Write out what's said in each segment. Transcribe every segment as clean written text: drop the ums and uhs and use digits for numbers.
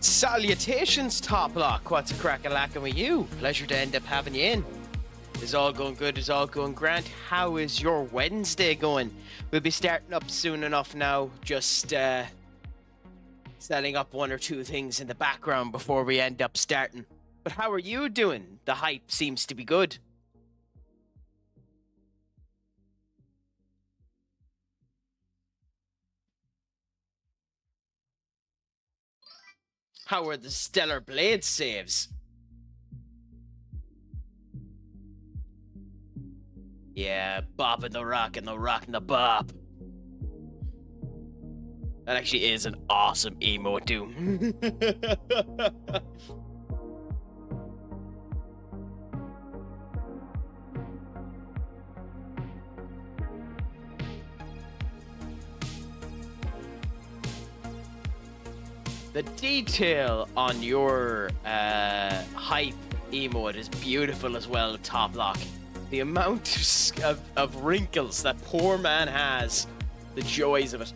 Salutations, Top Lock. What's a crack-a-lackin' with you? Pleasure to end up having you in. Is all going good? Is all going grand? How is your Wednesday going? We'll be starting up soon enough now. Just setting up one or two things in the background before we end up starting. But how are you doing? The hype seems to be good. How are the Stellar Blade saves? Yeah, bopping the rock and the rock and the bop. That actually is an awesome emote, dude. The detail on your hype emote is beautiful as well, Top Lock. The amount of wrinkles that poor man has, the joys of it.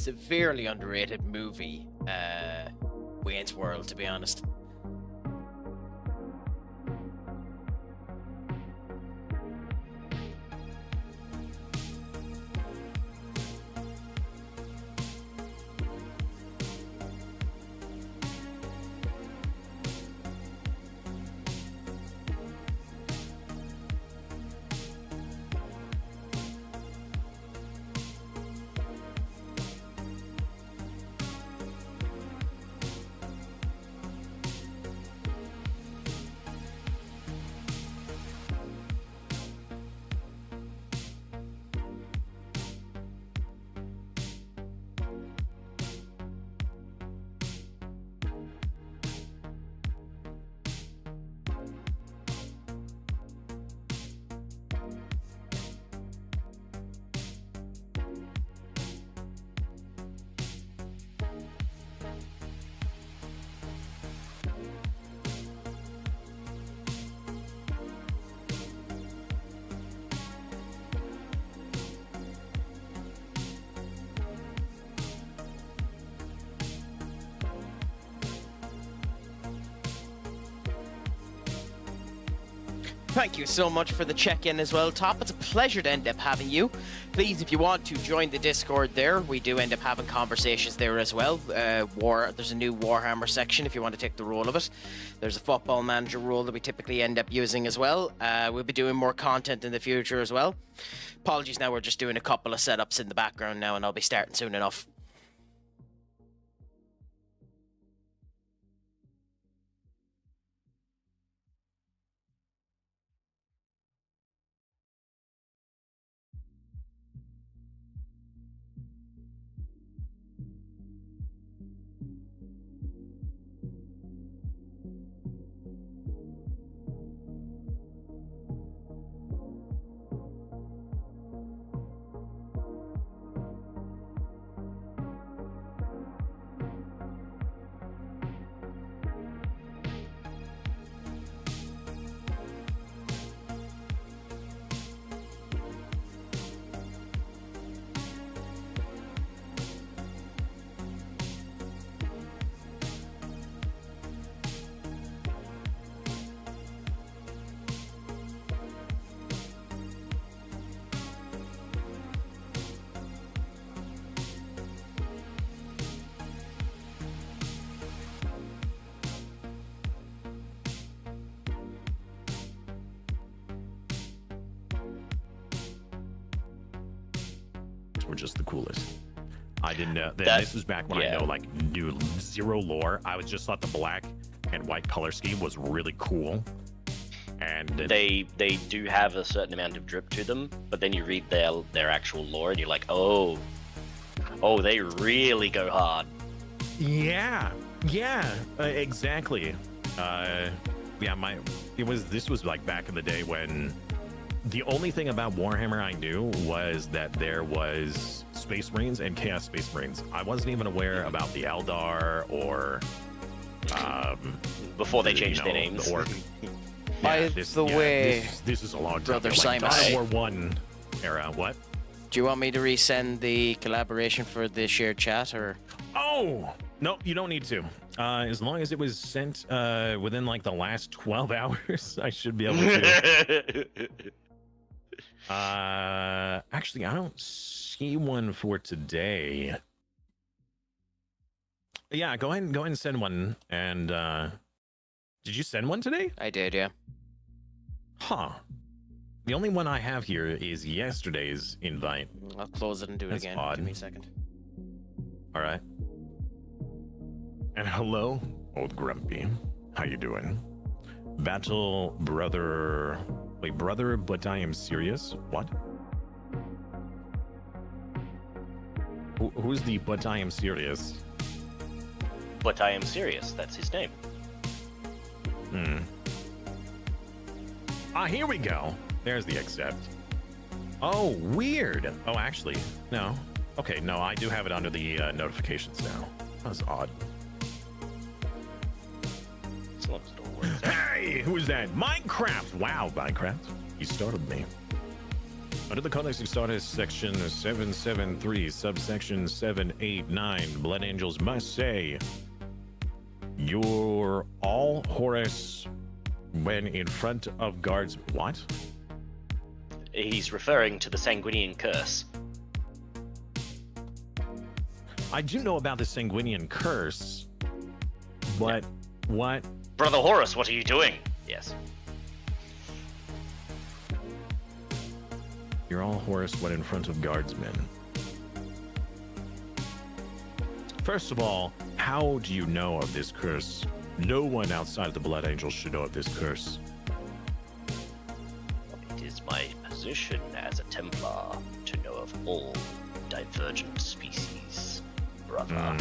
severely underrated movie, Wayne's World, to be honest. Thank you so much for the check-in as well, Top. It's a pleasure to end up having you. Please, if you want to join the Discord there, we do end up having conversations there as well. There's a new Warhammer section if you want to take the role of it. There's a football manager role that we typically end up using as well. We'll be doing more content in the future as well. Apologies now, we're just doing a couple of setups in the background now, and I'll be starting soon enough. Were just the coolest. I didn't know that. This was back when I knew zero lore. I was just thought the black and white color scheme was really cool. And they do have a certain amount of drip to them, but then you read their actual lore and you're like, oh, they really go hard. Yeah, exactly. This was like back in the day when the only thing about Warhammer I knew was that there was Space Marines and Chaos Space Marines. I wasn't even aware about the Eldar or before they changed their names. By the way, this is a long time Brother ago. Simon, Like War 1 era. What? do you want me to resend the collaboration for the shared chat, or? Oh, no, you don't need to. As long as it was sent within like the last 12 hours, I should be able to. Actually, I don't see one for today. Yeah, go ahead and send one. And did you send one today? I did, yeah. Huh. The only one I have here is yesterday's invite. I'll close it and do it again. Odd. Give me a second. All right. And hello, old Grumpy. How you doing? Battle brother. Wait, brother, but I am serious. What? Who's the but I am serious? But I am serious. That's his name. Ah, here we go. There's the accept. Oh, weird. Oh, actually, no. Okay, no, I do have it under the notifications now. That was odd. As long as it all works. Hey, who's that? Minecraft. Wow, Minecraft. You startled me. Under the context of Status Section 773, subsection 789, Blood Angels must say, "You're all Horus when in front of guards." What? He's referring to the Sanguinian curse. I do know about the Sanguinian curse, but what? Brother Horus, what are you doing? Yes. You're all Horus when in front of guardsmen. First of all, how do you know of this curse? No one outside of the Blood Angels should know of this curse. It is my position as a Templar to know of all divergent species, brother.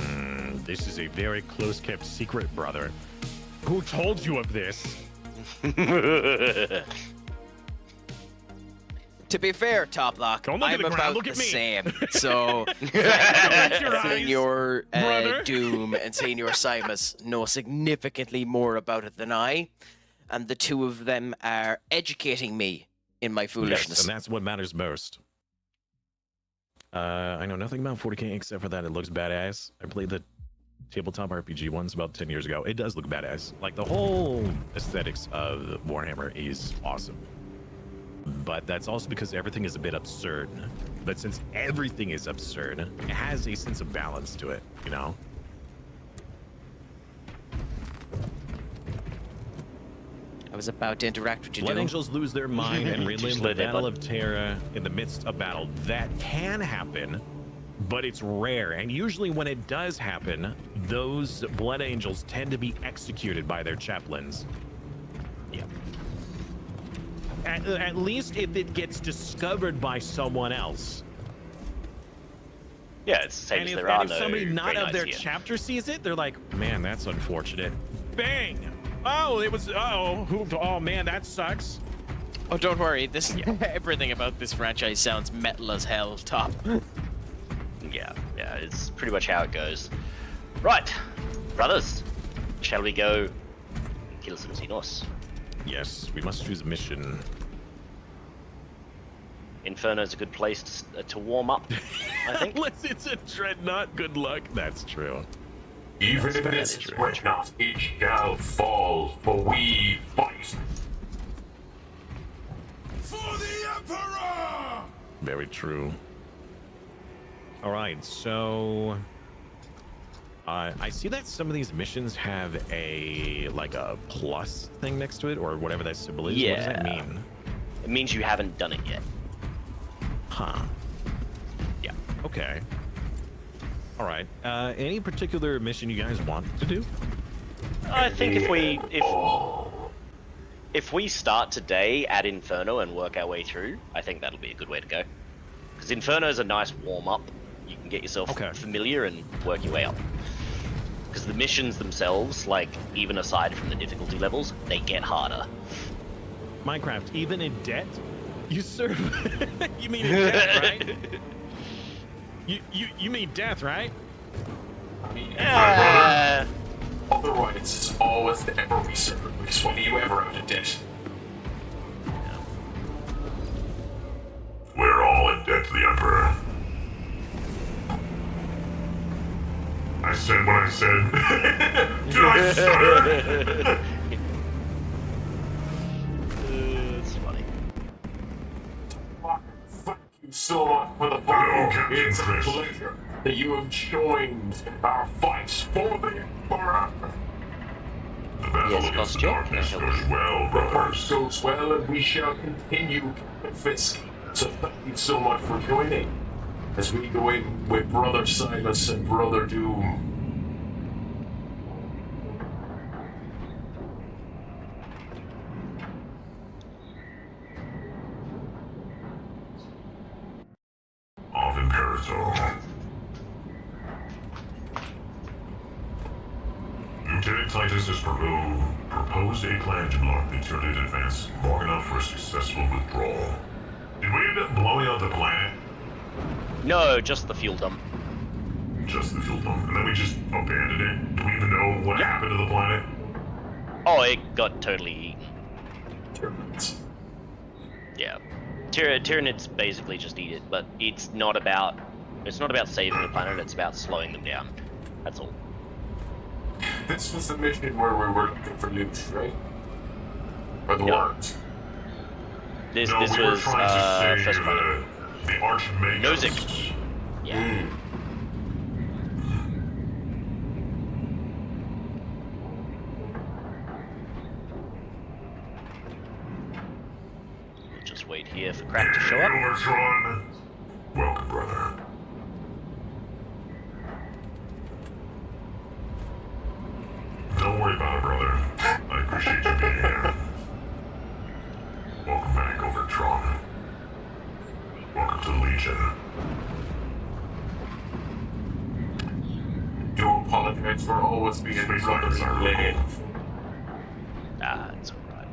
This is a very close-kept secret, brother. Who told you of this? To be fair, Toplock, Don't look at I'm the ground, about look the at me. same. So, your seeing eyes, your brother. Doom and seeing your Simus know significantly more about it than I, and the two of them are educating me in my foolishness. Yes, and that's what matters most. I know nothing about 40k except for that it looks badass. I played the tabletop RPG once about 10 years ago. It does look badass. Like, the whole aesthetics of Warhammer is awesome. But that's also because everything is a bit absurd. But since everything is absurd, it has a sense of balance to it, you know? I was about to interact with you, Blood Doom. Angels lose their mind and relive Just the let it, Battle bud. of Terra in the midst of battle. That can happen, but it's rare. And usually when it does happen, those Blood Angels tend to be executed by their chaplains. Yeah. At least if it gets discovered by someone else. Yeah, it's the same And as if, there are and if no somebody not Grey of Knights their here. chapter sees it, they're like, man, that's unfortunate. Bang! Oh, it was, oh man, that sucks. Oh, don't worry. This everything about this franchise sounds metal as hell, Top. Yeah, it's pretty much how it goes. Right, brothers, shall we go and kill some Xenos? Yes, we must choose a mission. Inferno's a good place to warm up, I think. Unless it's a dreadnought, good luck. That's true. Even if it is dreadnought, it shall fall, for we fight. For the Emperor! Very true. All right, so I see that some of these missions have a plus thing next to it, or whatever that symbol is. What does that Yeah. mean? It means you haven't done it yet. Huh. Yeah. Okay. All right. Any particular mission you guys want to do? I think if we start today at Inferno and work our way through, I think that'll be a good way to go. Because Inferno is a nice warm-up. You can get yourself familiar and work your way up. Because the missions themselves, like, even aside from the difficulty levels, they get harder. Minecraft, even in debt, you serve. You mean in death, right? You mean death, right? I mean, my brother. Otherwise, it's always the Emperor we serve, because when are you ever out of debt? We're all in debt to the Emperor. I said what I said. Did I stutter? It's funny. Thank you so much for the follow. It's a pleasure that you have joined our fight for the Emperor. The battle Yes, against Boss the Joe, darkness can I help goes you? well, brothers. Goes well, and we shall continue Fisk. So thank you so much for joining as we go in with Brother Silas and Brother Doom. Of Imperator. Lieutenant Titus has proposed a plan to block the Tyranid advance long enough for a successful withdrawal. Did we end up blowing out the planet? No, just the fuel dump. Just the fuel dump, and then we just abandoned it? Do we even know what happened to the planet? Oh, it got totally eaten. Termites. Yeah. Tyranids basically just eat it, but it's not about saving the planet. It's about slowing them down. That's all. This was the mission where we were looking for loot, right? Or the worms. This we was were trying to first save planet. the Archmagus. Nozick. Yeah. We'll just wait here for Craic to show up. Tron. Welcome, brother. Don't worry about it, brother. I appreciate you being here. Welcome back, Overtron. Welcome to the Legion. Do apologize for always being brothers are related. Ah, it's alright.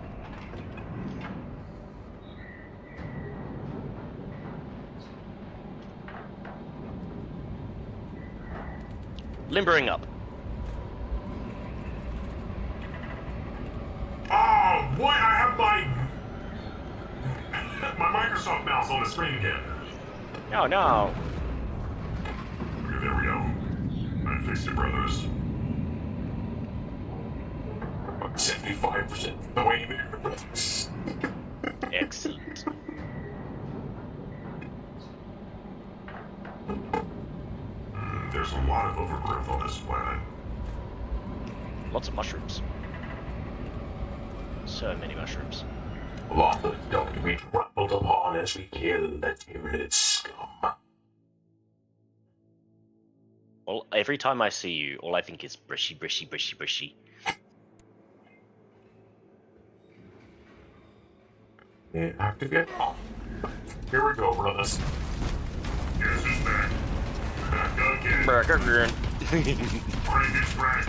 Limbering up. Oh, boy, I have my Microsoft mouse on the screen again. Oh no. Okay, there we go. I fixed it, brothers. About 75% the way there, brothers. Excellent. There's a lot of overgrowth on this planet. Lots of mushrooms. So many mushrooms. A lot of don't be trampled upon as we kill the Tyranid scum. Well, every time I see you, all I think is brishy, brishy, brishy, brishy. Yeah, activate. Oh. Here we go, brothers. Guess who's back? Back again. Back again. Craic is back.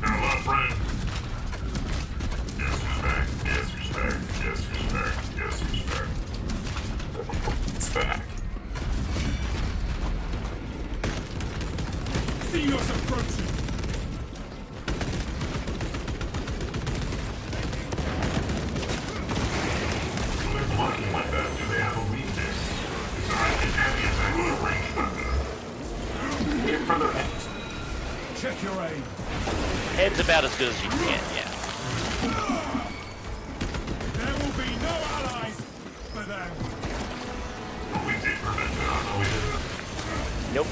Now, love, friend. Guess who's back? Guess who's back? Guess who's back? Guess who's back? It's back. Xenos approaching! So they're blocking like that. Do they have a weakness? So I can heavy attack with a ranged weapon. Get further heads. Check your aim. Head's about as good as you can get, yeah. There will be no allies for them. But we did prevent it. I know we did. Nope.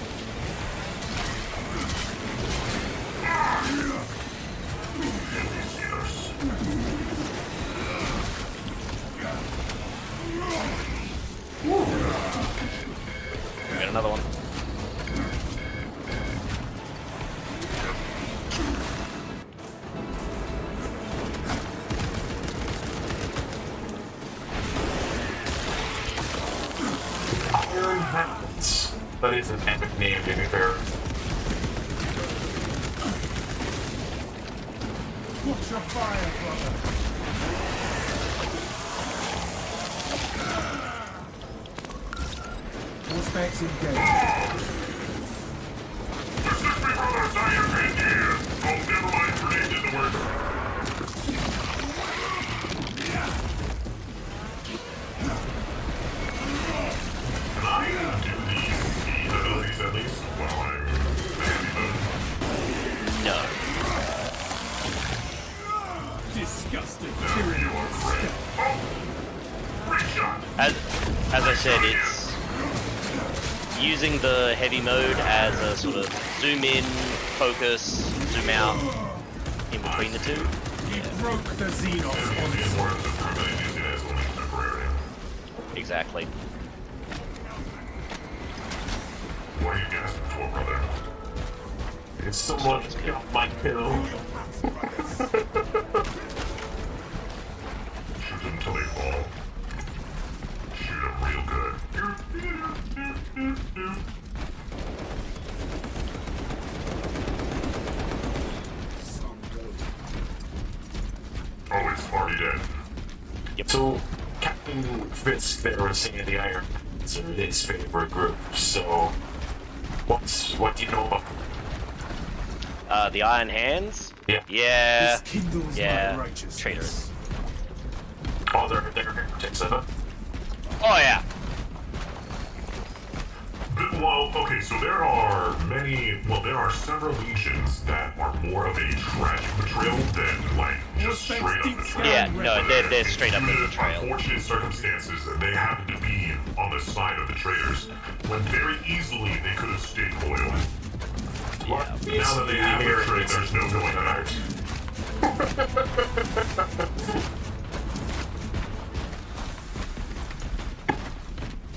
Get another one. Iron Hands. That is an epic name, to be fair. Watch your fire, brother. Prospects engaged. This is me, brothers. I am in here. Oh, never mind. Grenade didn't work. Can I do these abilities at least while I'm heavy mode? No. Disgusting There you tyranny. are, Craic. Oh! Great shot. As I said, it's using the heavy mode as a sort of zoom in, focus, zoom out in between the two. He broke the Xenos Enemies on in words of permanent using it as only temporary. Exactly. What are you gasping for, brother? It's someone got my kill. Shoot them till they fall. Shoot them real good. Oh, it's already dead. Yep. So, Captain Fisk there was saying the Iron Hands are his favorite group, so what do you know about them? The Iron Hands? Yeah. Yeah. This kindles Yeah. my righteousness. Traitors. Oh, they're heretics, I thought. Oh yeah. Well, okay, so there are several legions that are more of a tragic betrayal than, like, just straight up betrayal. Yeah, no, they're straight up Due to betrayal. unfortunate circumstances, they happen to be on the side of the traitors, when very easily they could have stayed loyal. Yeah. Now that they have betrayed, there's no going back.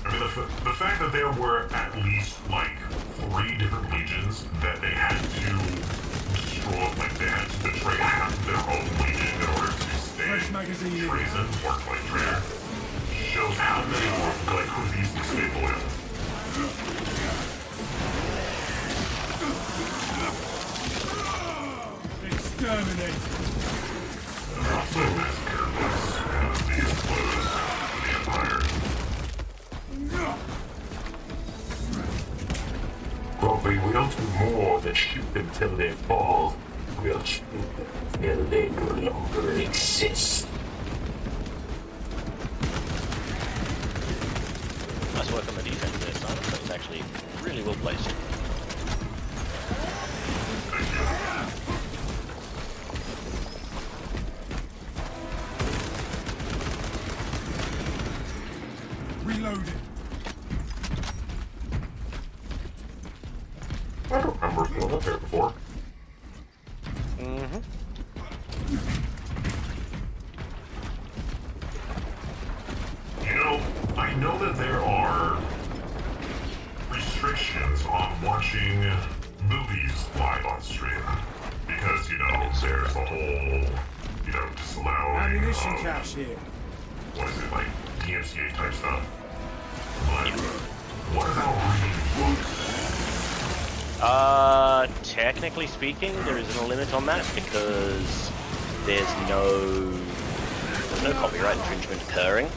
I mean, the fact that there were at least, like, 3 different legions that they had to destroy, like, they had to betray half of their own legion in order to stay treason or, like, traitor, shows how many were, like, could have easily stayed loyal. Exterminate. Also, massacre was one of the blows to the Empire. Probably we don't do more than shoot them till they fall. We'll shoot them till they no longer exist. Nice work on the defense there, Simon. That was actually really well placed. Reloading. I don't remember going up there before. Mm-hmm. You know, I know that there are restrictions on watching movies live on stream. Because, you know, there's the whole, you know, disallowing Ammunition cache here. what is it, like, DMCA type stuff. But what about reading books? Technically speaking, there isn't a limit on that because there's no copyright infringement occurring.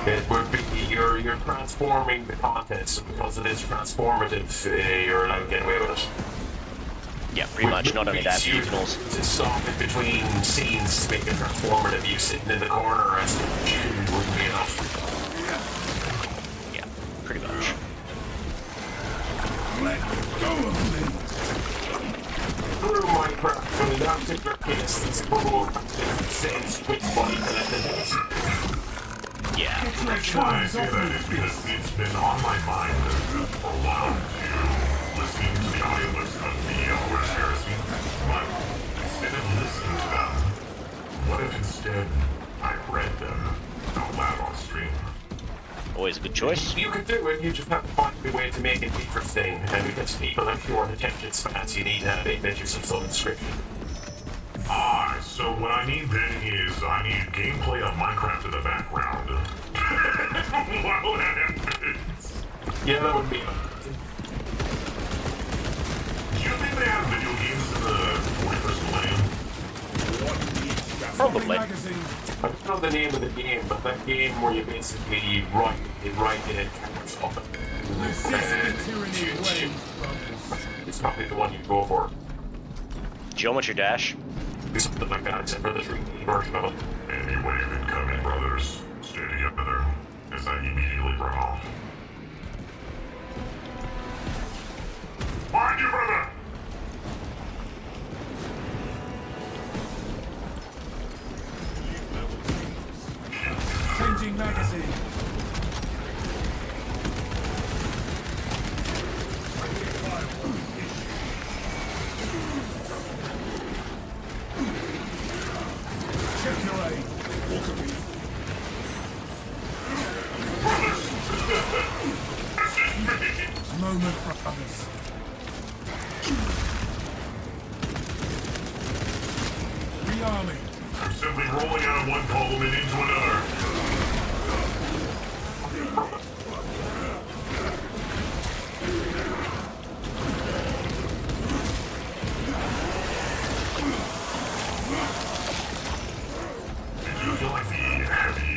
It would be you're transforming the content, so because it is transformative, you're allowed to get away with it. Yeah, pretty much. Not only that, the originals. To stop in between scenes to make it transformative, you sitting in the corner and wouldn't be enough. Yeah, pretty much. Let go of me. Through Minecraft, when in that particular case, it's probably the same switch button connected. Yeah. The reason why I say that is because it's been on my mind for a while to listen to the audiobooks of the Horse Heresy, but instead of listening to them, what if instead I read them out loud on stream? Always a good choice. You could do it, you just have to find a way to make it interesting, and because people have short attention spans, you need to have adventures of some description. Ah, so what I need then is I need gameplay of Minecraft in the background. While that happens. Yeah, that would be amazing. Do you think they have video games in the 41st millennium? Probably. I don't know the name of the game, but that game where you basically write it and camera stuff. It's probably the one you go for. Geometry Dash. Do something like that, except for the 3D version of it. Any way of incoming, brothers. Stay together, as I immediately run off. Find you, brother! Changing magazine. Check your aim. Walk a beat. Moment, brothers. Rearming. I'm simply rolling out of one column and into another. Did you feel like the heavy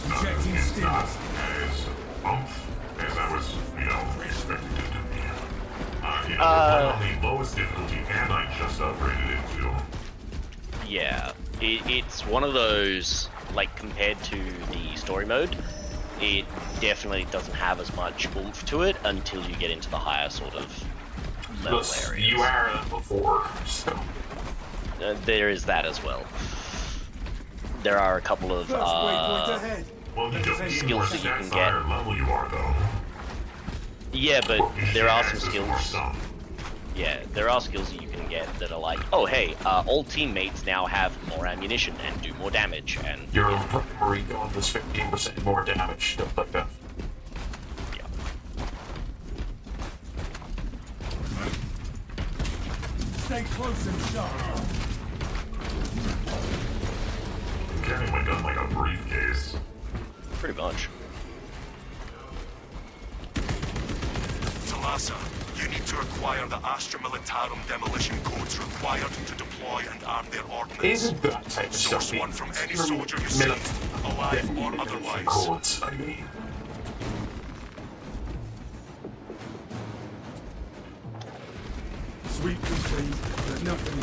Injecting is not stimulus. as oomph as I was, expecting it to be? We're on the lowest difficulty, and I just upgraded it too. Yeah. It's one of those like compared to the story mode, it definitely doesn't have as much oomph to it until you get into the higher sort of level areas. You are level 4, so... There is that as well. There are a couple of well, you just need more skills that you can stats get. higher level you are, though. Yeah, but You should there are some access more skills. stuff. Yeah, there are skills that you can get that are like, oh hey, all teammates now have more ammunition and do more damage, and Your primary gun does 15% more damage, stuff like that. yeah. Stay close and sharp. I'm carrying my gun like a briefcase. Pretty much. Talassa, you need to acquire the Astra Militarum demolition codes required to deploy and arm their ordnance. Isn't that type of Source stuff one from any soldier you see, alive or otherwise. codes, I mean. Sweep complete, but nothing.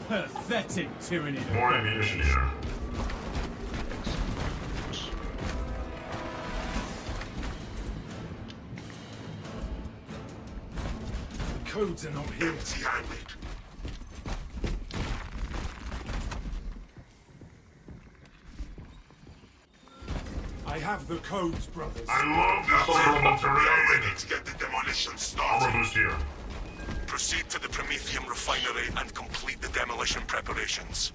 Pathetic Tyranid. More ammunition here. Codes are not here. Empty-handed. I have the codes, brothers. I love this honorable terrain. Ready to get the demolition Armor started. boost here. Proceed to the Prometheum refinery and complete the demolition preparations.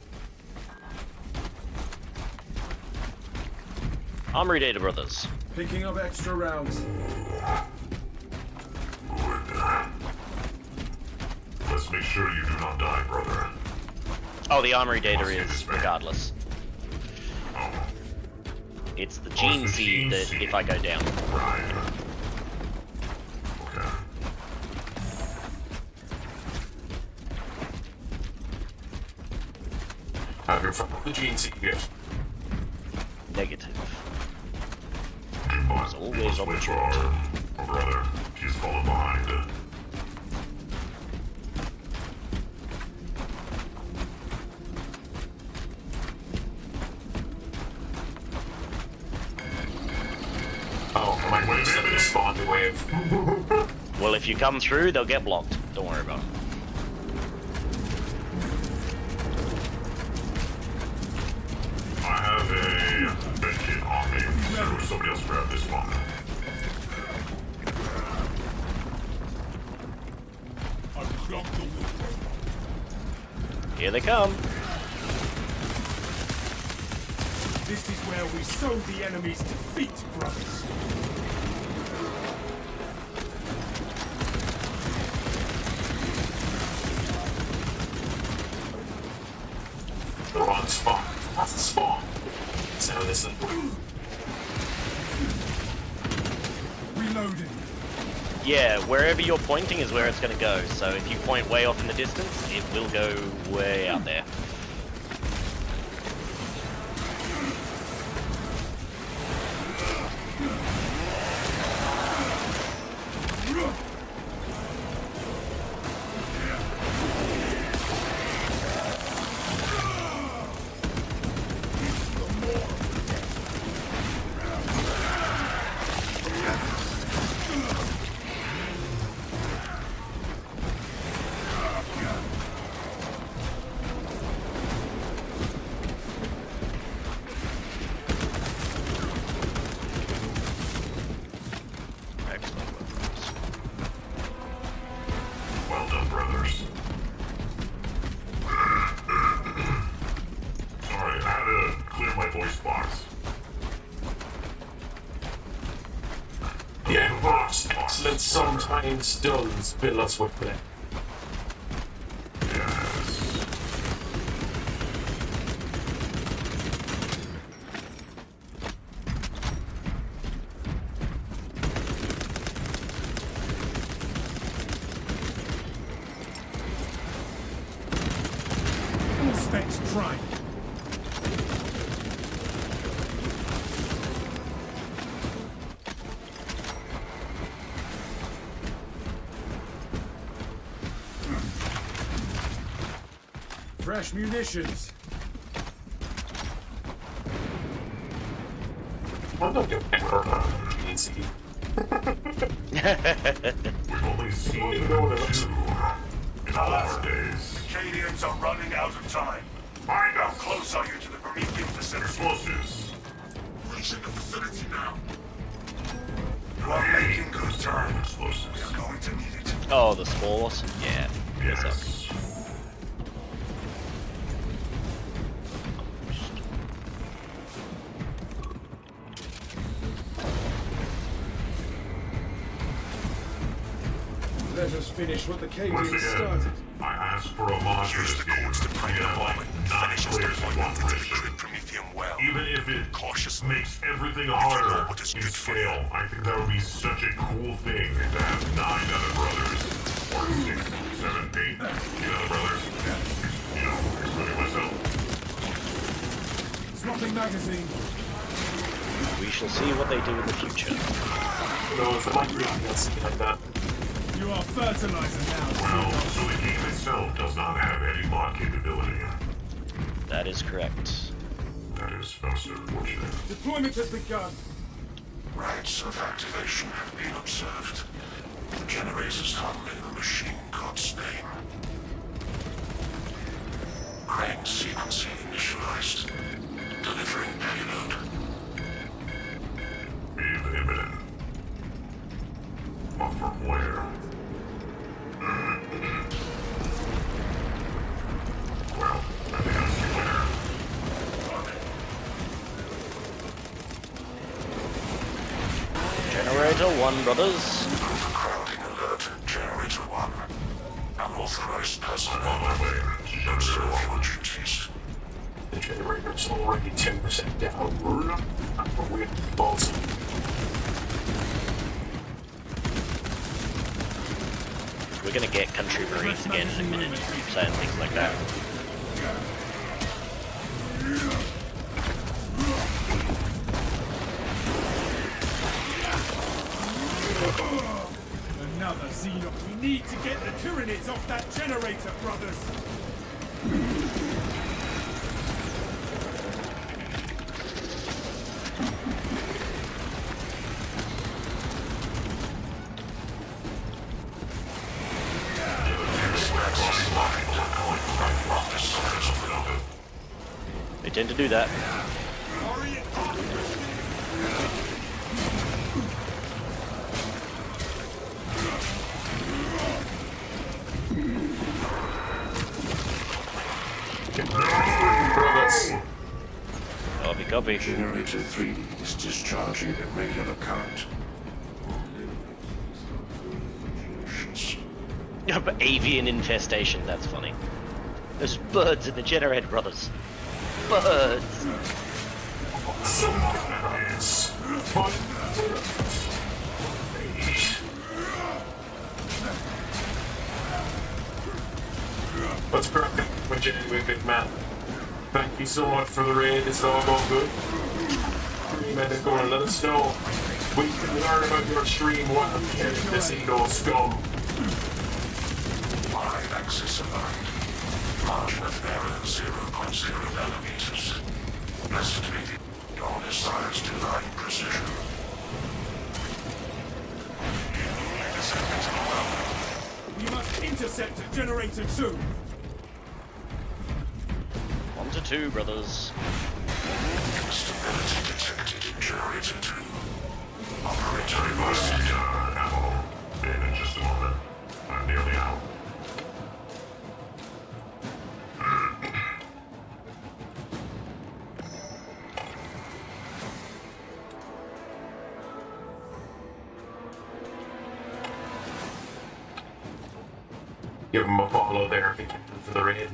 Armory Data Brothers. Picking up extra rounds. Good. Let's make sure you do not die, brother. Oh, the Armory Data Must get is this back. regardless. Oh, It's the gene seed that if I go down. right. Okay. Have your fun with the gene seed yet? Negative. You must always switch our brother. She's falling behind. Oh, I might want to set the spawn wave. Well, if you come through, they'll get blocked. Don't worry about it. I have a bed kit on me, so somebody else grab this one. Unclog the wall. Here they come. This is where we sow the enemy's defeat, brothers. The wrong spawn. That's the spawn. So listen. Reloading. Yeah, wherever you're pointing is where it's going to go. So if you point way off in the distance, it will go way out there. Well done, brothers. Sorry, I had to clear my voice box. Yeah, box. Excellent sometimes does fill us with play. Yes. All specs prime. fresh munitions. I'm not going to ever easy. We've only seen two in all our days. Cadians are running out of time. Find How us! close are you to the Promethean facility? Explosives! Reaching the facility now. You are making good time. We Explosives. are going to need it. Oh, the spores? Yeah. Yes. Let us finish what the Once Cadians again, started. I asked for a mod for Use this the game. codes to We prime the have bomb like and 9 finish its players in one deployment into the mission. Craic Promethean well. Even if it Cautiously. makes everything know harder what is in good for scale, I think that would be such a cool thing to have 9 other brothers, or 6, 7, 8 other brothers, you know, including myself. Swapping magazine. We shall see what they do in the future. No, if it might be something like that. You are fertilizer now. Well, so the game itself does not have any mod capability. That is correct. That is most unfortunate. Deployment has begun. Rites of activation have been observed. The generators hum in the machine god's name. Craic sequencing initialized. Delivering payload. Be imminent. But from where? Well, I think I'll see where. Generator 1, brothers. Overcrowding alert. Generator 1. Unauthorized personnel. On my way. Observe your duties. The generator's already 10% down. We're balls. We're gonna get country marines again in a minute, saying things like that. Another Xenos. We need to get the Tyranids off that generator, brothers. They tend to do that. Copy. Generator 3 is discharging a regular current. Avian infestation, that's funny. There's birds in the generator, brothers. Birds! Yes. What's cracking? We're genuinely big man. Thank you so much for the raid. It's all going good. Remember, go and let us know. We can learn about your stream while this ain't no scum. Y-axis aligned. Margin of error 0.0 millimeters. Estimated all missiles divine precision. We must intercept generator 2. 1 to 2, brothers. Instability detected in generator 2. Operator Reverse reversed. ammo. In just a moment. I'm nearly out. Give him a follow there for the raid.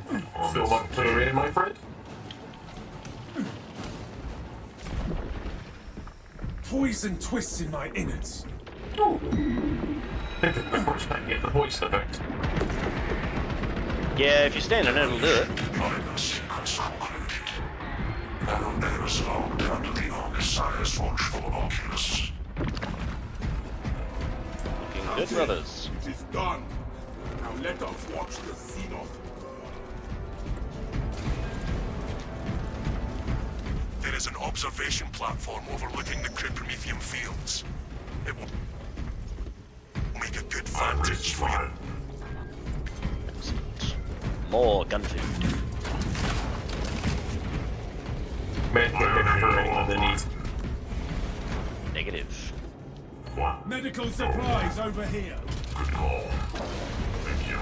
So much for the raid, my friend. Poison twists in my innards. Oh. This is the first time you get the voice effect. Yeah, if you're standing, it'll do it. Deployment sequence concluded. Narrow errors logged under the Orcasire's watchful oculus. Looking good, brothers. It is done. Now let us watch the Xenos. There's an observation platform overlooking the Prometheum fields. It will make a good vantage for you. Excellent. More gun food. Negative. What? Medical supplies over here. Good call. Thank you.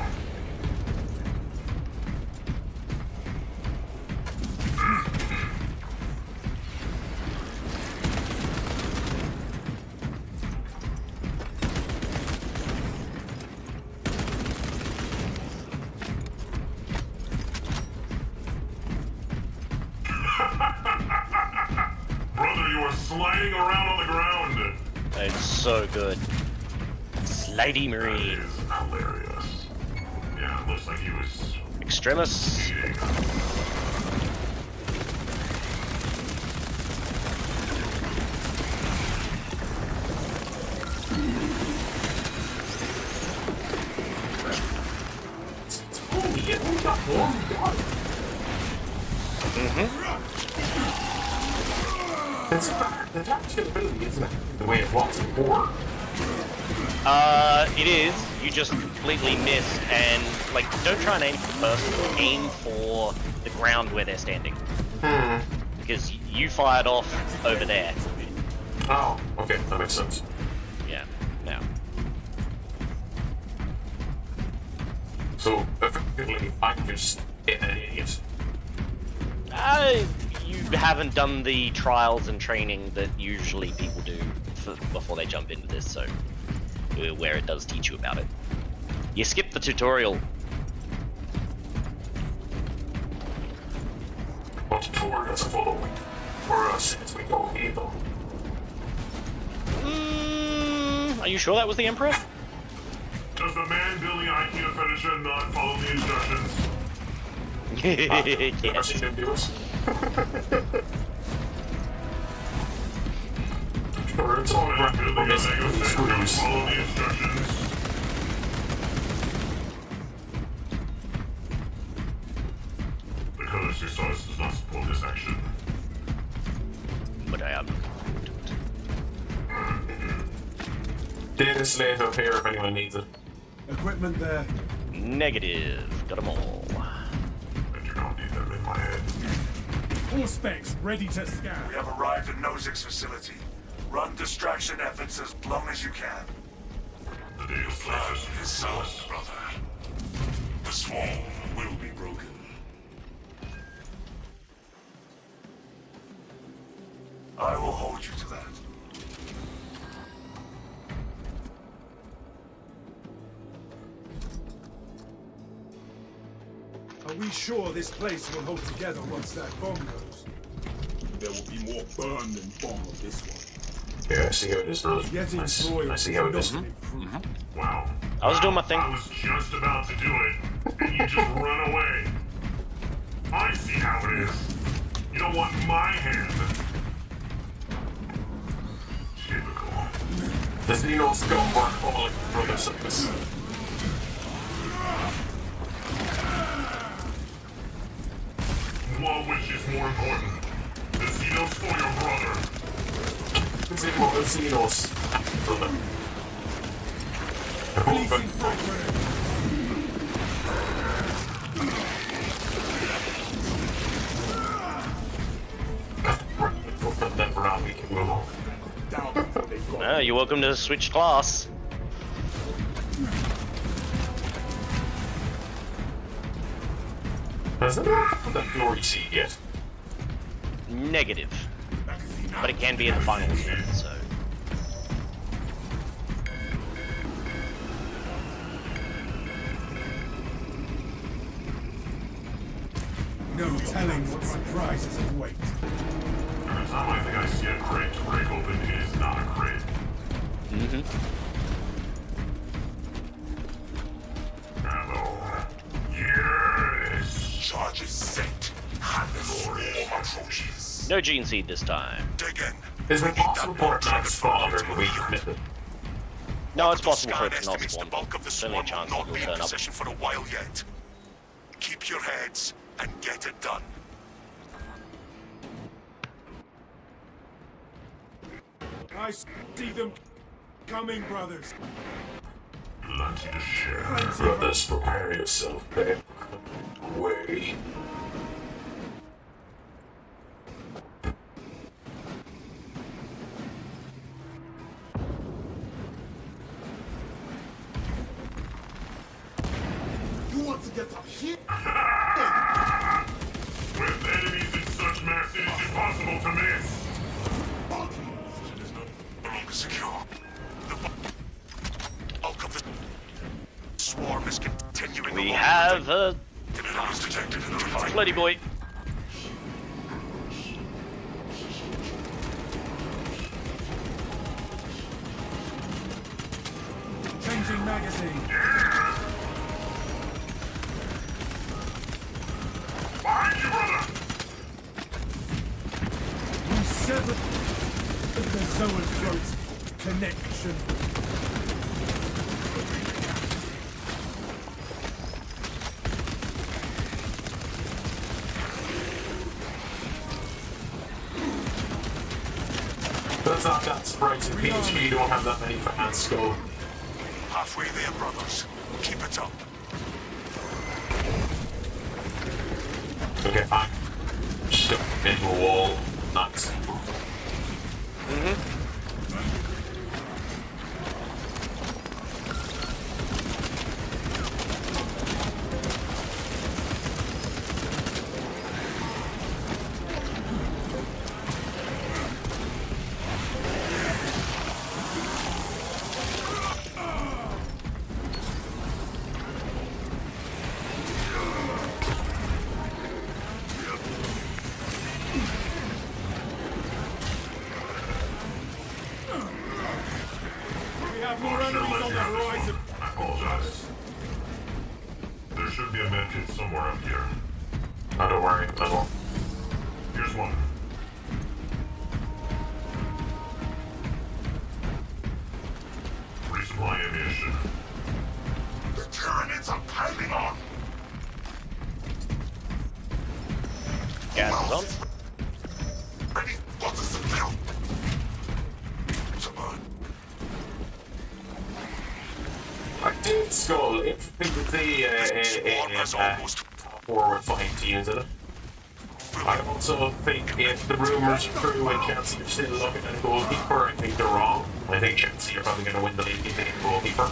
Brother, you are sliding around on the ground. It's so good. Slidey That Marine. is hilarious. Yeah, it looks like he was Extremis. cheating. The damage ability isn't the way it was before. It is. You just completely miss, and like, don't try and aim for the person. Aim for the ground where they're standing. Because you fired off over there. Oh, okay, that makes sense. Yeah. Now. So, effectively, I can just hit an idiot. You haven't done the trials and training that usually people do before they jump into this, so where it does teach you about it. You skip the tutorial. What tutorials are following for us since we don't need them? Are you sure that was the Emperor? Does the man building IKEA furniture not follow the instructions? I've Yes. seen him do it. Sure, it's all Man right. building a Lego set don't follow the instructions. The color source does not support this action. But I am looking forward to it. Data slate up here if anyone needs it. Equipment there. Negative. Got them all. I do not need them in my head. All specs ready to scan. We have arrived at Nozick's facility. Run distraction efforts as long as you can. The data source Is sound, brother. The swarm will be broken. I will hold you to that. Are we sure this place will hold together once that bomb goes? There will be more burn than bomb on this one. Yeah, I see how it is, brother. Getting I soil see how it is. not improved. Wow. I was doing my thing. I was just about to do it, and you just run away. I see how it is. You don't want my hand. Typical. The Xenos don't work all brother service. What which is more important? The Xenos or your brother? The Xenos. Brother. Releasing frag grenade. We can move on. You're welcome to switch class. Has anyone put that glory seed yet? Negative. But it can be in the final season, so. No telling what surprises await. Every time I think I see a crate to break open, it is not a crate. Hello. Yes! Charges set. Hand the swarm approaches. No gene seed this time. Dig in. Is it possible for it not to spawn during the week of it? No, it's possible for Scan it to not estimates the spawn. bulk of the There's only a swarm chance will it not will be in turn up. position for a while yet. Keep your heads and get it done. I see them coming, brothers. Plenty to share. Brothers, prepare yourself, babe. Way. You want to get up here? With enemies in such mass, it is impossible to miss. It is no longer secure. The bulk of the swarm is continuing. We along have the a enemies detected in the refinery. bloody boy. Changing magazine. Behind you, brother! We severed the Zoanthroat's connection. That's not that surprising. PHP don't have that many fans, go. Halfway there, brothers. Keep it up. Okay, fine. Stuck into a wall. Nice. We have more enemies on the horizon. I apologize. There should be a medkit somewhere up here. Oh, don't worry, I won't. Here's one. Resupply ammunition. The Tyranids are piling on. Gas is on. Ready? What is the bill? Someone. I did skull interesting to see Swarm has almost. forward fight to use it. I also think if the rumors are true and Chelsea are still looking at a goalkeeper, I think they're wrong. I think Chelsea are probably going to win the league if they get a goalkeeper.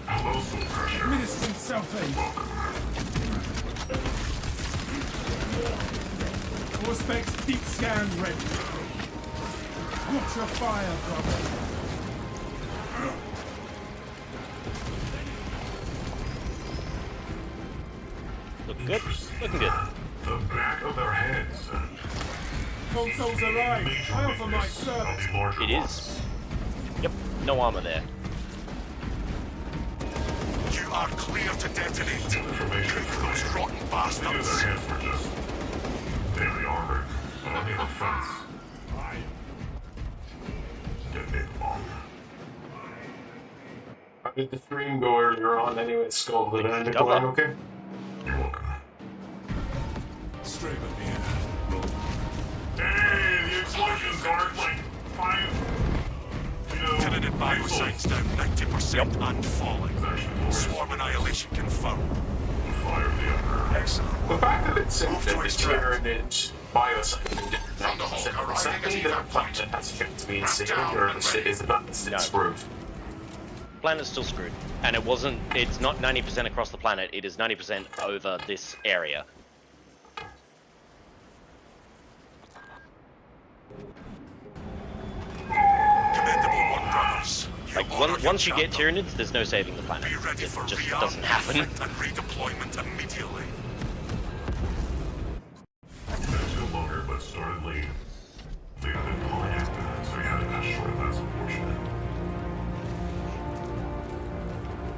Hello, soul crusher. Administering self-aid. Auspex deep scan ready. Watch your fire, brother. Looking good. Looking good. The back of their heads. Consoles arrived. Major I offer my weakness of service. the larger It ones. is. Yep. No armor there. You are clear to detonate. New information Cook those today. rotten They knew bastards. their hands were just barely armored, but on the offense. Detonate the bomb. How did the stream go earlier on anyway, Skull? Did it Go go on. okay? You're welcome. Straight at the end. Hey, the explosions aren't like 5. You know, Tyranid biosites down 90% and falling. actually glorious. Swarm annihilation confirmed. Fire the Emperor. Excellent. The fact that it's said Move that to the extract. Tyranid biosite is different From the Horde, does that arriving mean at that either a planet has a chance to be saved, down or and is ready. the planet still No. screwed? Planet's still screwed. And it's not 90% across the planet, it is 90% over this area. Commendable one, brothers. Like, honor your once you get champion. Tyranids, there's no saving the planet. Be ready It for just rearm, doesn't happen. movement, and redeployment immediately. It's no longer, but started late. They had been planned, so you had to cut short. That's unfortunate.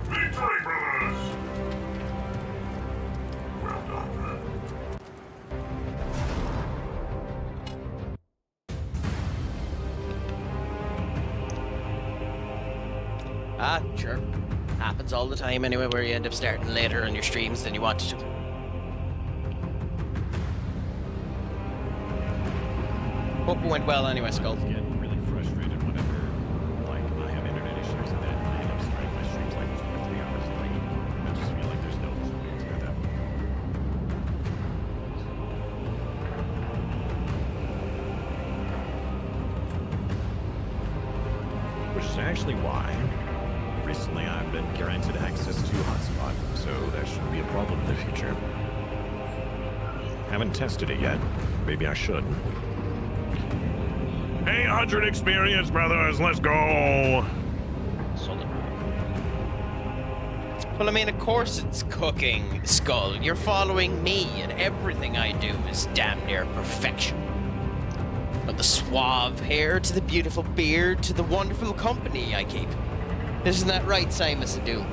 Victory, brothers! Well done. that, sure. Happens all the time anyway, where you end up starting later on your streams than you wanted to. Hope it went well anyway, Skull. I get really frustrated whenever, like, I have internet issues and then I end up starting my streams like 2 or 3 hours late. I just feel like there's no point to that. Which is actually why recently I've been granted access to hotspot, so that shouldn't be a problem in the future. Haven't tested it yet. Maybe I should. 800 experience, brothers. Let's go. Solid. Well, I mean, of course it's cooking, Skull. You're following me, and everything I do is damn near perfection. From the suave hair to the beautiful beard to the wonderful company I keep. Isn't that right, Simus Adu?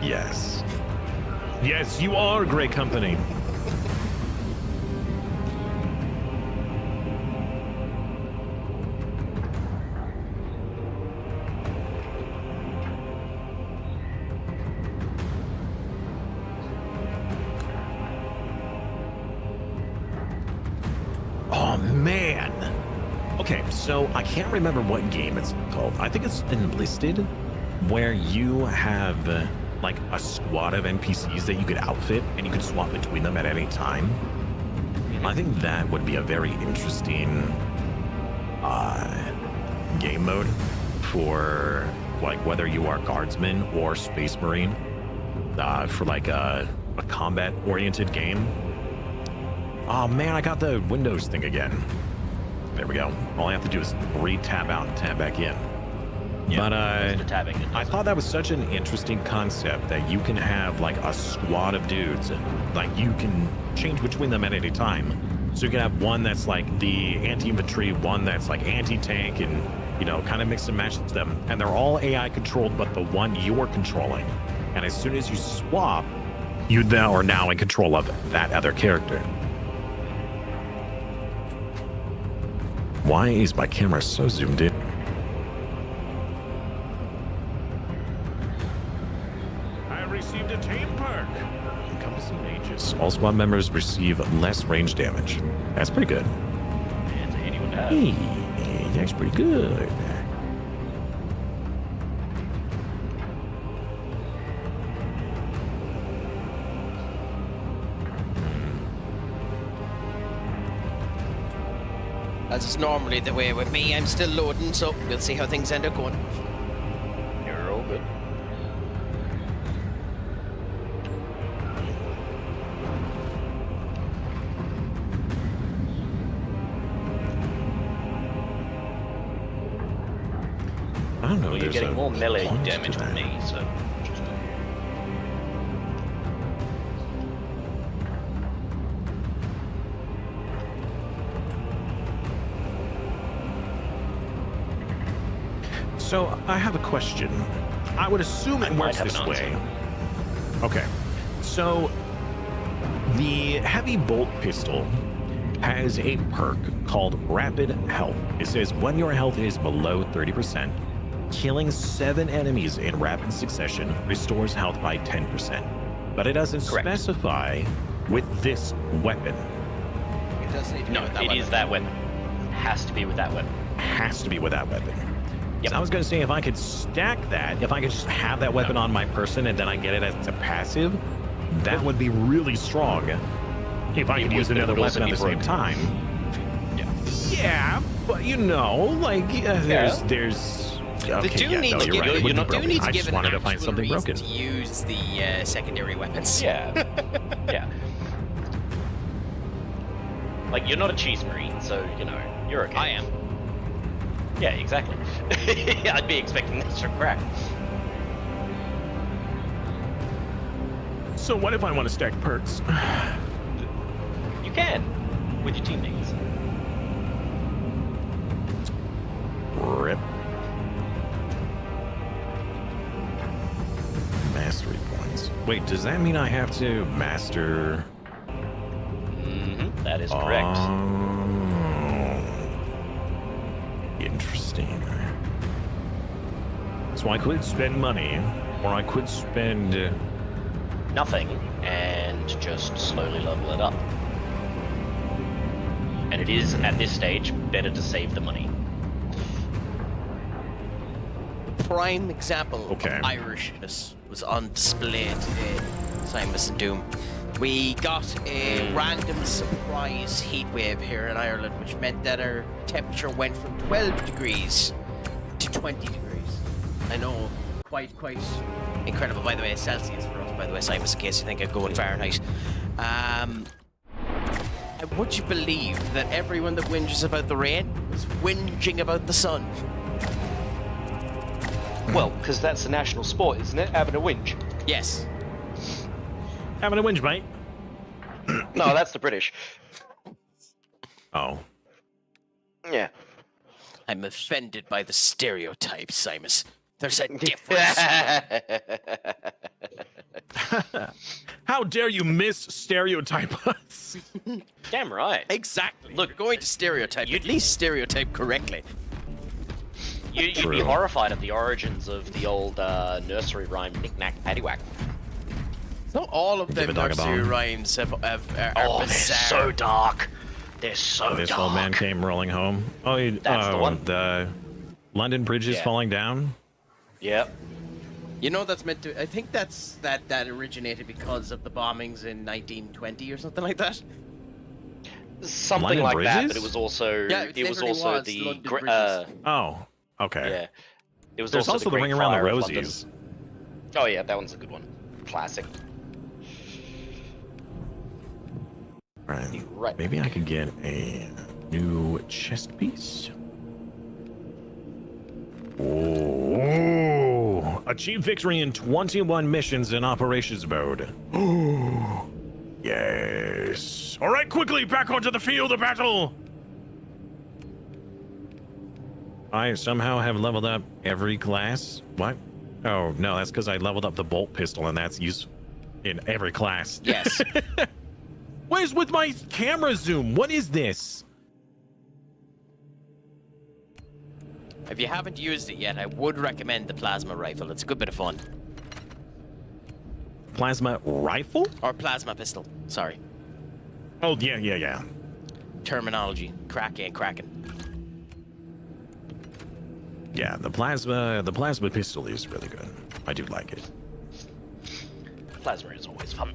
Yes. Yes, you are great company. Oh, man. Okay, so I can't remember what game it's called. I think it's Enlisted, where you have like a squad of NPCs that you could outfit and you could swap between them at any time. I think that would be a very interesting game mode for like whether you are guardsman or space marine for like a combat-oriented game. Oh man, I got the Windows thing again. There we go. All I have to do is re-tab out and tab back in. Yeah, But I thought that was such an interesting concept that you can have like a squad of dudes, like you can change between them at any time. So you can have one that's like the anti-infantry, one that's like anti-tank, and you know, kind of mix and match them. And they're all AI controlled, but the one you're controlling. And as soon as you swap, you now are now in control of that other character. Why is my camera so zoomed in? I received a tame perk. Encompassing ages. All squad members receive less range damage. That's pretty good. Hands anyone have. Hey, that's pretty good. As is normally the way with me, I'm still loading, so we'll see how things end up going. You're all good. I don't know. Well, you're there's getting a more melee point to damage that. from me, so. So I have a question. I would assume it I might works have this an way. answer. Okay. So the heavy bolt pistol has a perk called Rapid Health. It says when your health is below 30%, killing 7 enemies in rapid succession restores health by 10%. But it doesn't Correct. specify with this weapon. It doesn't need to be No, with that it weapon. is that weapon. Has to be with that weapon. Has to be with that weapon. Yep. So I was going to say, if I could stack that, if I could just have that weapon on my person and then I get it as a passive, that would be really strong. If I It could would, use but it another would also weapon at be the same broken. time. Yeah. Yeah, but you know, like, there's... Okay, They do yeah, need no, to you're give right. It you would be do broken. need to I give just an wanted to find actual something reason broken. to use the secondary weapons. Yeah. Yeah. Like, you're not a cheese marine, so, you know, you're okay. I am. Yeah, exactly. I'd be expecting this from Craic. So what if I want to stack perks? You can, with your teammates. Rip. Mastery points. Wait, does that mean I have to master... Mm-hmm. That is correct. Oh, interesting. So I could spend money, or I could spend... nothing, and just slowly level it up. And it is, at this stage, better to save the money. Prime example of Irishness was on display today, Simus and Doom. We got a random surprise heat wave here in Ireland, which meant that our temperature went from 12 degrees to 20 degrees. I know, quite incredible. By the way, Celsius for us, by the way, Simus, in case you think I'd go in Fahrenheit. And would you believe that everyone that whinges about the rain was whinging about the sun? Well, because that's a national sport, isn't it? Having a whinge. Yes. Having a whinge, mate. No, that's the British. Oh. Yeah. I'm offended by the stereotypes, Simus. There's a difference. How dare you mis-stereotype us? Damn right. Exactly. Look, you're going to stereotype. At least stereotype correctly. You'd be horrified at the origins of the old nursery rhyme knick-knack paddywhack. Not all of them nursery rhymes are they're so dark. They're so dark. This old man came rolling home. Oh, that's the one. The London Bridge is falling down. Yep. You know that's meant to. I think that originated because of the bombings in 1920 or something like that. Something London like bridges? that, but it was also the Oh, okay. Yeah. It was There's also the Ring Around the Rosies. Oh yeah, that one's a good one. Classic. Right. Maybe I could get a new chest piece. Oh, achieve victory in 21 missions in operations mode. Yes. All right, quickly back onto the field of battle. I somehow have leveled up every class. What? Oh no, that's because I leveled up the bolt pistol, and that's used in every class. Yes. What is with my camera zoom? What is this? If you haven't used it yet, I would recommend the plasma rifle. It's a good bit of fun. Plasma rifle? Or plasma pistol. Sorry. Oh, yeah. Terminology. Crack ain't cracking. Yeah, the plasma pistol is really good. I do like it. Plasma is always fun.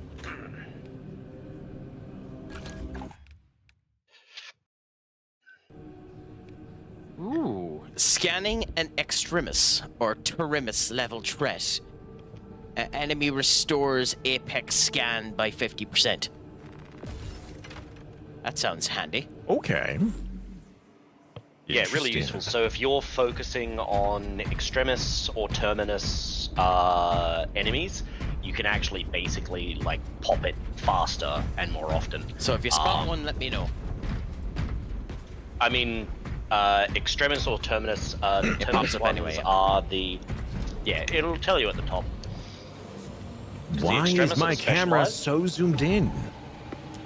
Ooh. Scanning an extremis or Tyranid level threat. Enemy restores apex scan by 50%. That sounds handy. Okay. Yeah, really useful. So if you're focusing on extremis or terminus enemies, you can actually basically like pop it faster and more often. So if you spot one, let me know. I mean, extremis or terminus, the terminus ones anyway, are the... Yeah, it'll tell you at the top. Why is my camera so zoomed in?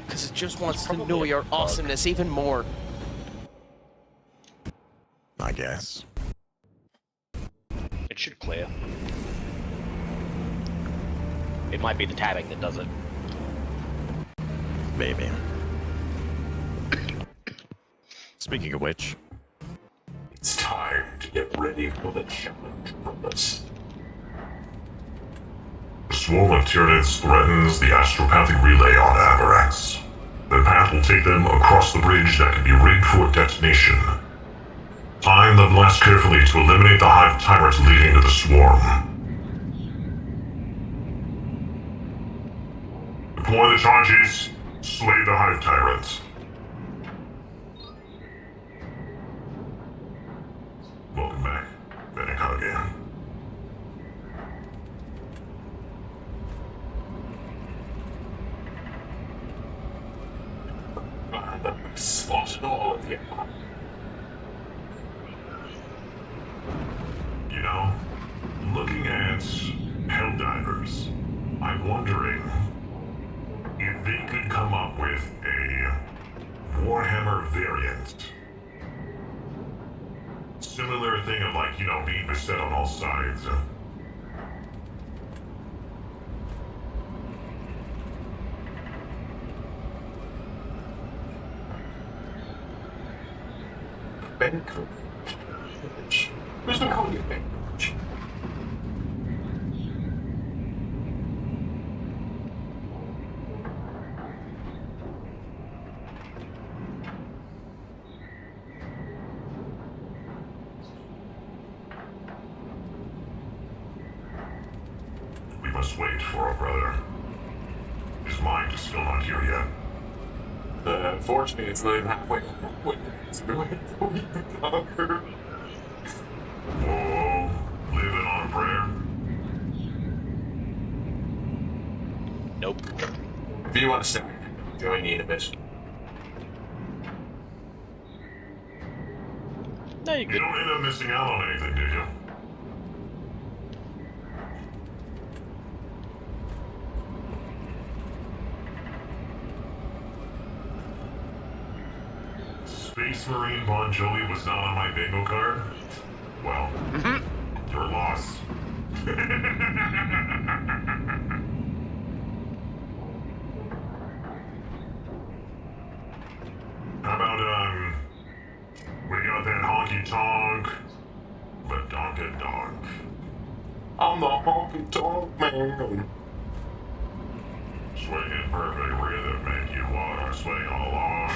Because it just wants to know your awesomeness even more. I guess. It should clear. It might be the tabbing that does it. Maybe. Speaking of which... It's time to get ready for the challenge from us. The swarm of Tyranids threatens the astropathic relay on Avarax. The path will take them across the bridge that can be rigged for detonation. Time the blast carefully to eliminate the hive tyrants leading to the swarm. Deploy the charges. Slay the hive tyrants. Welcome back. Venica again. I've spotted all of you. You know, looking at Helldivers, I'm wondering if they could come up with a Warhammer variant. similar thing of like, you know, being beset on all sides. Banter. Who's been calling you Banter? We must wait for our brother. His mind is still not here yet. Unfortunately, it's not even halfway. It's been waiting a week longer. Whoa, living on a prayer. Nope. If you want to start, do I need a bit? No, you're You good. don't end up missing out on anything, do you? Space Marine Bon Jovi was not on my bingo card? Well, your loss. How about, we got that honky tonk, but donka donk. I'm the honky tonk man. Swinging perfect rhythm, make you wanna swing along.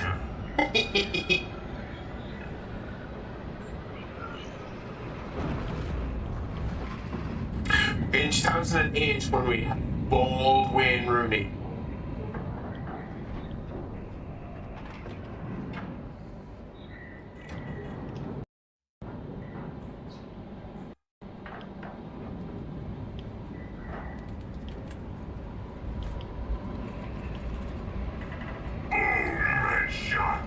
In 2008, when we had bald Wayne Rooney. Headshot.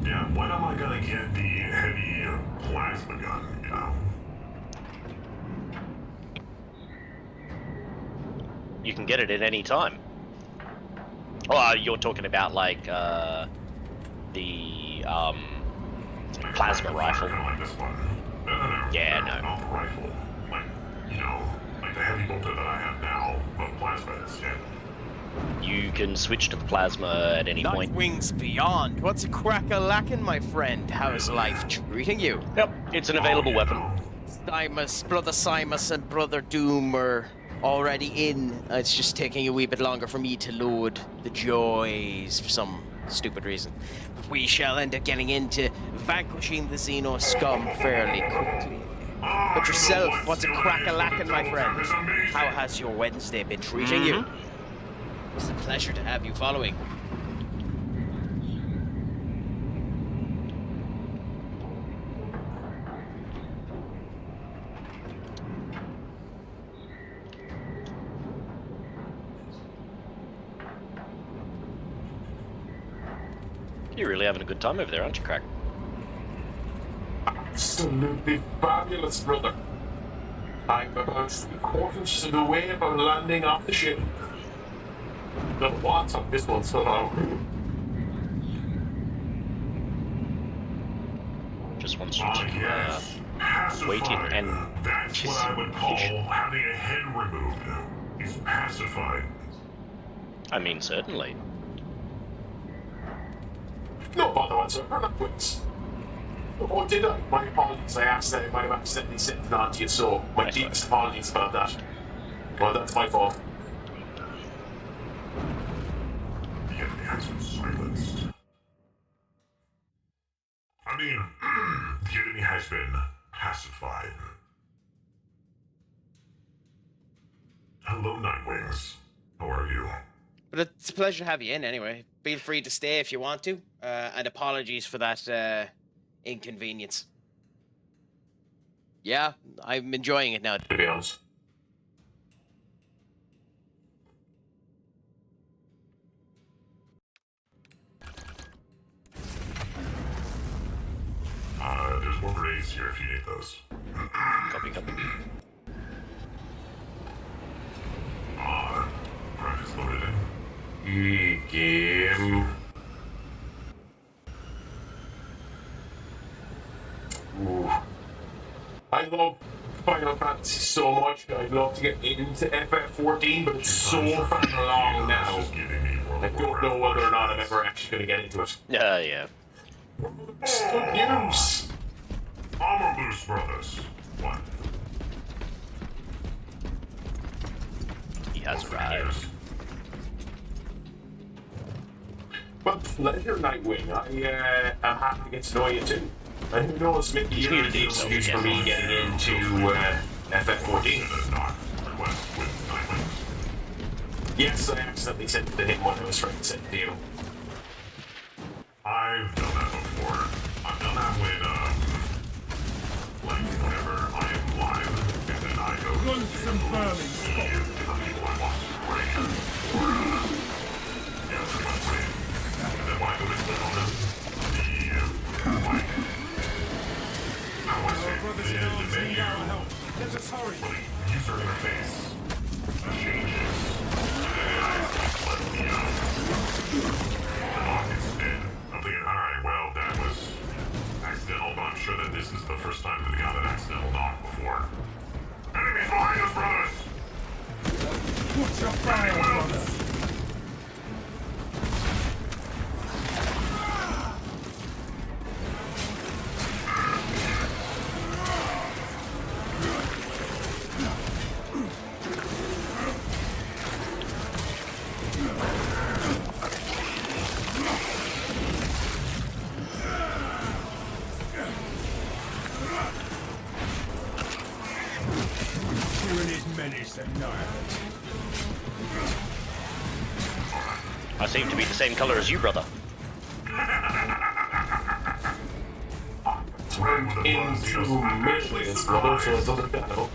Yeah, when am I gonna get the heavy plasma gun, you know? You can get it at any time. Oh, you're talking about like the plasma rifle. Kind of like this one. No. Yeah, no. Not the rifle. Like, you know, like the heavy bolter that I have now, but plasma instead. You can switch to the plasma at any point. Wings beyond. What's a crack-a-lackin', my friend? How is life treating you? Yep, it's an available weapon. Brother Simus and Brother Doom are already in. It's just taking a wee bit longer for me to load the joys for some stupid reason. But we shall end up getting into vanquishing the Xenos scum fairly quickly. But yourself, what's a crack-a-lackin', my friend? How has your Wednesday been treating you? It's a pleasure to have you following. You're really having a good time over there, aren't you, Craic? Absolutely fabulous, brother. I'm about 3/4 of the way about landing off the ship. Not what on this one so long. Just wants you Ah, to yes. wait in Pacified. and That's what I would call having a head removed. He's pacified. I mean, certainly. No bother whatsoever, Quince. Or did I? My apologies, I accidentally might have accidentally sent it on to you, so my That's deepest apologies about that. Well, that's my fault. The enemy has been silenced. I mean, the enemy has been pacified. Hello, Nightwings. How are you? But it's a pleasure to have you in anyway. Feel free to stay if you want to. And apologies for that inconvenience. Yeah, I'm enjoying it now. To be honest. There's more grenades here if you need those. Copy. Ah, Game. Ooh. I love Final Fantasy so much. I'd love to get into FF14, but it's so far along now. I don't know whether or not I'm ever actually going to get into it. Yeah. Good news! Armor Boost Brothers. What? He has arrived. Well, pleasure, Nightwing. I'm happy to get to know you too. And who knows, maybe you're the excuse for me getting into FF14. Yes, I accidentally sent it to him when I was trying to send it to you. I've done that before. I've done that when, like, whenever I am live, and then I go Run some burning spot. the people I want to bring, or, yeah, pretty much bring. And then when I go to click on them, like, how do I say it? The menu, Let us hurry. the user interface changes, and I let the knock instead. I'm thinking, alright, well, that was accidental, but I'm sure that this is the first time that we got an accidental knock before. Enemies behind us, brothers! Put your fire, brothers. Tyranid menace annihilated. I seem to be the same color as you, brother. Turned into millions, brother, so it's understandable.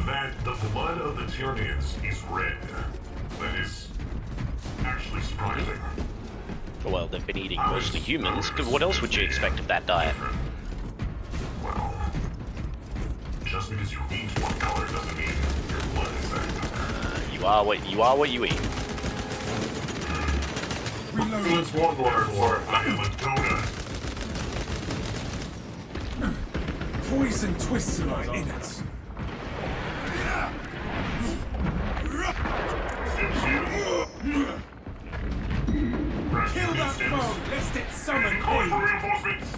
That the blood of the Tyranids is red. That is actually surprising. Well, they've been eating mostly humans. What else would you expect of that diet? Well, just because you eat one color doesn't mean your blood is that color. You are what you eat. There's one word for it. I am a donut. Poison twists in my innards. Kill that foe, lest it summon Calling for aid. reinforcements.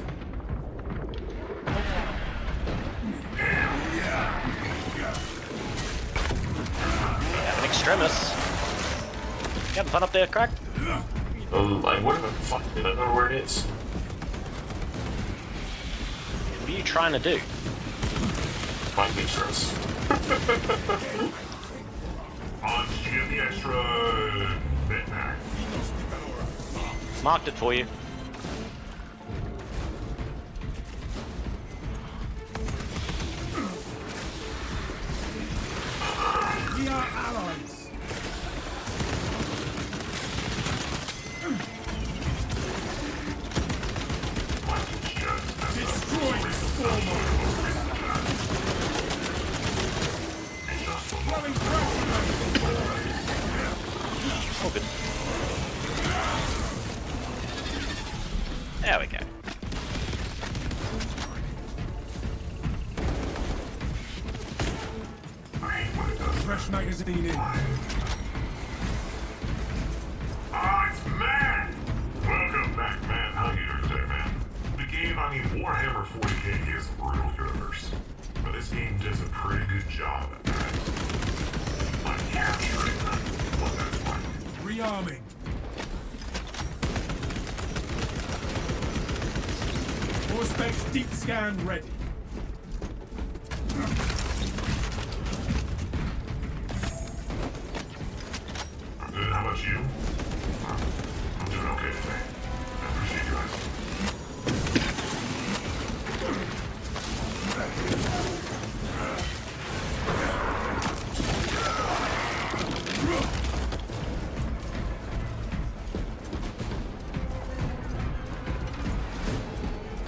Have an extremis. You having fun up there, Craic? I would have been fine. I don't know where it is. What are you trying to do? Might be stress. On, did you get the extra bit pack? Marked it for you. We are allies. Destroy the stormer. Blowing Oh, good. There we go. fresh magazine in. Ah, it's Matt! Welcome back, Matt. How you doing today, man? The game, I mean, Warhammer 40k is a brutal universe, but this game does a pretty good job at that. Like capturing what that's like. Rearming. Auspex deep scan ready. Good, how about you? I'm doing okay today. I appreciate you guys.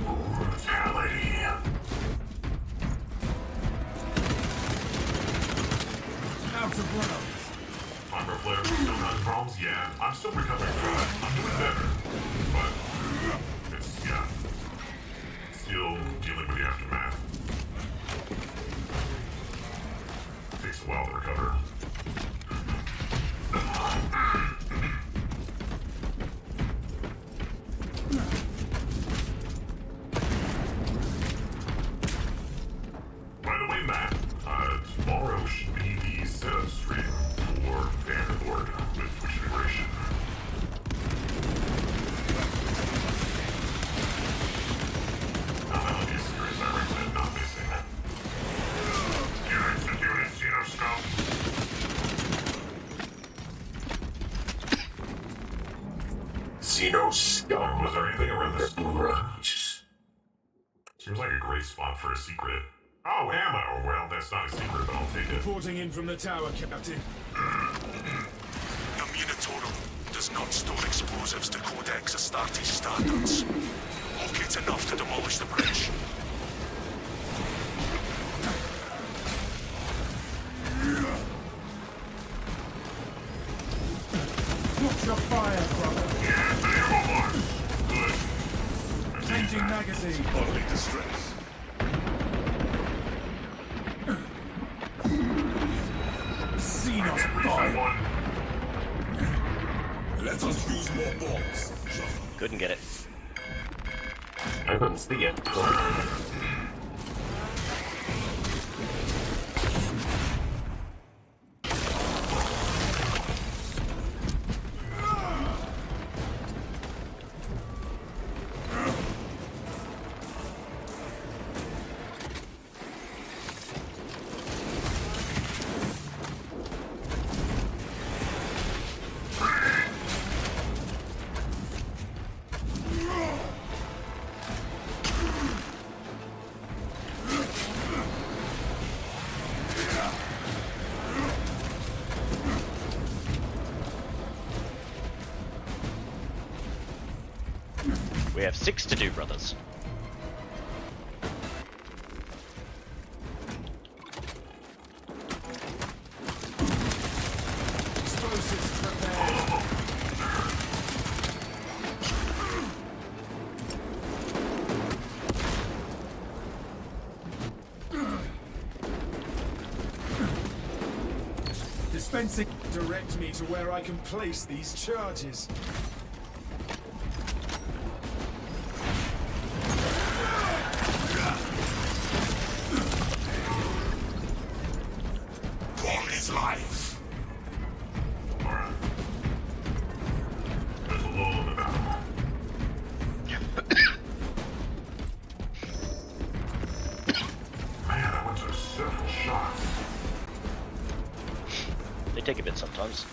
Brutality. is there anything around this door? Seems like a great spot for a secret. Oh, ammo! Well, that's not a secret, but I'll take it. Reporting in from the tower, Captain. The Minotaur does not store explosives to Codex Astartes standards. Locate enough to demolish the bridge. Watch your fire, brother. Yeah, ammo box! Good. Changing magazine. Bodily distress. Xenos Reach bomb. that one. Let us use more bombs. Couldn't get it. I couldn't see it. We have 6 to do, brothers. Explosives prepared. Dispensing. Direct me to where I can place these charges. One is life. Alright. There's a lull in the battle. Man, I went to several shots. They take a bit sometimes.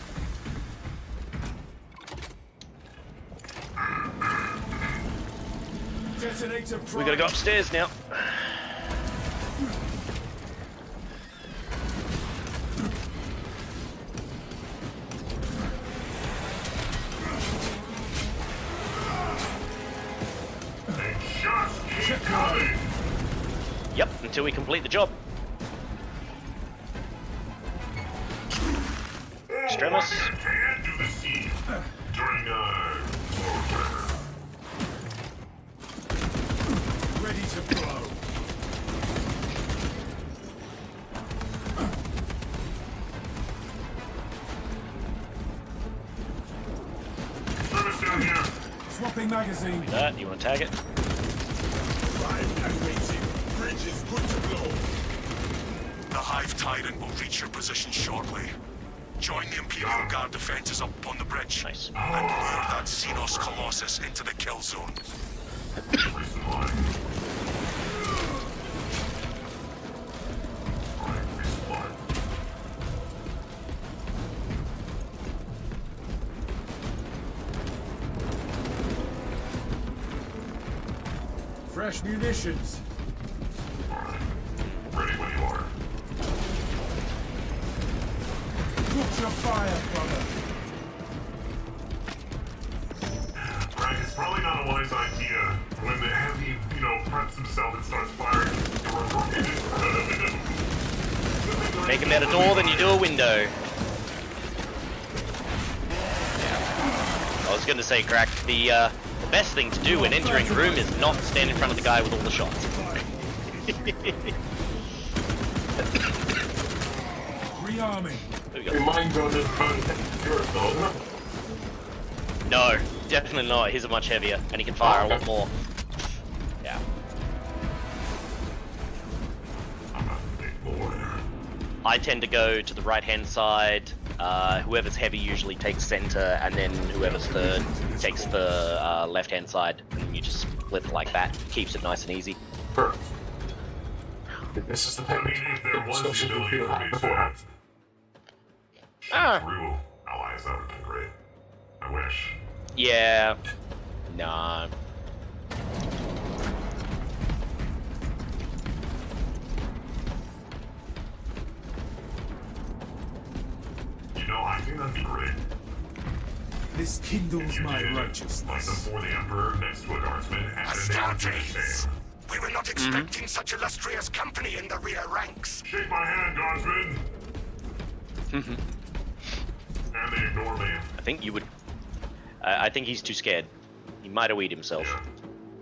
Detonator prime. We gotta go upstairs now. And shots keep coming! Yep, until we complete the job. Extremis. Can do the scene during, whatever. Ready to blow. Service down here! Swapping magazine. That, you wanna tag it? Arrived and waiting. Bridge is good to blow. The Hive Tyrant will reach your position shortly. Join the Imperial Guard defenses up on the bridge. Nice. And lure that Xenos Colossus into the kill zone. Resupply. Alright, resupply. Fresh munitions. Alright. Ready when you are. Watch your fire, brother. Right, it's probably not a wise idea when the heavy, preps himself and starts firing. Make a better door than you do a window. I was gonna say, Craic, the best thing to do when entering a room is not stand in front of the guy with all the shots. Rearming. There we go. Your mind gun is bound to yours, though, isn't it? No, definitely not. His are much heavier, and he can fire a lot more. Yeah. I'm a big boy. I tend to go to the right-hand side. Whoever's heavy usually takes center, and then whoever's third takes the left-hand side. And you just split it like that. Keeps it nice and easy. Perfect. This is the I mean, if there was the ability for me to shoot through allies, that would have been great. I wish. Yeah. Nah. You know, I think that'd be great. This kindles You my did it, like righteousness. before the Emperor next to a guardsman, and then they would do the same. We were not expecting such illustrious company in the rear ranks. Shake my hand, guardsman! And they ignore me. I think you would. I think he's too scared. He might have weed himself.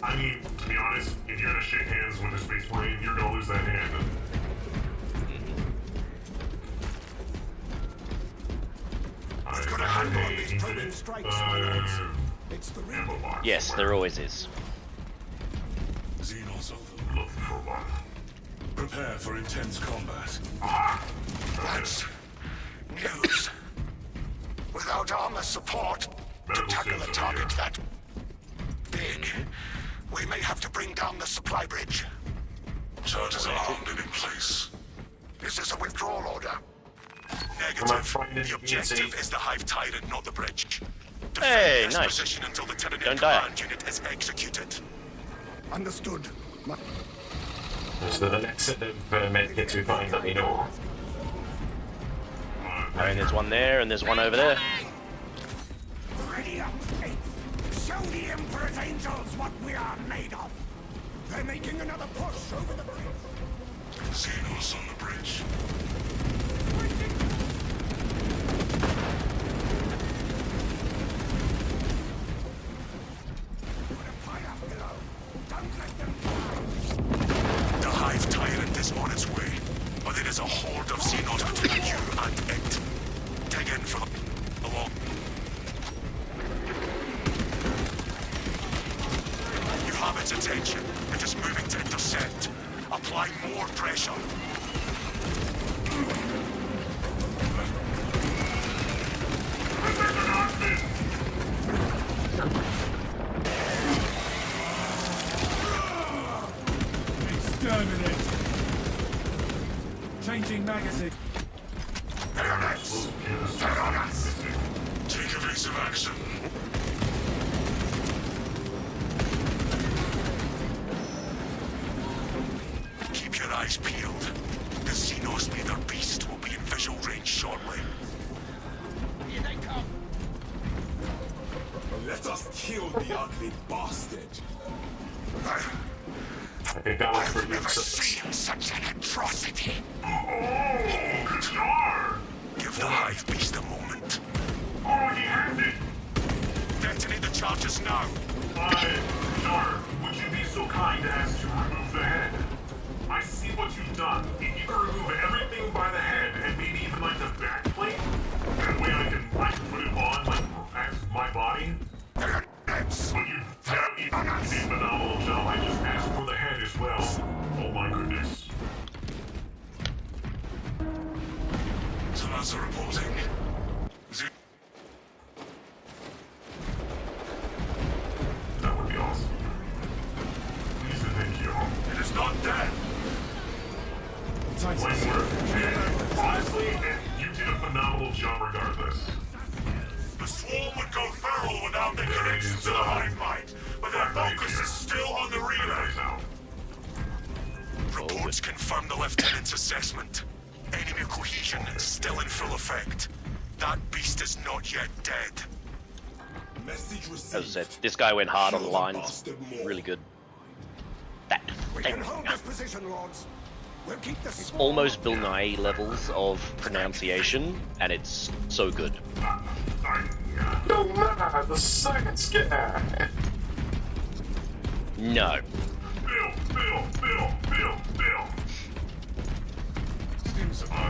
I mean, to be honest, if you're gonna shake hands with a Space Marine, you're gonna lose that hand. We've got a handle on these probing strikes, my lords. It's the real. Yes, there always is. Xenos over. Looking for one. Prepare for intense combat. Ah! That's news. Without armor support to Medical tackle a sensor target here. that big, we may have to bring down the supply bridge. Charges are armed and in place. Is this a withdrawal order? Negative. The objective is the Hive Tyrant, not the bridge. Hey, Defend this nice. position until the Tyranid Don't die. command unit is executed. Understood. So the next set of medkits we find, let me know. And there's one there, and there's one over there. Ready up, Eighth. Show the Emperor's angels what we are made of. They're making another push over the bridge. Xenos on the bridge. The Hive Tyrant is on its way, but it is a horde of Xenos between you and it. Dig in for the long. You have its attention. It is moving to intercept. Apply more pressure. Exterminate. Changing magazine. Take evasive action. Keep your eyes peeled. The Xenos Leader Beast will be in visual range shortly. Here they come. Let us kill the ugly bastard. I think that was I've pretty never exciting. seen such an atrocity. Oh, Qatar! Give the Hive Beast a moment. Oh, he has it! Detonate the charges now. Qatar, would you be so kind as to remove the head? I see what you've done. If you can remove everything by the head, and maybe even like the back plate, that way I can put it on like as my body. But you did a phenomenal job. I just asked for the head as well. Oh my goodness. Samasa reporting. That would be awesome. Please and thank you. It is not dead. Nice work. And honestly, you did a phenomenal job regardless. The swarm would go feral without the connection to the hive mind, but their focus is still on the relay. Reports confirm the lieutenant's assessment. Enemy cohesion is still in full effect. That beast is not yet dead. Message received. As I said, this guy went hard on the lines. Really good. That We thing. can hold this position, lords. We'll keep the swarm. Almost Bill Nye levels of pronunciation, and it's so good. No matter the science guy. No. Bill.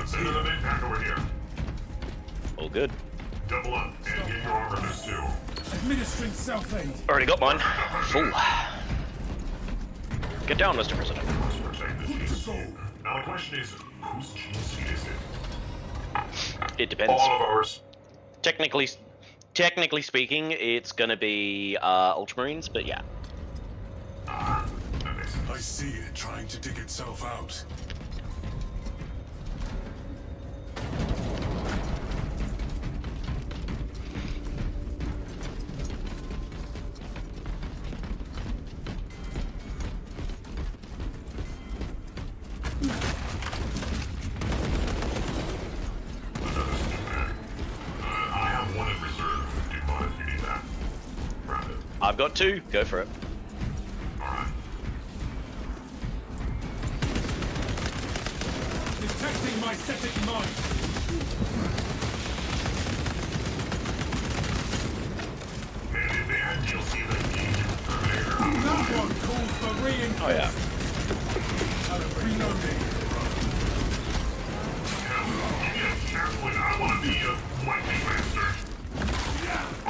Send another big pack over here. All good. Double up and get your armor boost too. Administering self-aid. Already got mine. Full. Get down, Mr. President. Let's protect the cheese suit. Now the question is, whose cheese suit is it? It depends. All of ours. Technically speaking, it's gonna be Ultramarines, but yeah. That makes sense. I see it trying to dig itself out. got 2. Go for it. Detecting my septic mine. And in the end, you'll see that gauge over there. That one calls for reinforcement. Oh yeah. Reloading. Give me a chaplain. I want to be a lightning master.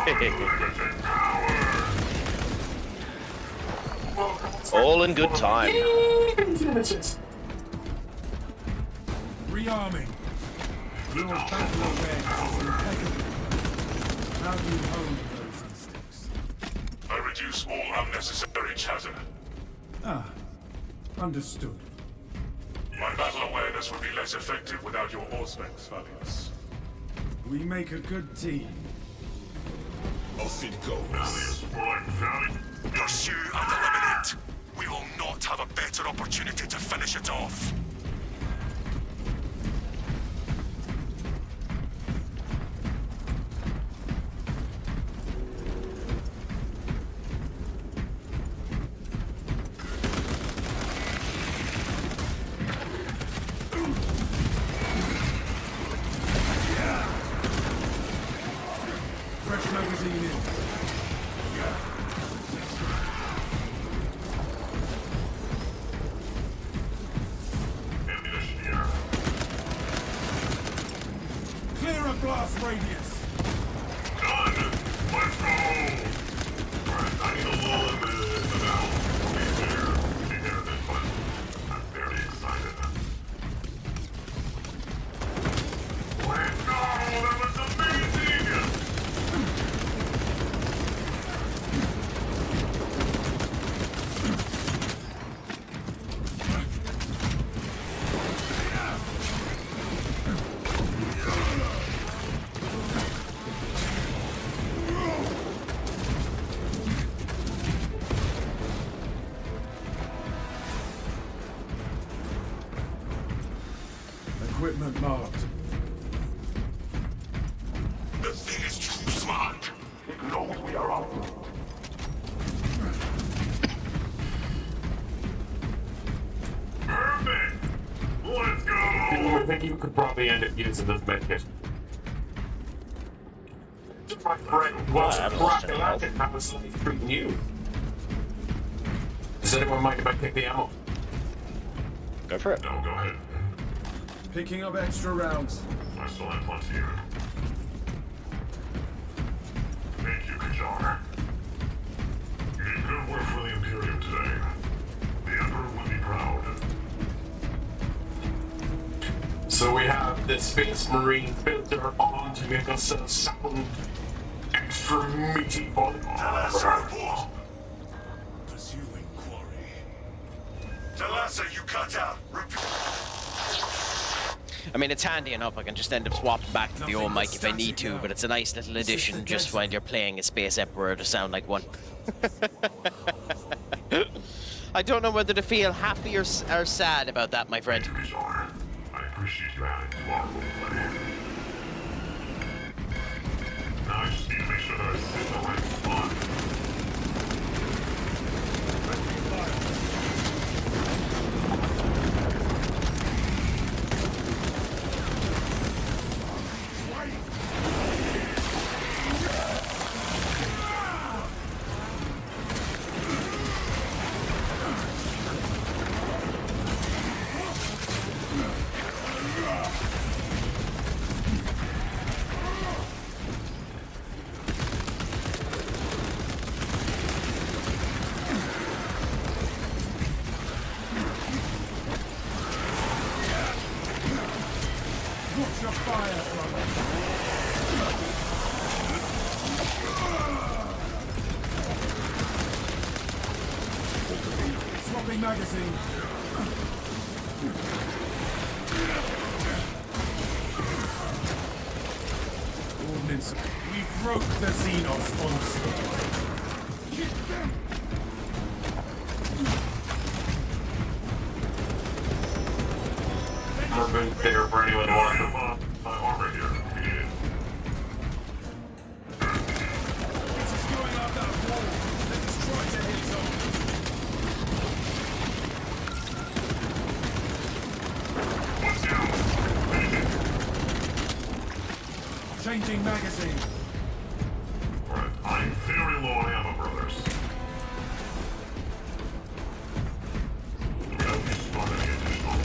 Unlimited power. All in good time. Rearming. Your battle awareness is impeccable. How do you hone those instincts? I reduce all unnecessary chatter. Ah, understood. My battle awareness would be less effective without your Auspex, Valius. We make a good team. Off it goes. Valiant, more like valiant. Pursue and eliminate. We will not have a better opportunity to finish it off. Fresh magazine in. Ammunition here. Clear a blast radius. Done. Let's go. Alright, I need a little bit of out. Be there then, but I'm very excited. Let's go! That was amazing! Equipment marked. The thing is too smart. It knows we are up. Perfect! Let's go! I think you could probably end up using this medkit. My friend, well, CraicAttackCentral, how is life treating you? Does anyone mind if I take the ammo? Go for it. No, go ahead. Picking up extra rounds. I still have plenty here. Thank you, Kajar. You did good work for the Imperium today. The Emperor would be proud. So we have the Space Marine filter on to make us sound extra meaty for the Talassa, pursuing quarry. Talassa, you cut out. Repeat. I mean, it's handy enough. I can just end up swapping back to the old mic if I need to, but it's a nice little addition just when you're playing a Space Emperor to sound like one. I don't know whether to feel happy or sad about that, my friend. Thank you, Kajar. I appreciate you adding to our roleplay. Now I just need to make sure that I sit in the right spot. Watch your fire, brother. Swapping magazine. Ordnance. We broke the Xenos onslaught. Keep them. Urban there for anyone who wants them. My armor here. We need it. This is going up that wall. Let's Changing magazine. Alright, I'm very low on ammo, brothers. Do we have to spawn any additional?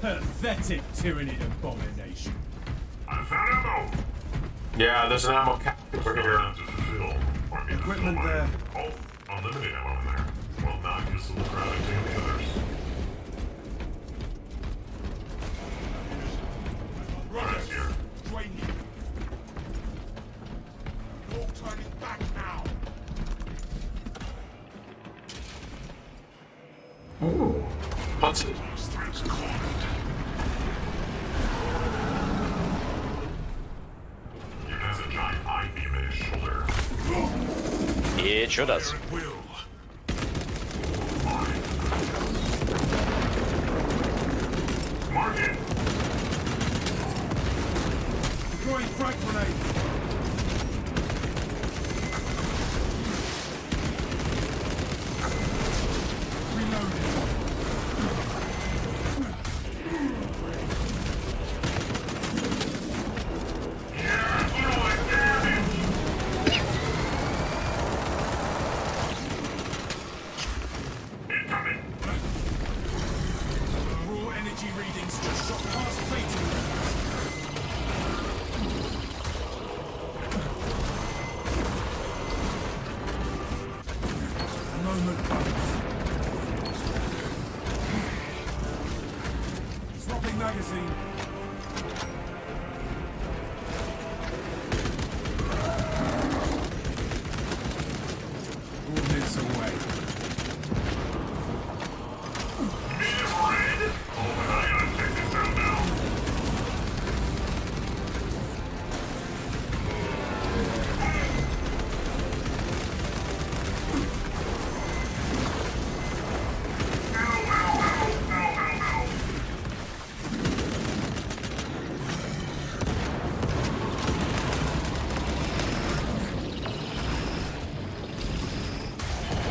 Pathetic Tyranid abomination. I found ammo! Yeah, there's an ammo cap over here. Not to fulfill. Or I mean, to Equipment fill my- there. Oh, unlimited ammo in there. Well, not useful for anything the others. Right here. Join you. No turning back now. Ooh. What's it? It has a giant eye beam at his shoulder. It sure does. Will. Mark it! Deploying frag grenade. Incoming! Raw energy readings just shot past fatal. A moment comes. Swapping magazine. All this away. Medium red! Oh, but I gotta check this out now.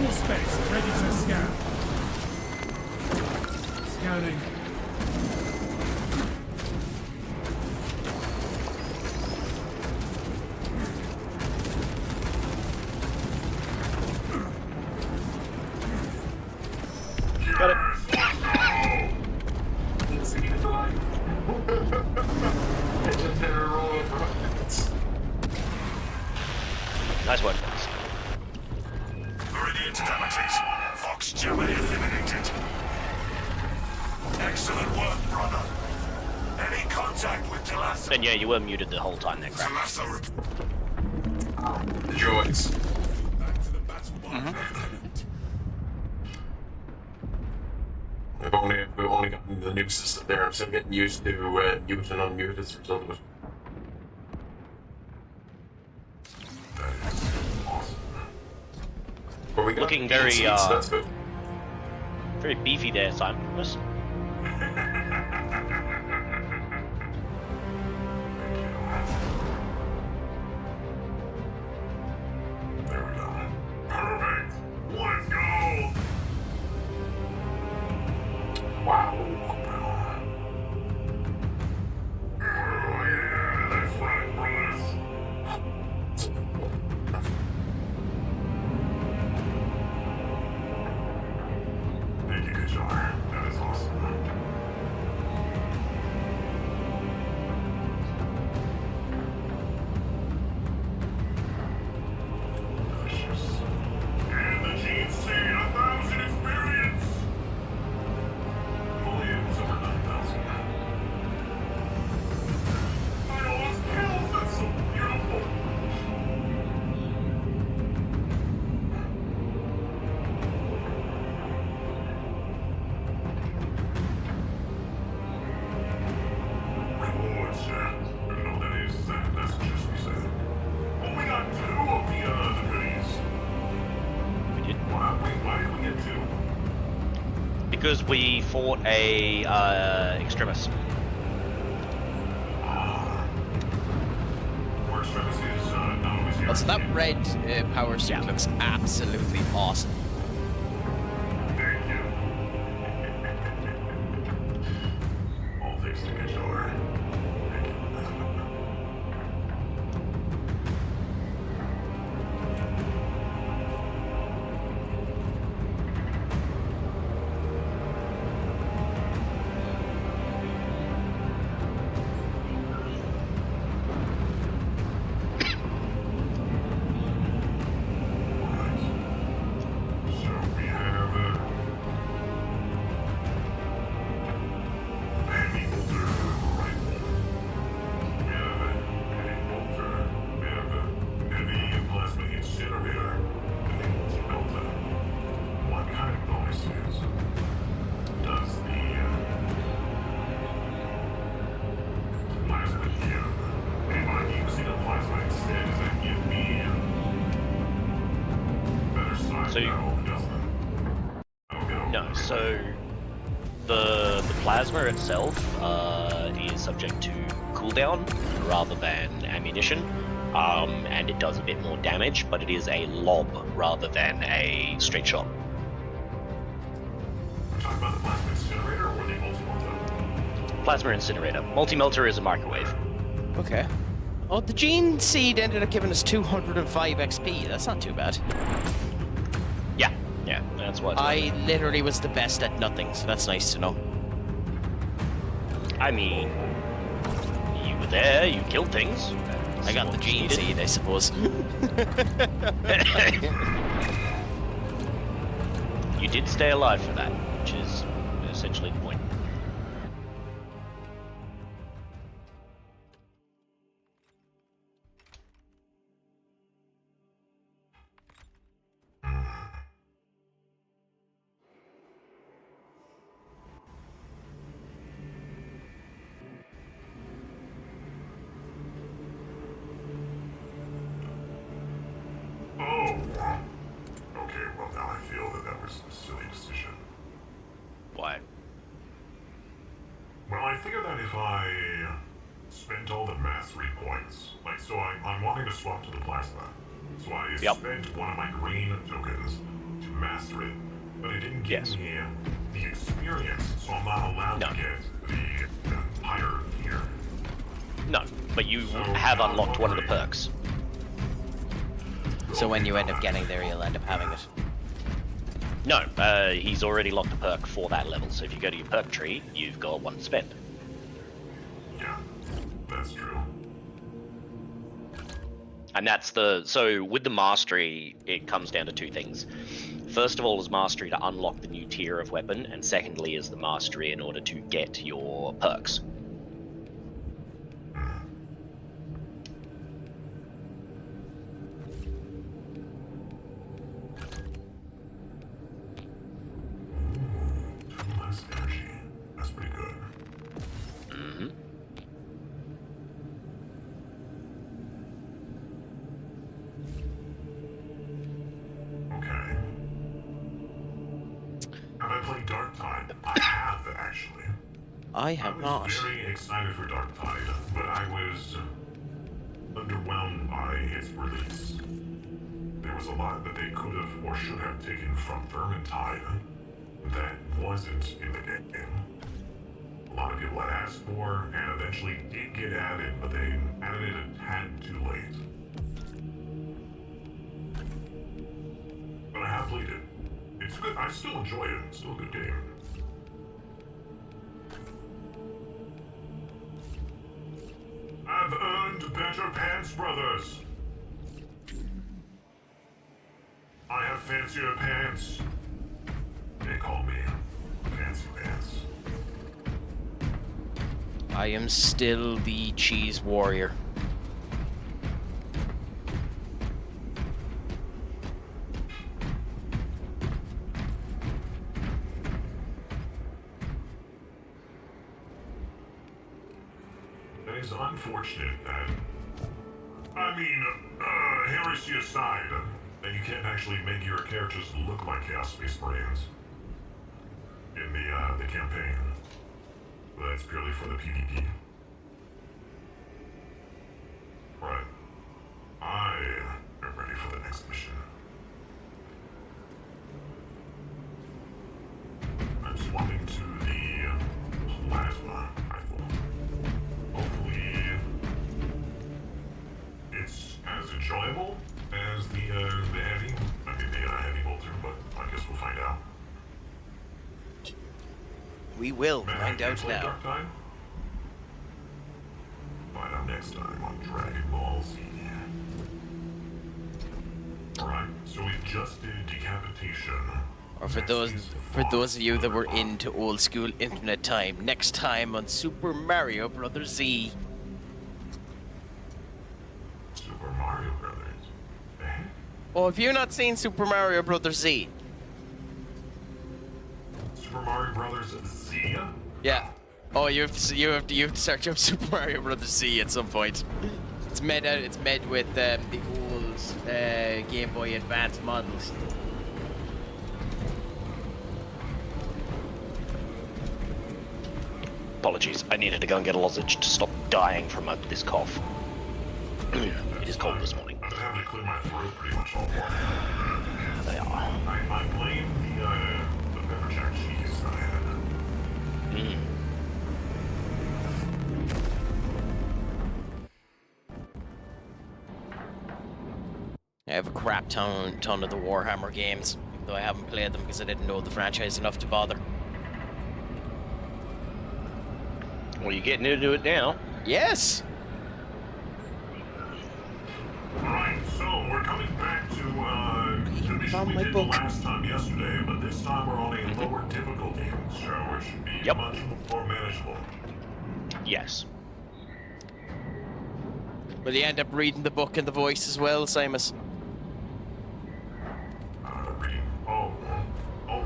All specs ready to scan. Scanning. Got it. Legendary roll of rockets. Nice work, guys. Meridian calamities. Fox Jammer eliminated. Excellent work, brother. Any contact with Talassa? And yeah, you were muted the whole time there, Craic. Talassa The joys. Back to the battle bar, Lieutenant. We've only gotten the new system there. I'm still getting used to mute and unmute as a result of it. That is awesome. But we got Looking the very, seats, that's good. Very beefy there, Simon. Yes. There we go. Perfect! Let's go! Wow. Oh yeah, that's right, brothers. Thank you, Jar. That is awesome. Delicious. And the GC 1000 experience! Volumes over 9,000. I almost killed! That's so beautiful! Rewards, yeah. I don't know what that is. That's just me saying. Well, we got two of the goodies. We did. Why did we get two? Because we fought a extremist. Where power strength is not always guaranteed. Also, that red power suit looks absolutely awesome. Thank you. All thanks to Kishore. Thank you. So the plasma itself is subject to cooldown rather than ammunition, and it does a bit more damage, but it is a lob rather than a straight shot. We're talking about the plasma incinerator or the multi-melter? Plasma incinerator. Multi-melter is a microwave. Okay. Oh, the gene seed ended up giving us 205 XP. That's not too bad. Yeah, that's what. I literally was the best at nothing, so that's nice to know. I mean, you were there, you killed things. I got the gene seed, I suppose. You did stay alive for that, which is essentially the point. Okay, well now I feel that was a silly decision. Why? Well, I figured that if I spent all the mastery points, like, so I'm wanting to swap to the plasma. So I spent one of my green tokens to master it, but it didn't give me the experience, so I'm not allowed to get the higher tier. No, but you have unlocked one of the perks. So when you end up getting there, you'll end up having it. No, he's already locked a perk for that level, so if you go to your perk tree, you've got one to spend. Yeah, that's true. And that's so with the mastery, it comes down to two things. First of all is mastery to unlock the new tier of weapon, and secondly is the mastery in order to get your perks. Energy. That's pretty good. Mm-hmm. Okay. Have I played Dark Tide? I have, actually. I have not. I was very excited for Dark Tide, but I was underwhelmed by its release. There was a lot that they could have or should have taken from Vermintide that wasn't in the game. A lot of people had asked for and eventually did get added, but they added it a tad too late. But I have played it. It's good. I still enjoy it. It's still a good game. I've earned better pants, brothers. I have fancier pants. They call me Fancy Pants. I am still the cheese warrior. It is unfortunate that, I mean, heresy aside, that you can't actually make your characters look like Chaos Space Marines in the campaign. But that's purely for the PvP. Right. We will find out now. Dark Time? Find out next time on Dragon Ball Z. Alright, so we just did decapitation. Or for those of you that were into old school internet time, next time on Super Mario Bros. Z. Super Mario Brothers. Eh? Oh, have you not seen Super Mario Bros. Z? Super Mario Brothers Z? Yeah. Oh, you have to search up Super Mario Bros. Z at some point. It's made with the old Game Boy Advance models. Apologies, I needed to go and get a lozenge to stop dying from this cough. It is cold this morning. I've been having to clear my throat pretty much all morning. They are. I blame the pepper jack cheese that I had. I have a crap ton of the Warhammer games, even though I haven't played them because I didn't know the franchise enough to bother. Well, you're getting into it now. Yes! Alright, so we're coming back to the mission we did the last time yesterday, but this time we're on a lower difficulty, so it should be much more manageable. Yes. Will you end up reading the book and the voice as well, Simus?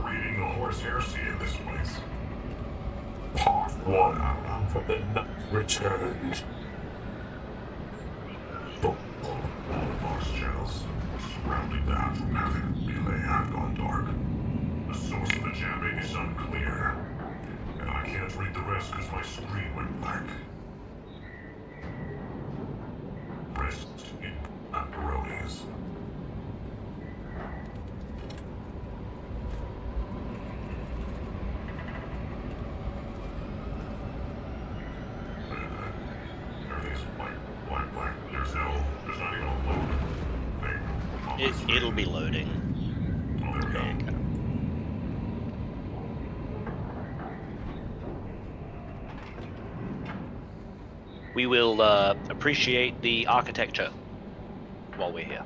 Reading the horse heresy in this place. Part 1 from the Night Returned. All the box channels surrounding the aftermath relay have gone dark. The source of the jamming is unclear, and I can't read the rest because my screen went black. Rest in pepperonis. Everything's black. There's not even a load thing on the screen. It'll be loading. Oh, there we go. We will appreciate the architecture while we're here.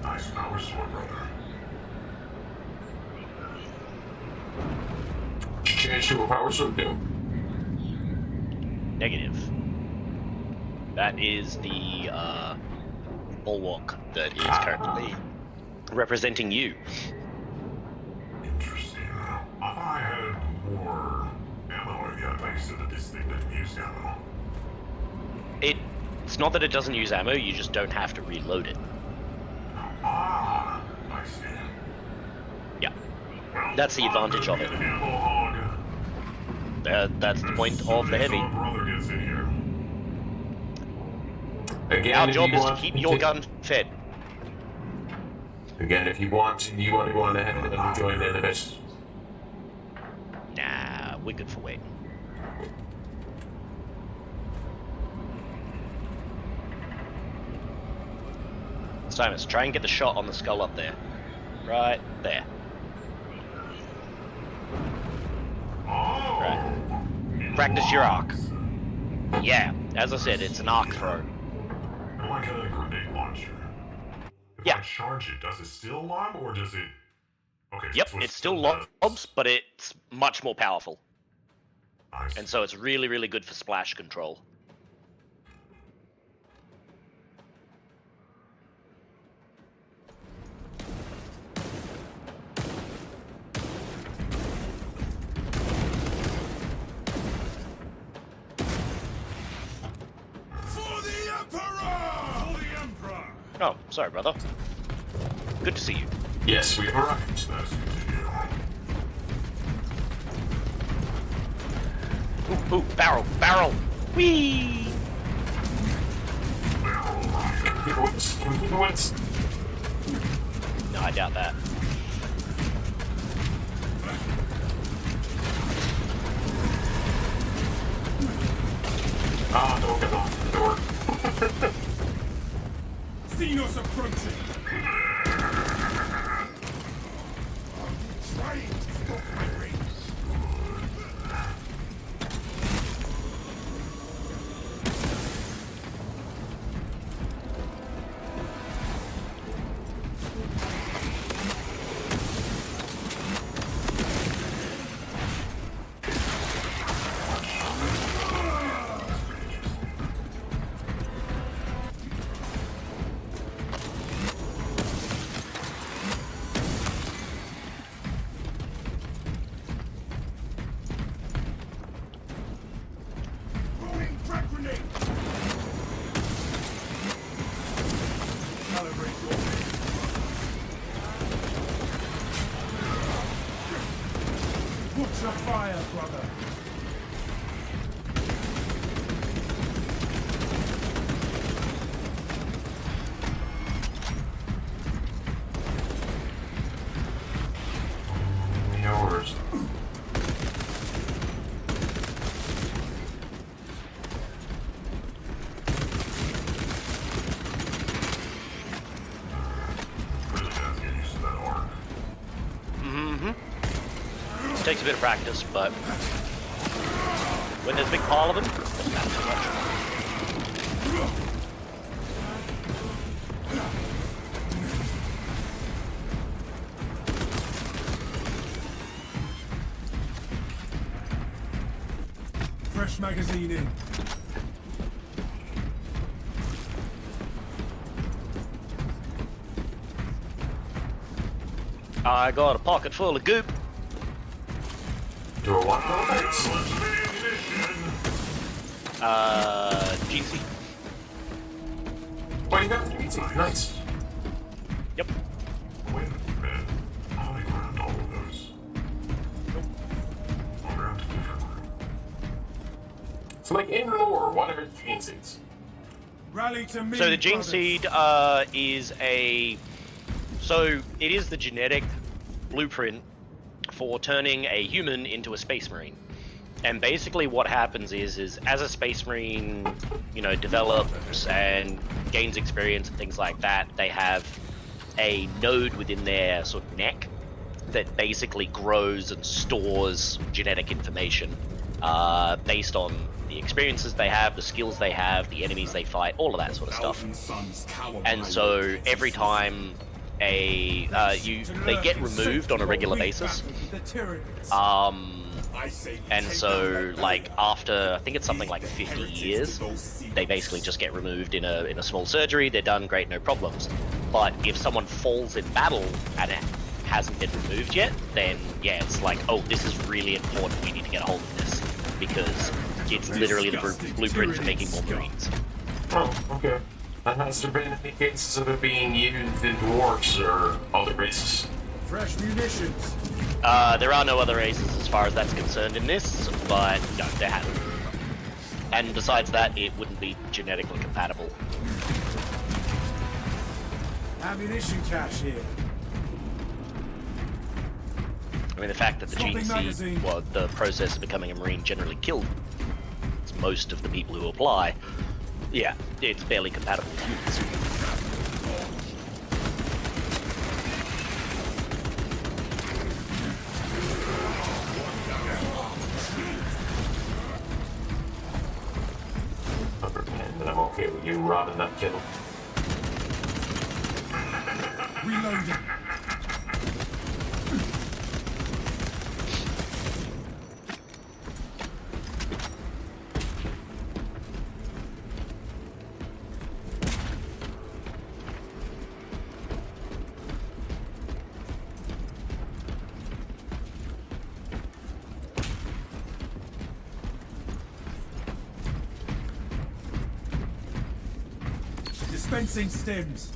Nice power sword, brother. Change to a power sword do. Negative. That is the bulwark that is currently representing you. Interesting. I thought I had more ammo. Yeah, I thought you said that this thing didn't use ammo. It's not that it doesn't use ammo, you just don't have to reload it. Ah, I see. Yeah. Well, That's the advantage of it. That's the point of the heavy. Brother gets in here. Again, Our if job you is to want keep your gun fed. Again, if you want to go on ahead and join in a bit. Nah, we're good for waiting. Simus, try and get the shot on the skull up there. Right there. Right. Practice your arc. Yeah, as I said, it's an arc throw. I like a grenade launcher. If I charge it, does it still lob or does it... Okay, Yep, so it still lobs, but it's much more powerful. And so it's really, really good for splash control. For the Emperor! For the Emperor! Oh, sorry, brother. Good to see you. Yes, we arrived. That's good to hear. Ooh, barrel! Whee! Can we wins? No, I doubt that. Don't get locked the door. Xenos approaching! Trying to stop my race. Watch your fire, brother! Yours. Really does get used to that arc. Takes a bit of practice, but when there's a big pile of them, doesn't matter too much. Fresh magazine in. I got a pocket full of goop. Do a what? GC. Oh, you got the GC. Nice. Yep. Wait a minute. How do they ground all of those? I'll ground a different room. So, like, in lore, what are gene seeds? Rally to me, So the gene brothers. seed is a... So it is the genetic blueprint for turning a human into a space marine. And basically what happens is as a space marine, you know, develops and gains experience and things like that, they have a node within their sort of neck that basically grows and stores genetic information based on the experiences they have, the skills they have, the enemies they fight, all of that sort of stuff. And so every time they get removed on a regular basis. And so, like, after, I think it's something like 50 years, they basically just get removed in a small surgery. They're done, great, no problems. But if someone falls in battle and it hasn't been removed yet, then yeah, it's like, oh, this is really important. We need to get a hold of this because it's literally the blueprint for making more Marines. Oh, okay. And has there been any cases of it being used in dwarves or other races? Fresh munitions. There are no other races as far as that's concerned in this, but no, there hasn't. And besides that, it wouldn't be genetically compatible. Ammunition cache here. I mean, the fact that the gene seed, well, the process of becoming a Marine generally killed most of the people who apply, yeah, it's barely compatible with humans. And I'm okay with you robbing that kiddo. Reloading. Dispensing stims.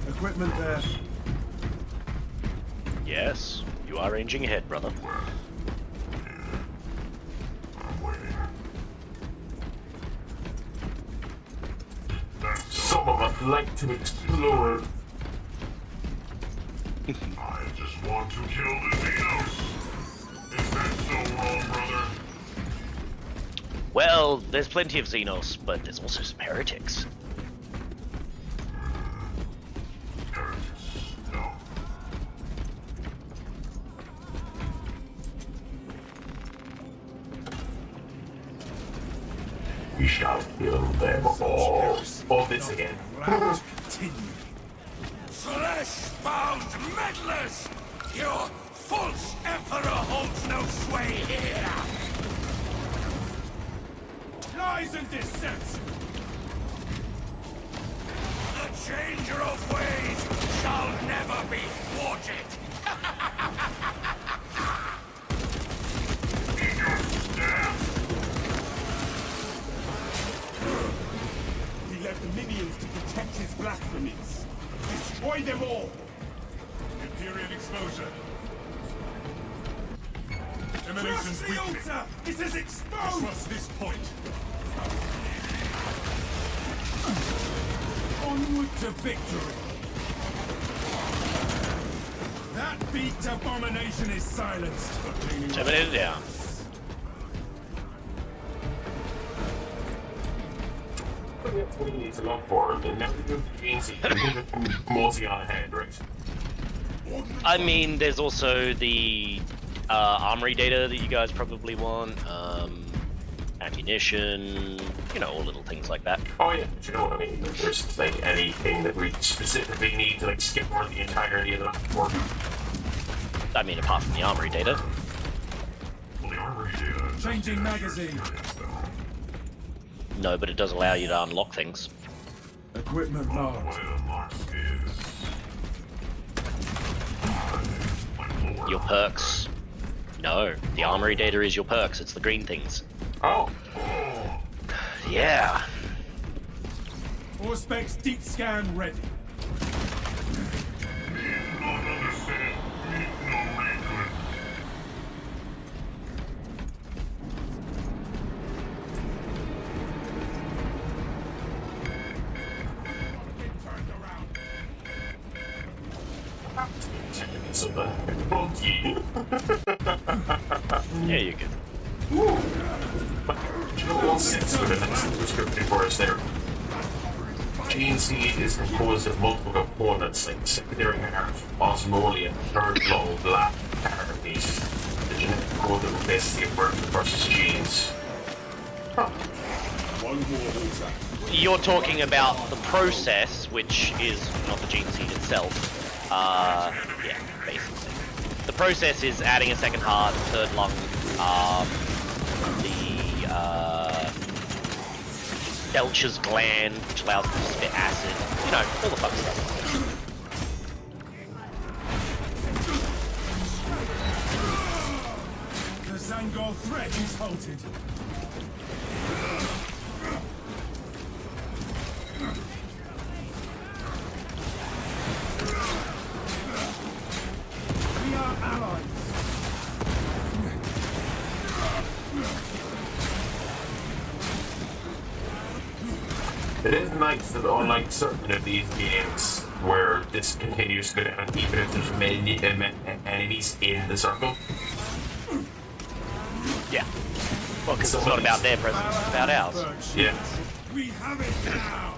Equipment there. Yes, you are ranging ahead, brother. I'm waiting. Some of us like to explore. I just want to kill the Xenos. Is that so wrong? Well, there's plenty of Xenos, but there's also some heretics. No. We shall kill them all. All this again. Flesh-bound meddlers! Your false emperor holds no sway here! Lies and deception! The changer of ways shall never be thwarted! He left the minions to protect his blasphemies. Destroy them all! Imperial exposure. Emanations weakening. It is exposed! Trust this point. Onward to victory! That beaked abomination is silenced. Terminated down. That's what he needs to look for. And now we move to Gene mosey on ahead, right? I mean, there's also the armory data that you guys probably want, ammunition, you know, all little things like that. Oh yeah, but you know what I mean? If there's like anything that we specifically need to like skip over the entirety of the work. I mean, apart from the armory data. Well, the armory data. Changing magazine. No, but it does allow you to unlock things. Equipment locked. What it unlocks is. Like Your perks. No, the armory data is your perks. It's the green things. Oh. Yeah. All specs deep scan ready. So funky. Yeah, you can. But you know what sits with the next description for us there? GNC is composed of multiple components like secondary heart, osmolia, third lung, black, heart piece, the genetic code that will basically work versus genes. Huh. One more altar. You're talking about the process, which is not the gene seed itself. Yeah, basically. The process is adding a second heart, third lung, Belcher's gland, which allows them to spit acid, you know, all the fun stuff. The Zangor threat is halted. We are allies. It is nice that unlike certain of these games where this continues to go down, even if there's many enemies in the circle. Yeah. Well, because it's not about their presence, it's about ours. Yeah. We have it now.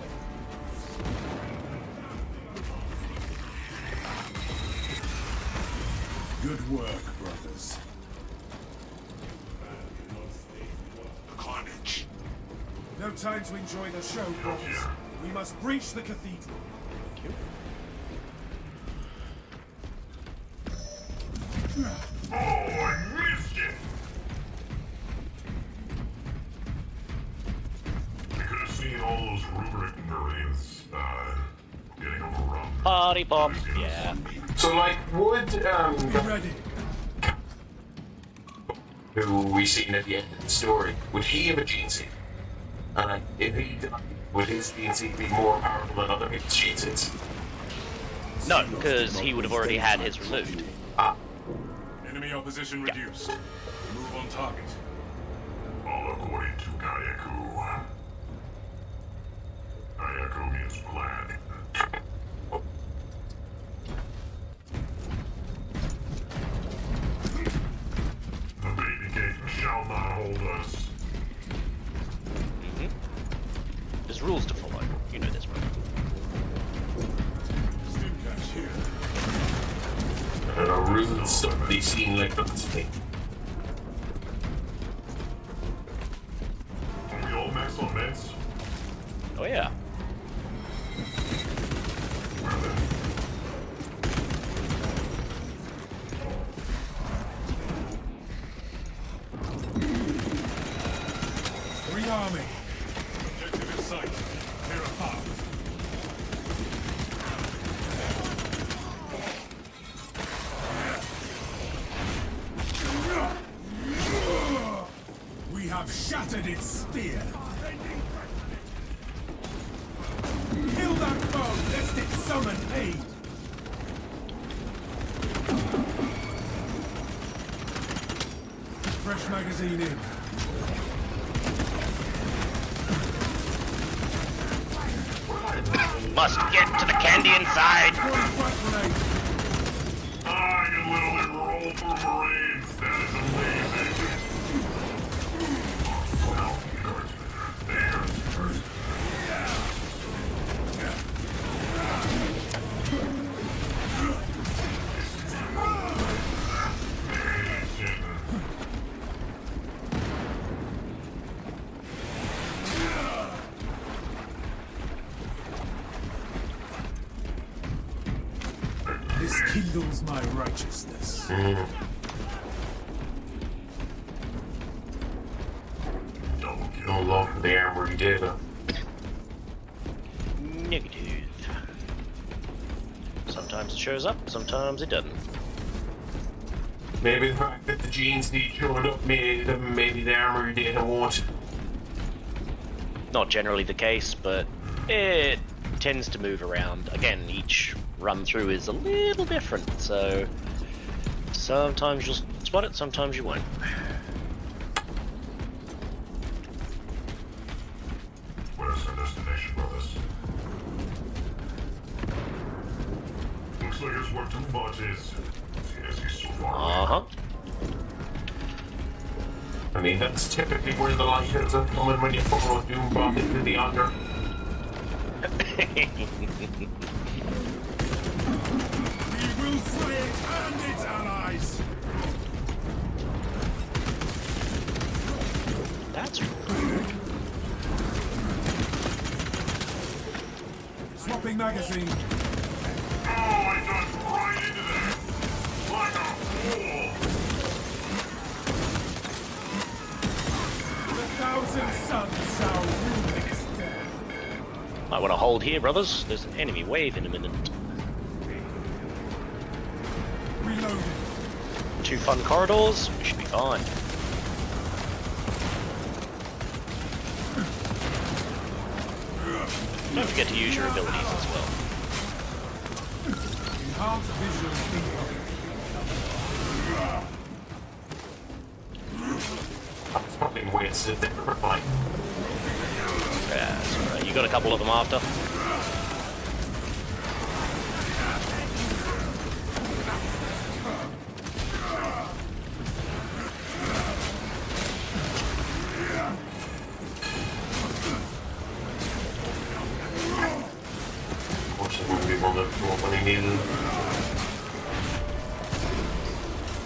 Good work, brothers. Carnage. No time to enjoy the show, brothers. We must breach the cathedral. Oh, I missed it! I could have seen all those rubric marines getting overrun. Party bomb. Yeah. So, like, would Be ready. who we seen at the end of the story, would he have a gene seed? And like, if he died, would his gene seed be more powerful than other people's gene seeds? No, because he would have already had his removed. Ah. Enemy opposition reduced. Move on target. All according to Kayaku. Kayaku means plan. The baby gate shall not hold us. there's rules to follow. You know this, bro. Stimcash here. And a rude stuff they seem like that's thing. Are we all maxed on meds? Oh yeah. Where are they? Army. Objective in sight. Clear a path. We have shattered its spear. Kill that foe, lest it summon aid. Fresh magazine in. Must get to the candy inside. I can literally roll for Marines. That is amazing. Well, there's This kindles my righteousness. No love for the armory data. Negative. Sometimes it shows up, sometimes it doesn't. Maybe the fact that the genes need showed up maybe the armory data won't. Not generally the case, but it tends to move around. Again, each run through is a little different, so sometimes you'll spot it, sometimes you won't. Where's our destination, brothers? Looks like it's where Doombot is. Yes, he's so far. Uh-huh. I mean, that's typically where the light is coming when you follow Doombot into the under. We will slay it and its allies. That's Swapping magazine. Oh, I dodged right into that. Like a fool. The thousand suns shall rule its dead. I want to hold here, brothers. There's an enemy wave in a minute. Reloading. 2 fun corridors. We should be fine. Don't forget to use your abilities as well. Enhanced visual thinking. That's probably the way it's fine. Yeah, that's alright. You got a couple of them after.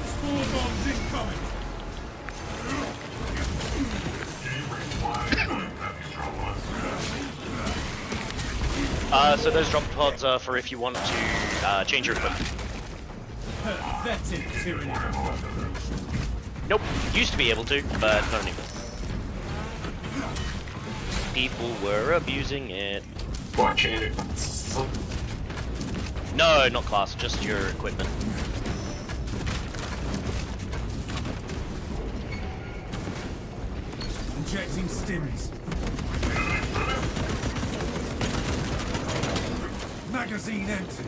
Spore bombs incoming. So those drop pods are for if you want to change your equipment. Pathetic Tyranid. Nope, used to be able to, but not anymore. People were abusing it. Watching it. No, not class, just your equipment. Injecting stims. Magazine empty.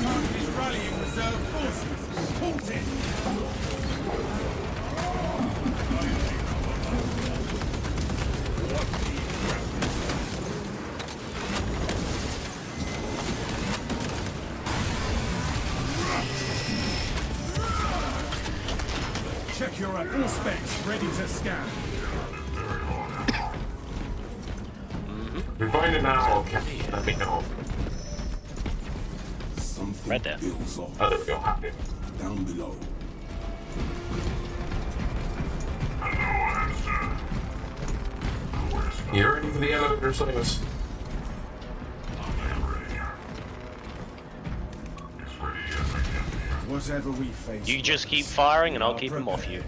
Target is rallying reserve forces. Halt it! Check you're at all specs, ready to scan. If you find an ammo, let me know. Something Right there. builds up Oh, there we go. Happy. down below. You ready for the elevator service? Whatever we face. You just keep firing and I'll keep them off you.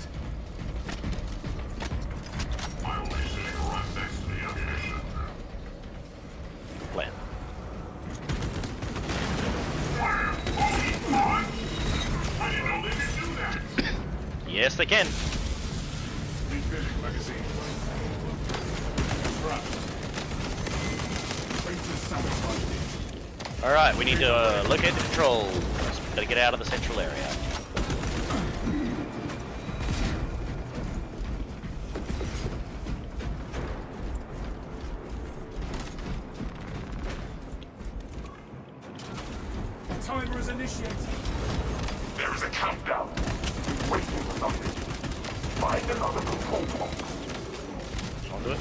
Plan. Yes, they can. Refilling magazine. Right. Traitors sabotaged it. Alright, we need to locate the controls. Gotta get out of the central area. Timer is initiated. There is a countdown. Waiting for something. Find another control box. Onto it.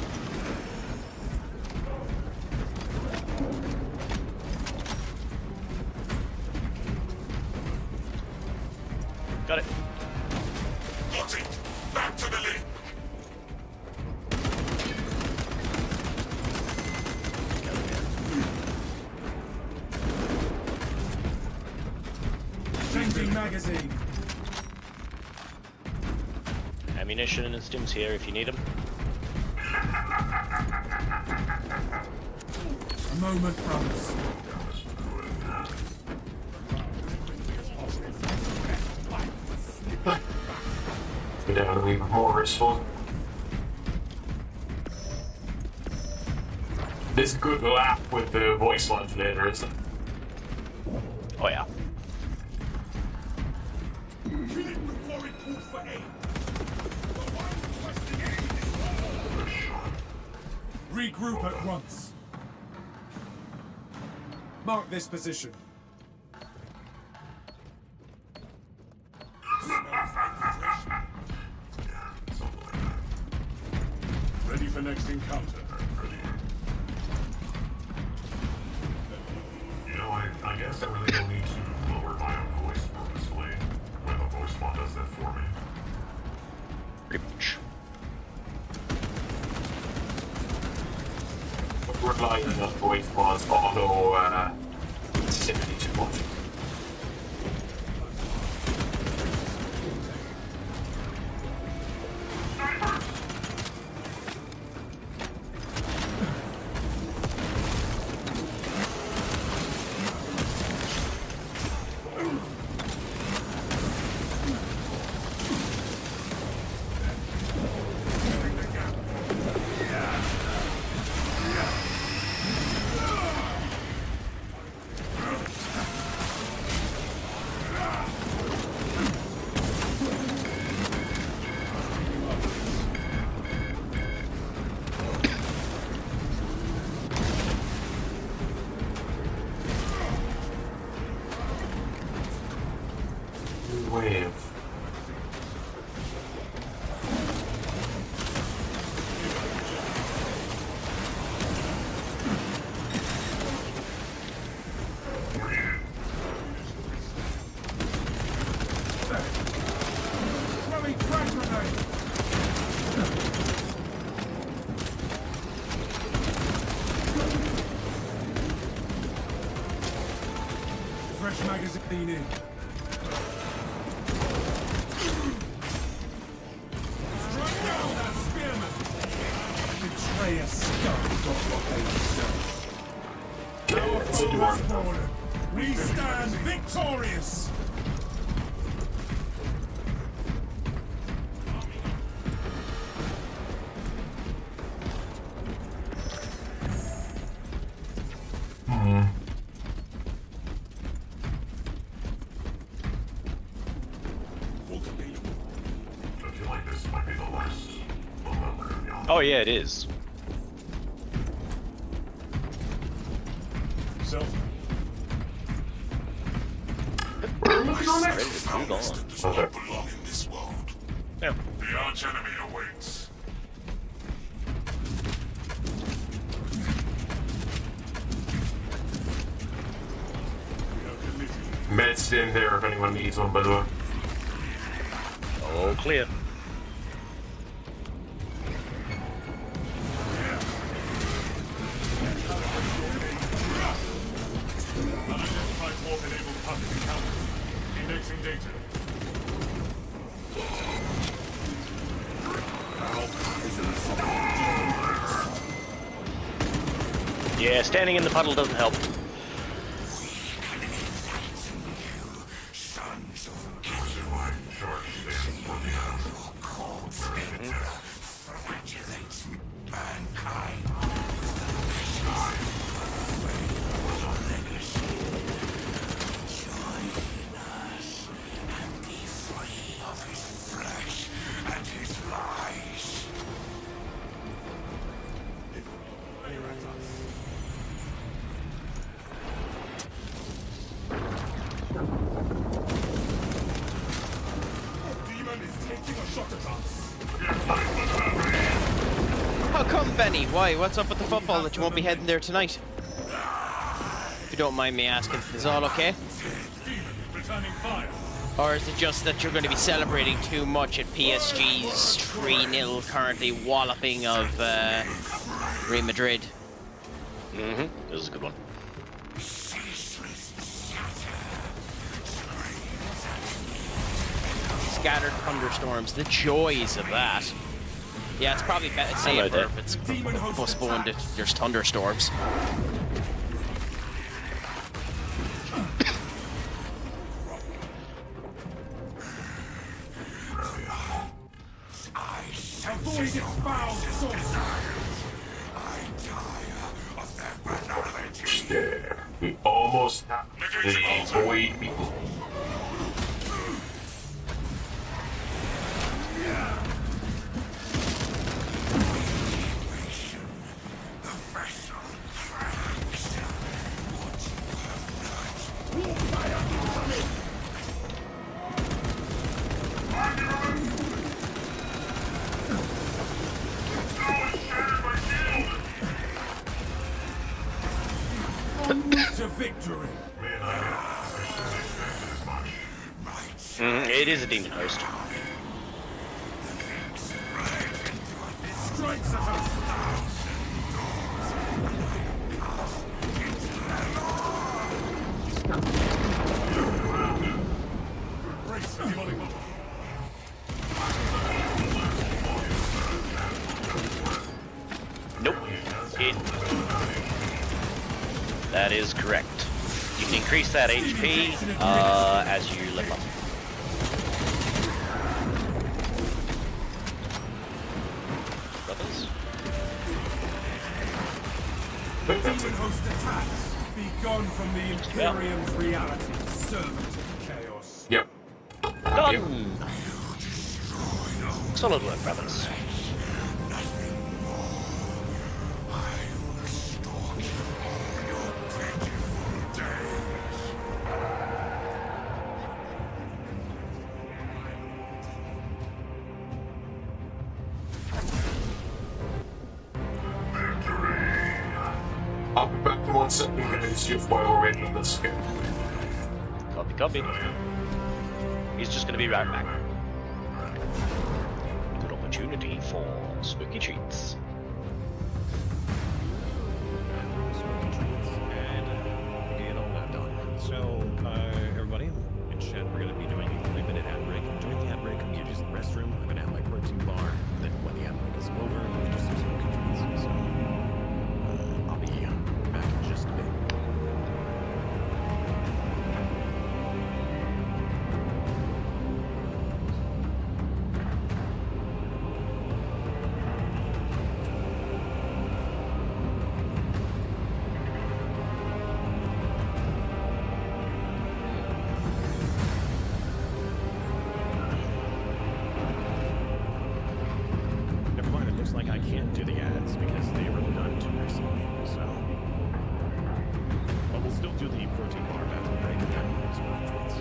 Got it. Got it. Back to the link. Changing magazine. Ammunition and stims here if you need them. A moment promise. Get down to be more responsible. This is a good laugh with the voice modulator, isn't it? Oh yeah. Kill it before it calls for aid. Regroup at once. Mark this position. Ready for next encounter. You know, I guess I really don't need to lower my own voice purposefully when the voice mod does that for me. Pretty much. Relying on voice mods, although simply too much. Wave. Throwing frag grenade. Fresh magazine in. Strike down that spearman. Betray a scum. Our foe has fallen. We stand victorious. I feel like this might be the last level we're gonna be on. Oh yeah, it is. Self. Ready to move on. Does not belong in this world. Yeah. The arch enemy awaits. Med stim there if anyone needs one, by the way. All clear. Unidentified warp-enabled puppet encountered. Indexing data. Yeah, standing in the puddle doesn't help. How come, Benny? Why? What's up with the football that you won't be heading there tonight? If you don't mind me asking, is all okay? Returning fire. Or is it just that you're going to be celebrating too much at PSG's 3-0 currently walloping of Real Madrid? Mm-hmm. This is a good one. Scattered thunderstorms, the joys of that. Yeah, it's probably better safer if it's postponed if there's thunderstorms. Avoid its foul source. There. We almost have the void people. To victory. It is a demon host. Strikes at us. Brace for demonic weapon. Nope. That is correct. You can increase that HP as you level up. Brothers. Demon host attacks. Be gone from the Imperium's reality. Servant of chaos. Yep. Done! Solid work, brothers. I'll be back in 1 second, guys. You've while we're ready. Let's go. Copy, copy. He's just gonna be right back. Good opportunity for spooky treats. And get all that done. So, everybody, in chat, we're going to be doing a 3-minute ad break. During the ad break, I'm going to use the restroom. I'm going to have my protein bar. Then when the ad break is over, we'll do some spooky treats. So, I'll be back in just a bit. Never mind, it looks like I can't do the ads because they were done too recently, so... But we'll still do the protein bar bathroom break and then spooky treats.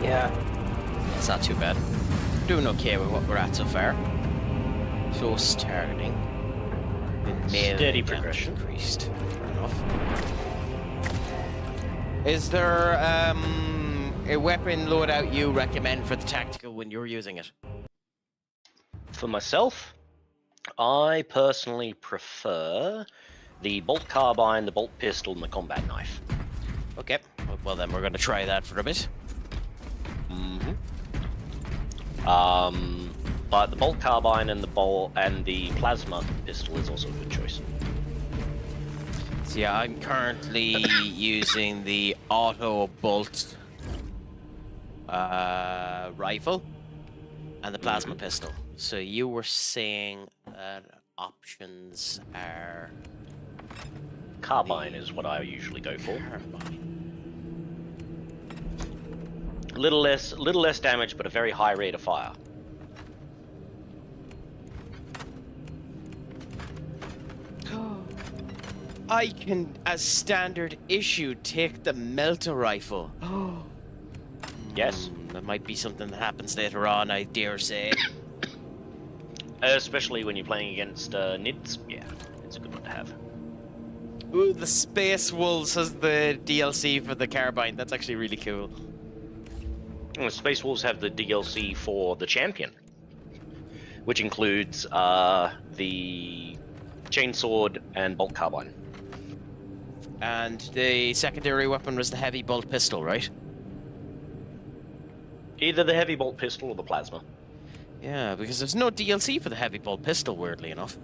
Yeah. It's not too bad. Doing okay with what we're at so far. Close targeting. Steady progression. Increased. Fair enough. Is there a weapon loadout you recommend for the tactical when you're using it? For myself, I personally prefer the bolt carbine, the bolt pistol, and the combat knife. Okay. Well, then we're going to try that for a bit. But the bolt carbine and the plasma pistol is also a good choice. So yeah, I'm currently using the auto bolt rifle and the plasma pistol. So you were saying that options are Carbine is what I usually go for. carbine. A little less damage, but a very high rate of fire. I can, as standard issue, take the melter rifle. Yes. That might be something that happens later on, I dare say. Especially when you're playing against Nids. Yeah, it's a good one to have. Ooh, the Space Wolves has the DLC for the carbine. That's actually really cool. And Space Wolves have the DLC for the champion, which includes the chainsword and bolt carbine. And the secondary weapon was the heavy bolt pistol, right? Either the heavy bolt pistol or the plasma. Yeah, because there's no DLC for the heavy bolt pistol, weirdly enough.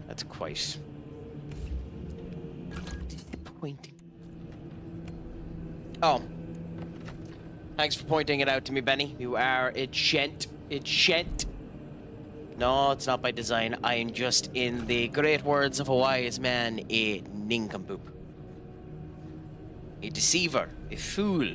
That's quite disappointing. Oh. Thanks for pointing it out to me, Benny. You are a gent. A gent. No, it's not by design. I am just, in the great words of a wise man, a nincompoop. A deceiver. A fool.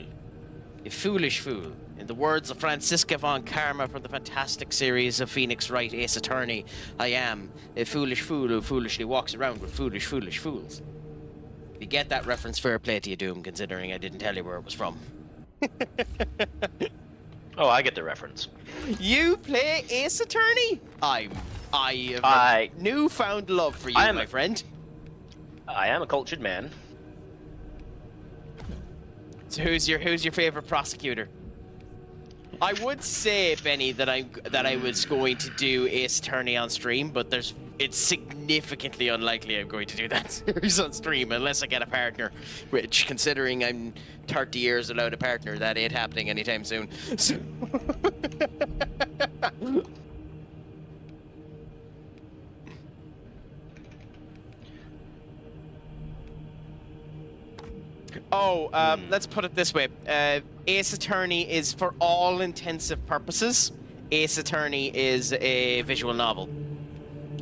A foolish fool. In the words of Franziska von Karma from the fantastic series of Phoenix Wright Ace Attorney, I am a foolish fool who foolishly walks around with foolish fools. If you get that reference, fair play to you, Doom, considering I didn't tell you where it was from. Oh, I get the reference. You play Ace Attorney? I have a newfound love for you, my friend. I am a cultured man. So who's your favorite prosecutor? I would say, Benny, that I was going to do Ace Attorney on stream, but it's significantly unlikely I'm going to do that series on stream unless I get a partner. Which, considering I'm 30 years without a partner, that ain't happening anytime soon. So let's put it this way. Ace Attorney is, for all intensive purposes, Ace Attorney is a visual novel.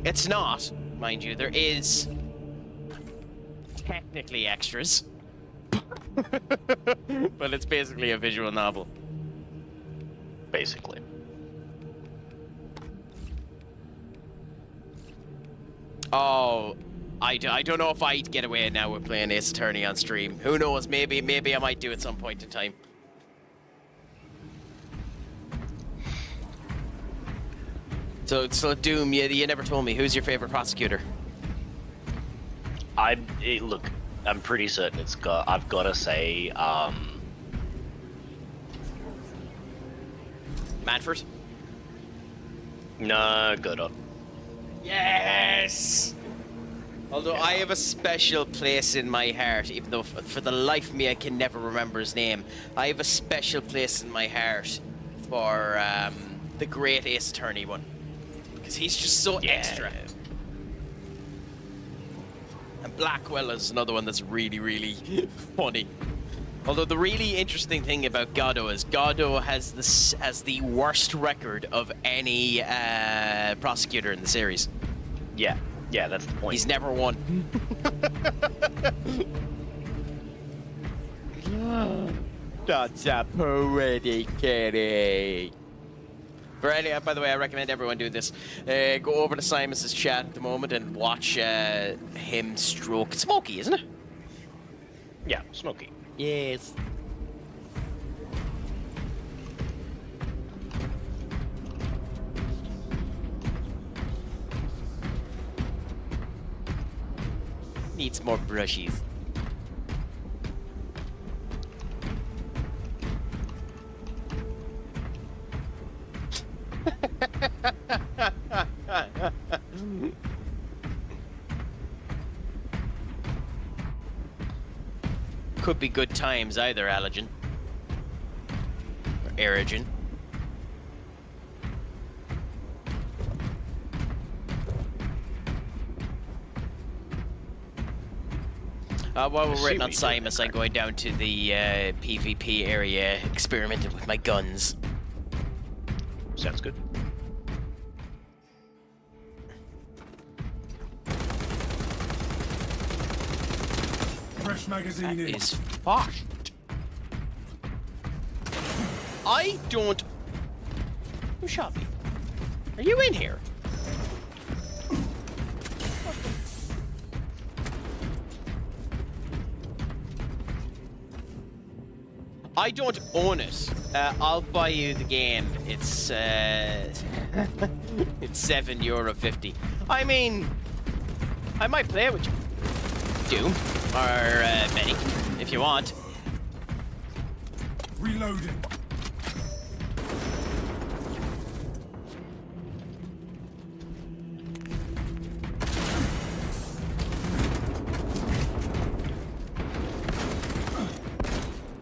It's not, mind you. There is technically extras. But it's basically a visual novel. Basically. Oh, I don't know if I'd get away now with playing Ace Attorney on stream. Who knows? Maybe I might do at some point in time. So Doom, you never told me. Who's your favorite prosecutor? Look, I'm pretty certain I've got to say, Manfred? No, Godot. Yes! Although I have a special place in my heart, even though for the life of me I can never remember his name. I have a special place in my heart for the great Ace Attorney one. Because he's just so extra. And Blackwell is another one that's really, really funny. Although the really interesting thing about Godot is Godot has the worst record of any prosecutor in the series. Yeah, that's the point. He's never won. That's a poetic kitty. By the way, I recommend everyone do this. Go over to Simus's chat at the moment and watch him stroke Smokey, isn't it? Yeah, Smokey. Yes. Needs more brushies. Could be good times either, Allergen. Or Aerogen. While we're waiting on Simus, I'm going down to the PvP area, experimenting with my guns. Sounds good. Fresh magazine in. Is fucked. I don't... Who shot me? Are you in here? I don't own it. I'll buy you the game. It's it's €7.50. I mean, I might play it with you. Doom or Benny, if you want. Reloading.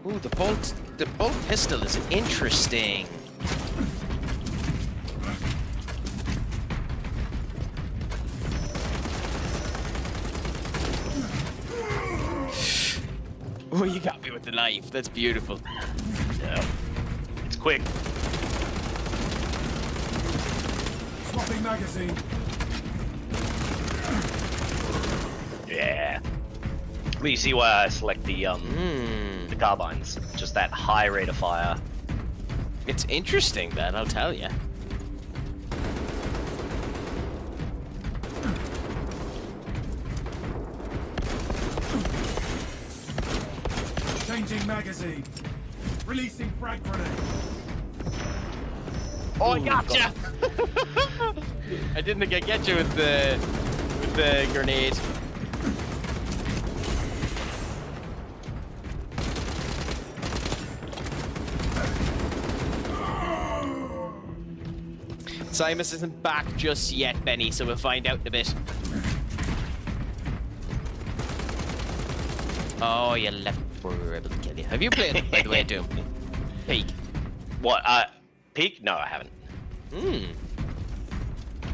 Ooh, the bolt pistol is interesting. Oh, you got me with the knife. That's beautiful. Yeah. It's quick. Swapping magazine. Yeah. But you see why I select the carbines? Just that high rate of fire. It's interesting, that I'll tell you. Changing magazine. Releasing frag grenade. Oh, I gotcha! I didn't think I'd get you with the grenade. Simus isn't back just yet, Benny, so we'll find out in a bit. Oh, you left before we were able to kill you. Have you played it, by the way, Doom? Peak. What, Peak? No, I haven't. Hmm.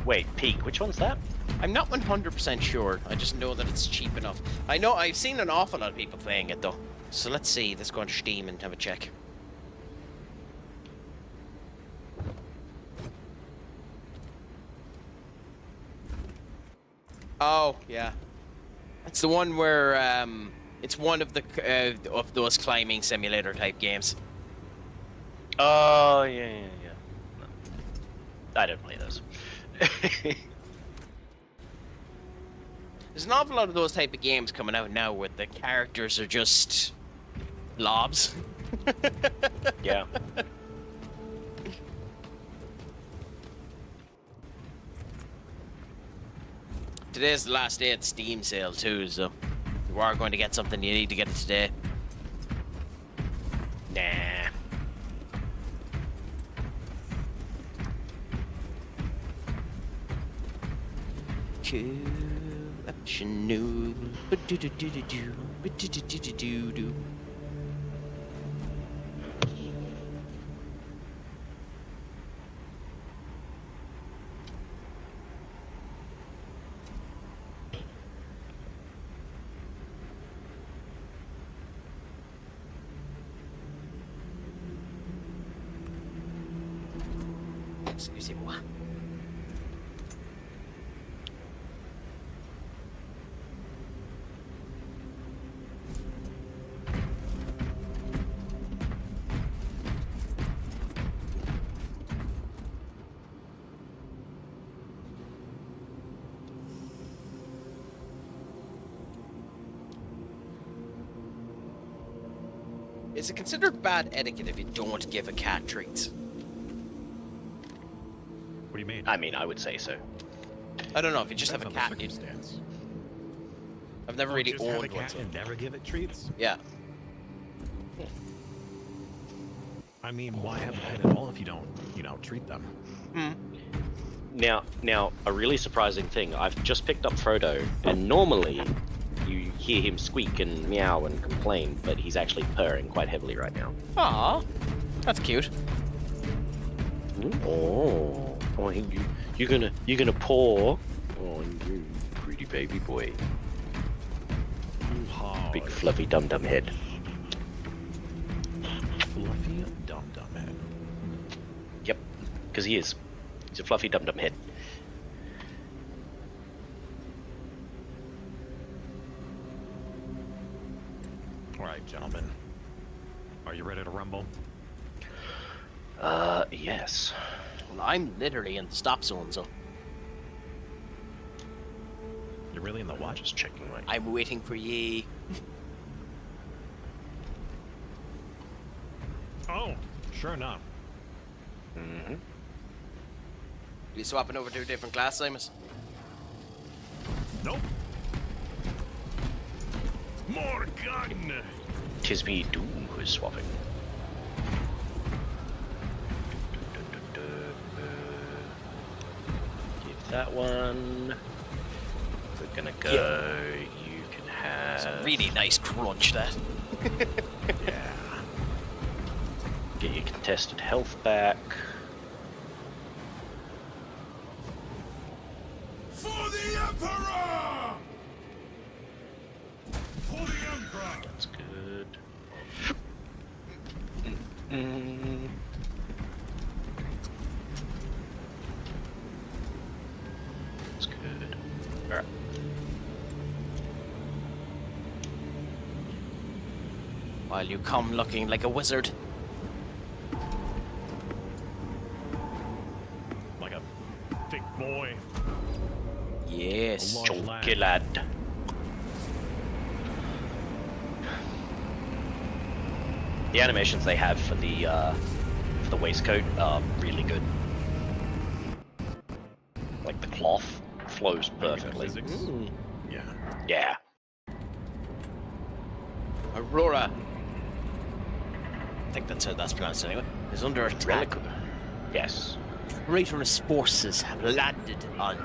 Wait, Peak, which one's that? I'm not 100% sure. I just know that it's cheap enough. I know, I've seen an awful lot of people playing it, though. So let's see. Let's go on Steam and have a check. Oh, yeah. It's the one where, it's one of the, of those climbing simulator type games. Oh, yeah. No. I don't play those. There's an awful lot of those type of games coming out now where the characters are just blobs. Yeah. Today's the last day of the Steam sale too, so if you are going to get something, you need to get it today. Nah. Optional. Excusez-moi. Is it considered bad etiquette if you don't give a cat treats? What do you mean? I mean, I would say so. I don't know, if you just have a Depends on cat. the circumstance. I've never really Just have a owned one. cat and never give it treats? Yeah. I mean, why have a pet at all if you don't, treat them? Now, a really surprising thing. I've just picked up Frodo, and normally you hear him squeak and meow and complain, but he's actually purring quite heavily right now. Aw, that's cute. Oh, you're gonna paw? Oh, you pretty baby boy. Big fluffy dum-dum head. Fluffy dum-dum head. Yep, because he is. He's a fluffy dum-dum head. All right, gentlemen. Are you ready to rumble? Yes. Well, I'm literally in the stop zone, so You're really in the what? Just checking my... I'm waiting for ye. Oh, sure enough. Mm-hmm. You swapping over to a different class, Simus? Nope. More gun! Tis me, Doom, who is swapping. Give that one. We're gonna go. Yeah. You can have. It's a really nice crunch, that. Yeah. Get your contested health back. For the Emperor! For the Emperor! That's good. Mm. That's good. Alright. While you come looking like a wizard. Like a thick boy. Yes. A large lad. Chunky lad. The animations they have for the waistcoat are really good. Like the cloth flows perfectly. Physics. Yeah. Yeah. Aurora. I think that's how that's pronounced anyway. Is under attack. Yes. Traitorous forces have landed on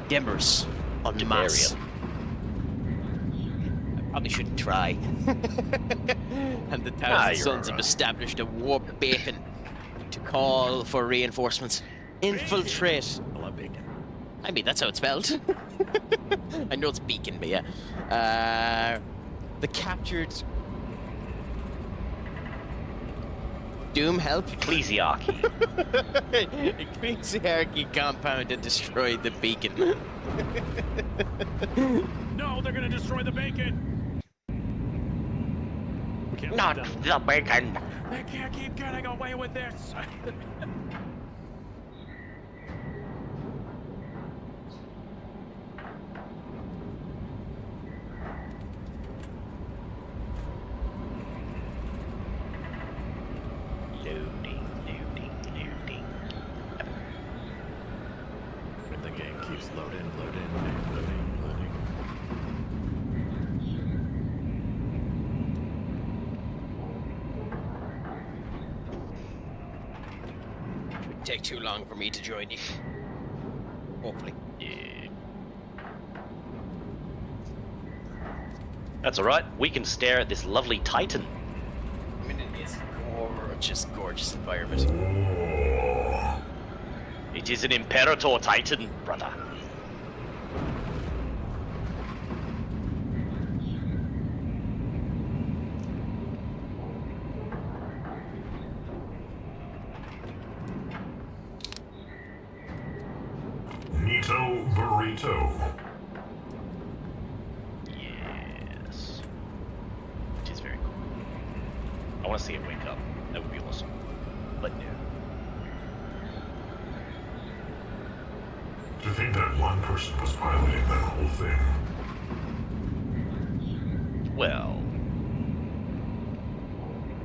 Demers en masse. I probably shouldn't try. And the Thousand Sons have established a war beacon to call for reinforcements. Infiltrate. I love bacon. I mean, that's how it's spelled. I know it's beacon, but yeah. The captured Doom help? Ecclesiarchy. Ecclesiarchy compound and destroy the beacon. No, they're gonna destroy the bacon! We can't Not let them. the bacon. They can't keep getting away with this! Loading. And the game keeps loading. It'd take too long for me to join you. Hopefully. Yeah. That's alright. We can stare at this lovely Titan. I mean, it is just gorgeous environment. It is an Imperator Titan, brother. Nito Burrito. Yes. It is very cool. I want to see it wake up. That would be awesome. But no. To think that one person was piloting that whole thing.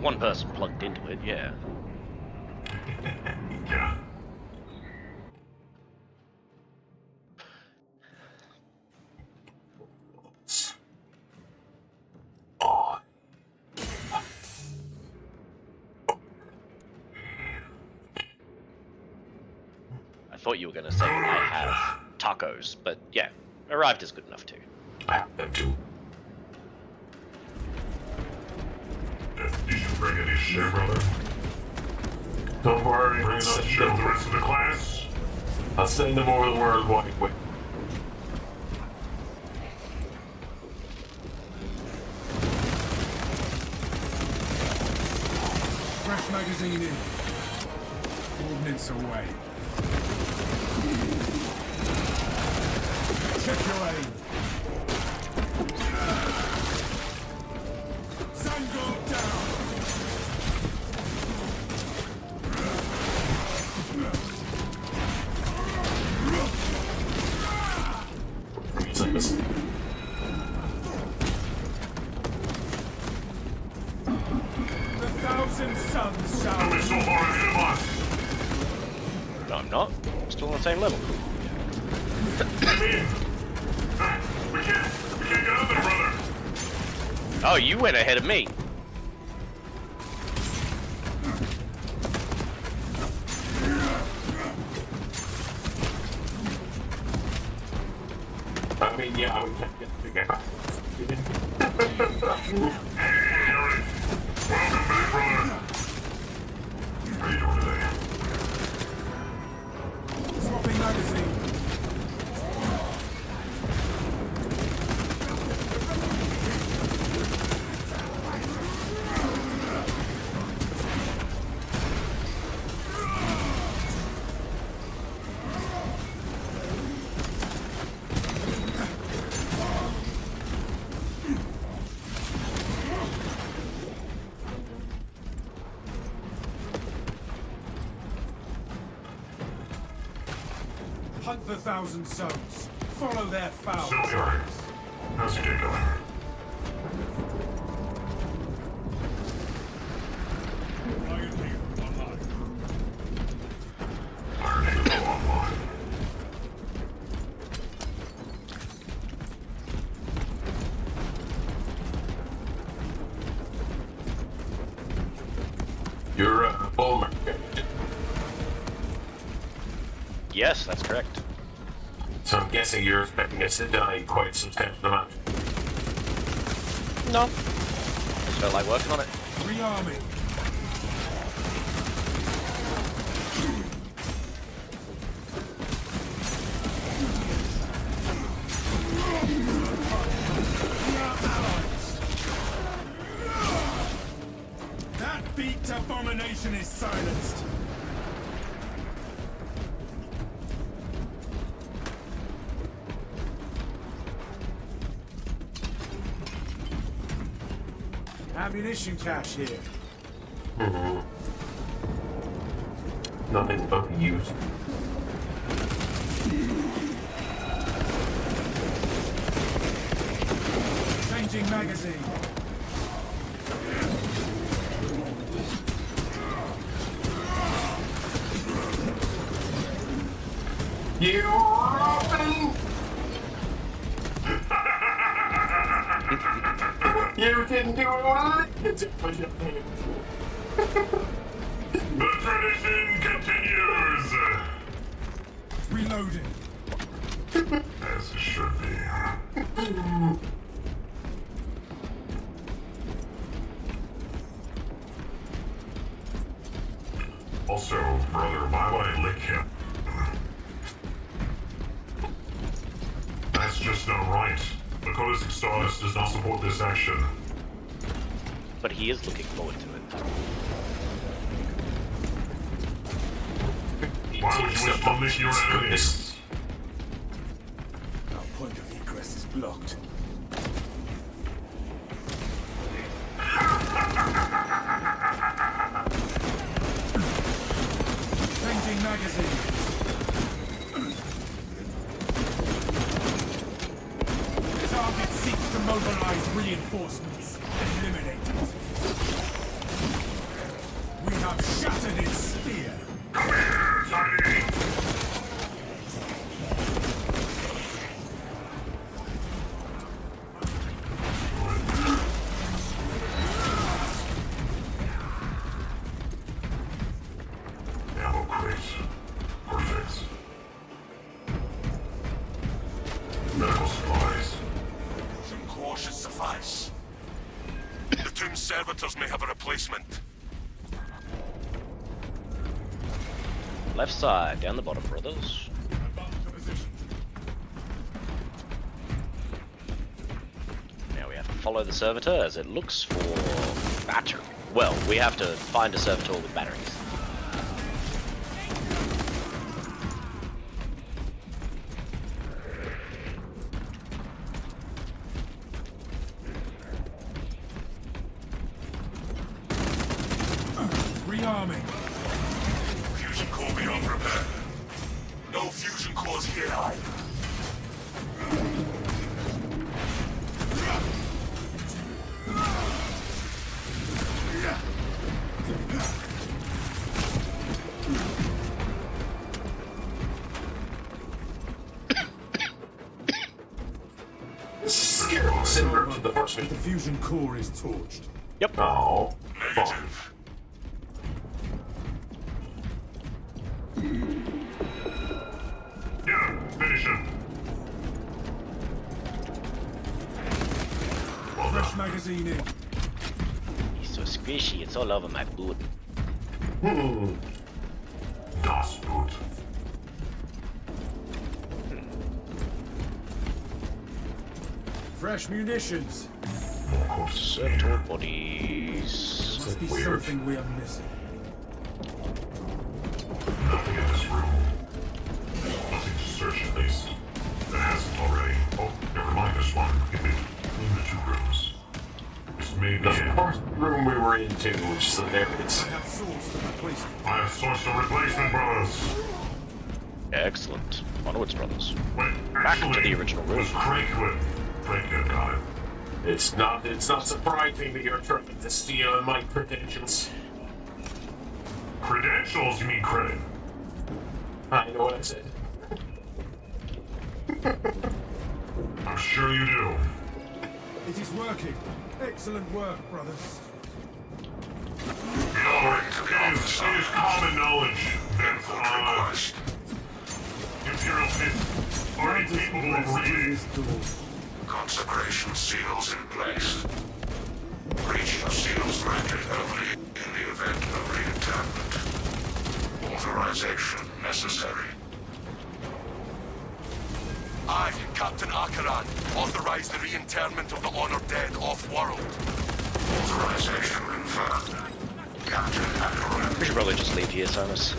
one person plugged into it, yeah. Yeah. Oh. I thought you were going to say I have tacos, but yeah, arrived is good enough too. I have them too. Did you bring any shit, brother? Don't worry, Bring enough shit for the rest of the class? I'll send them over the World Wide Web. Fresh magazine in. Ordnance away. Check your aim. Sandal down. The thousand suns shall. Don't be so far ahead of us. No, I'm not. I'm still on the same level. Come in. Hey, we can't get out there, brother. Oh, you went ahead of me. I mean, yeah, we can't get together. Hey, Eric. Welcome back, brother. How you doing today? Swapping magazine. Hunt the thousand suns. Follow their foul. So, Eric, how's your day going? Iron Halo online. You're a bull market. Yes, that's correct. So I'm guessing you're expecting us to die quite a substantial amount. No. Just felt like working on it. Rearming. We are allies. That beaked abomination is silenced. Ammunition cache here. Nothing but use. Changing magazine. You Robin! You can do it! The tradition continues. Reloading. As it should be. Also, brother, why would I lick him? That's just not right. The Codistic Stardust does not support this action. But he is looking forward to it. Why would you wish to lick your enemies? Our point of egress is blocked. Changing magazine. Target seeks to mobilize reinforcements. Eliminate it. servitors may have a replacement. Left side, down the bottom, brothers. Now we have to follow the servitor as it looks for battery. Well, we have to find a servitor with batteries. Rearming. Fusion core beyond repair. No fusion cores here. Similar to the first one. The fusion core is torched. Yep. Oh, fuck. Negative. Yeah, finish him. Well Fresh done. magazine in. He's so squishy, it's all over my boot. Das Boot. Fresh munitions. More corpses Servitor here. bodies. Must be Weird. something we are missing. Nothing in this room. Nothing to search at least. There hasn't already. Oh, never mind, there's one in the two rooms. This may be The it. first room we were into, so there it is. I have sourced the replacement. I have sourced a replacement, brothers. Excellent. Onwards, brothers. Wait, Back to actually, the original it room. was Craic that got it. It's not surprising that you're trying to steal my credentials. Credentials, you mean credit? I know what I said. I'm sure you do. It is working. Excellent work, brothers. You know, it is common knowledge that, Request. Imperial Fist are incapable of reading. This door. Consecration seals in place. Breaching of seals granted only in the event of reinterment. Authorization necessary. I, Captain Akaran, authorize the reinterment of the honored dead off-world. Authorization confirmed. Captain Akaran. We should probably just leave here, Samus.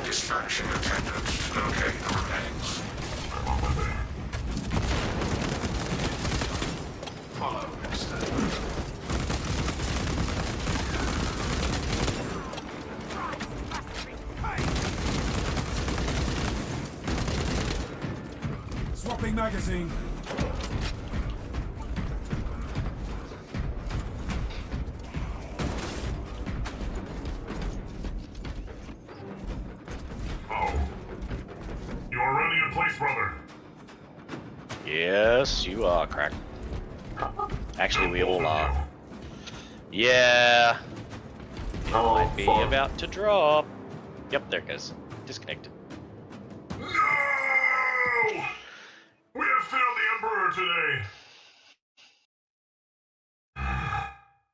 Dispatching attendant to locate the remains. I'm on my way. Follow, Master. Swapping magazine. Oh. You are running in place, brother. Yes, you are, Craic. Actually, we all are. Yeah. It Oh, might be fuck. about to drop. Yep, there it goes. Disconnected. No! We have found the Emperor today.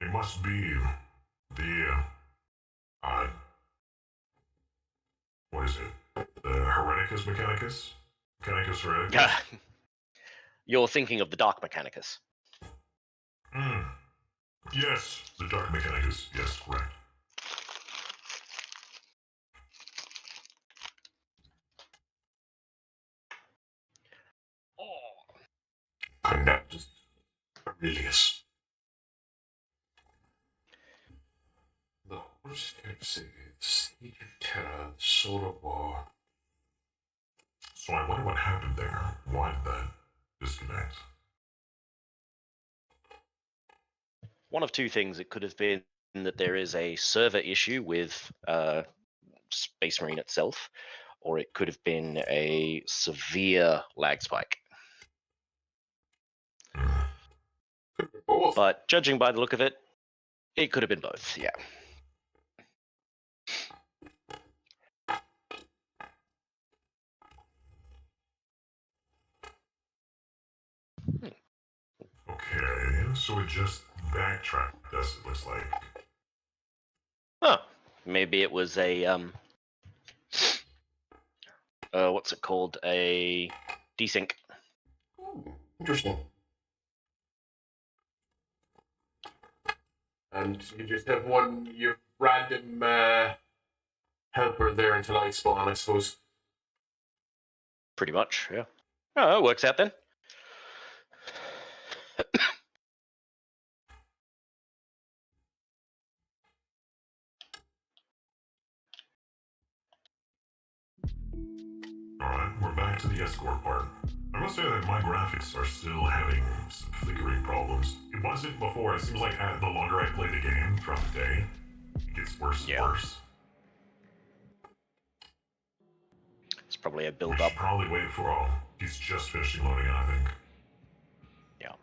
It must be the, what is it? The Hereticus Mechanicus? Mechanicus Hereticus? You're thinking of the Dark Mechanicus. Hmm. Yes, the Dark Mechanicus. Yes, correct. Connected. Aurelius. The Horse Heresy, the Siege of Terra, the Solar War. So I wonder what happened there. Why did that disconnect? One of two things. It could have been that there is a server issue with Space Marine itself, or it could have been a severe lag spike. Both. But judging by the look of it, it could have been both, yeah. Okay, so it just backtracked us, it looks like. Huh. Maybe it was a what's it called? A desync. Interesting. And you just have your random helper there until I spawn, I suppose. Pretty much, yeah. Oh, it works out then. Alright, we're back to the escort part. I must say that my graphics are still having some flickering problems. It wasn't before. It seems like the longer I play the game throughout the day, it gets worse and worse. It's probably a We build should up. probably wait for all. He's just finishing loading in, I think. Yeah.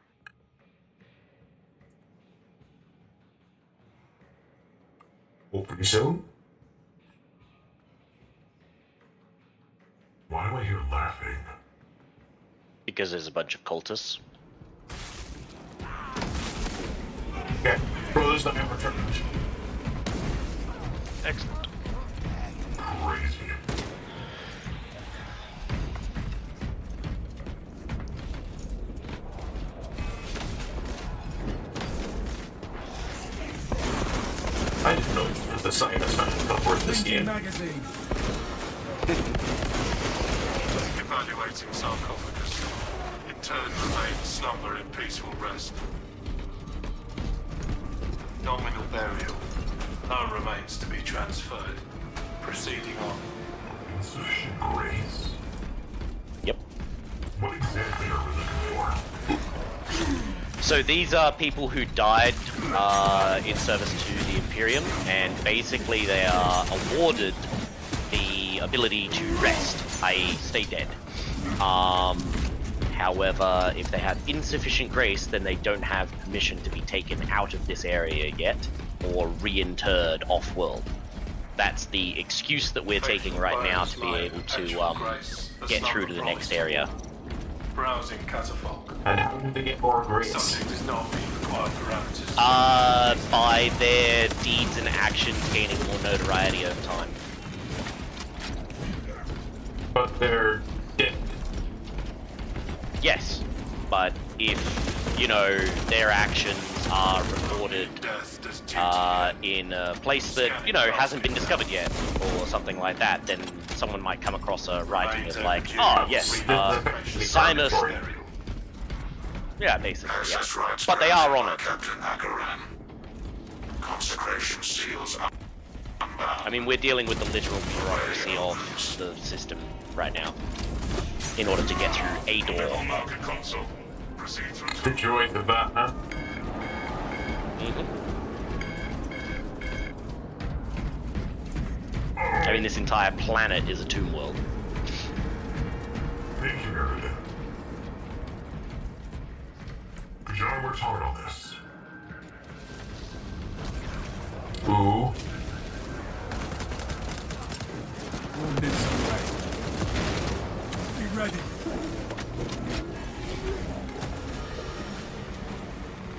Pretty soon? Why do I hear laughing? Because there's a bunch of cultists. Okay. Brothers, let me have returned. Excellent. Crazy. I didn't know it was the scientist not worth this game. Magazine. Evaluating sarcophagus. Interned remains slumber in peaceful rest. Nominal burial. No remains to be transferred. Proceeding on. Insufficient grace? Yep. What exactly are we looking for? So these are people who died in service to the Imperium, and basically they are awarded the ability to rest, i.e. stay dead. However, if they have insufficient grace, then they don't have permission to be taken out of this area yet, or reinterred off-world. That's the excuse that we're taking right now to be able to get through to the next area. Browsing catafalque. And how did they get more grace? Subject is not being required parameters. By their deeds and actions gaining more notoriety over time. But they're dead. Yes, but if, you know, their actions are recorded in a place that, you know, hasn't been discovered yet, or something like that, then someone might come across a writing of like, oh, yes, Simus... Yeah, basically, yeah. But they are on it. Consecration seals. I mean, we're dealing with the literal bureaucracy of the system right now, in order to get through a door. The joys of that, huh? I mean, this entire planet is a tomb world. Thank you, Merida. John worked hard on this. Ooh. Wounded away. Be ready.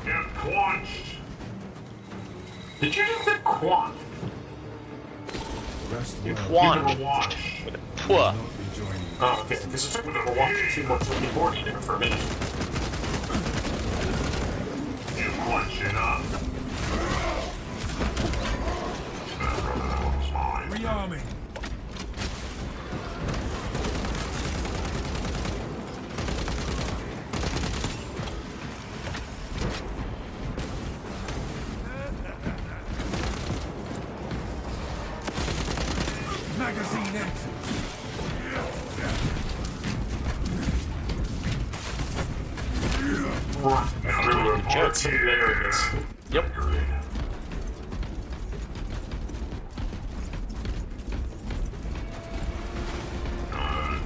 Get quenched! Did you just say quant? You quanched with a poor. Oh, okay. Because it took me to watch too much of the board there for a minute. You quenching up. Brother, that one was mine. Rearming. Magazine empty. That's hilarious. Yep.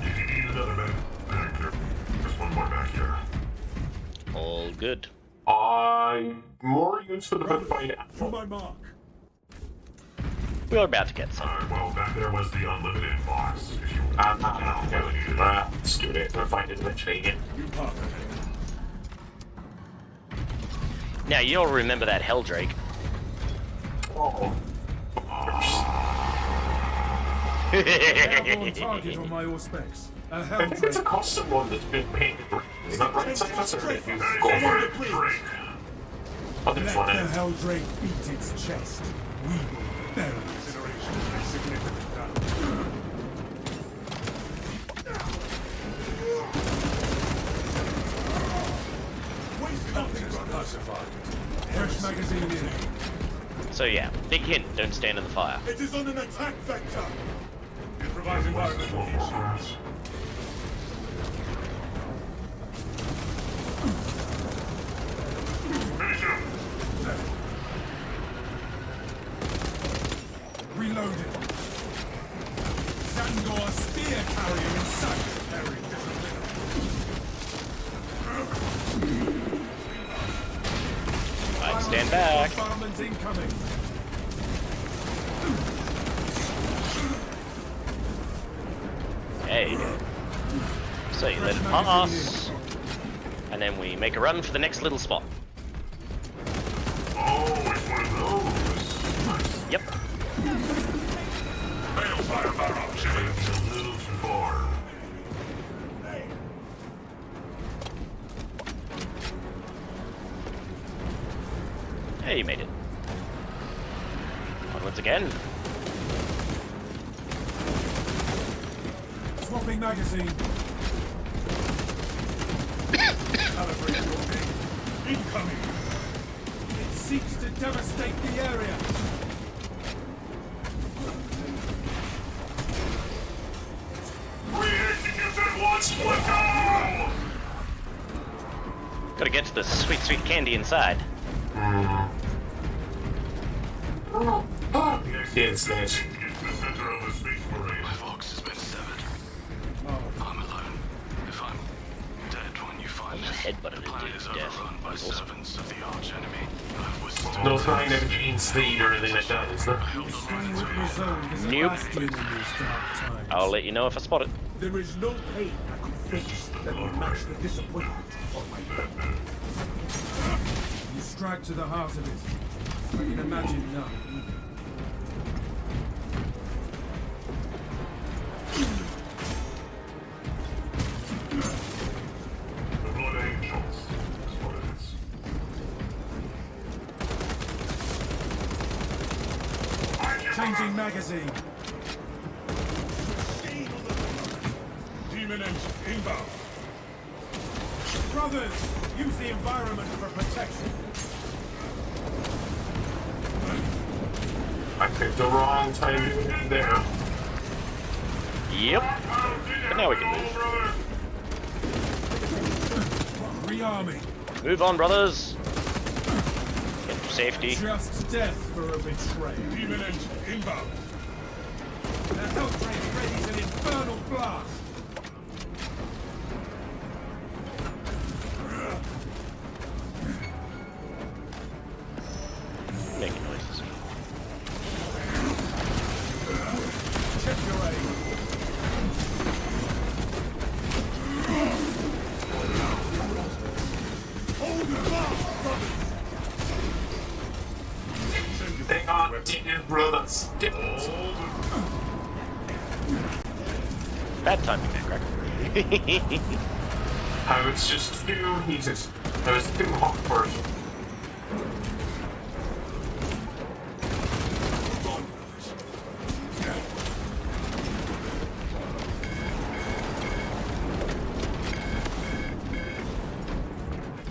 If you need another back there, there's one more back here. All good. I'm more used for the fight. To my mark. We are about to get some. Well, back there was the unlimited box. If you really needed it. Let's do it. We'll find it eventually again. You park ahead. Now you'll remember that Hell Drake. Oh. Airborne target on my specs. A hell I think it's a custom one that's been painted. Is that right? That's a if you go for it, Craic. I'll do Let one the end. hell drake beat its chest. We will bury it. Significant damage. Fresh magazine in. So yeah, big hint, don't stand in the fire. It is on an attack vector. Improvise environment. Reloaded. Zangor spear carrier in sight. Very disciplined. Right, stand back. Bombardment incoming. Hey. So you let it pass, and then we make a run for the next little spot. Oh, it's one of those. Nice. Yep. Balefire barrage Maybe imminent. a little too far. Hey, you made it. Onwards again. Swapping magazine. Calibrate your aim. Incoming. It seeks to devastate the area. Re-execute at once, let go! Gotta get to the sweet, sweet candy inside. It's that. Get to the center of the space parade. My vox has been severed. I'm alone. If I'm dead when you find me, Headbutted the it planet to is death. overrun by servants of the arch-enemy. I've withstood No sign of Gene Steed or anything like that, is there? Skyward Reserve is a Nope. bastion in these dark times. I'll let you know if I spot it. There is no pain I could face that will match the disappointment of my back. You strike to the heart of it. I can imagine none. The Blood Angels is what it is. Changing magazine. Demon engine inbound. Brothers, use the environment for protection. I picked the wrong time to get there. Yep. But now we can move. Rearming. Move on, brothers. Get to safety. Just death for a betrayal. Demon engine inbound. The Helldrake readies an infernal blast. Making noises. Check your aim. Hang on, dear brothers. Bad timing there, Craic. I was just too heated. I was too hot for it.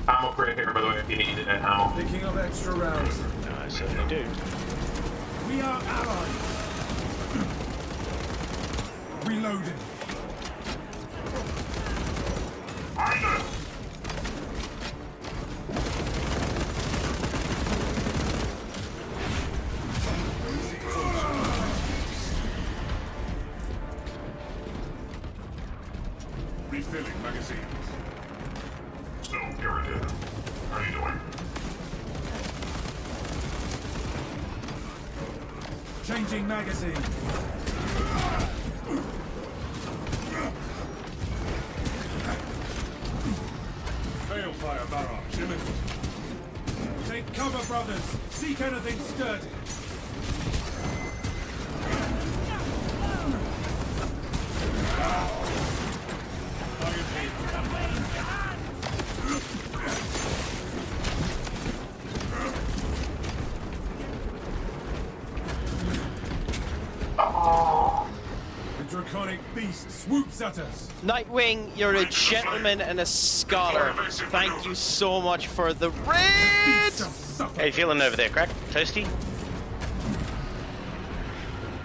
Ammo crate here, by the way, if you need ammo. Picking up extra rounds. I certainly do. We are allies. Reloading. Behind us! Refilling magazines. So irritated. How are you doing? Changing magazine. Balefire barrage imminent. Seek anything sturdy. The draconic beast swoops at us. Nightwing, you're a gentleman and a scholar. Thank you so much for the raid! How you feeling over there, Craic? Toasty?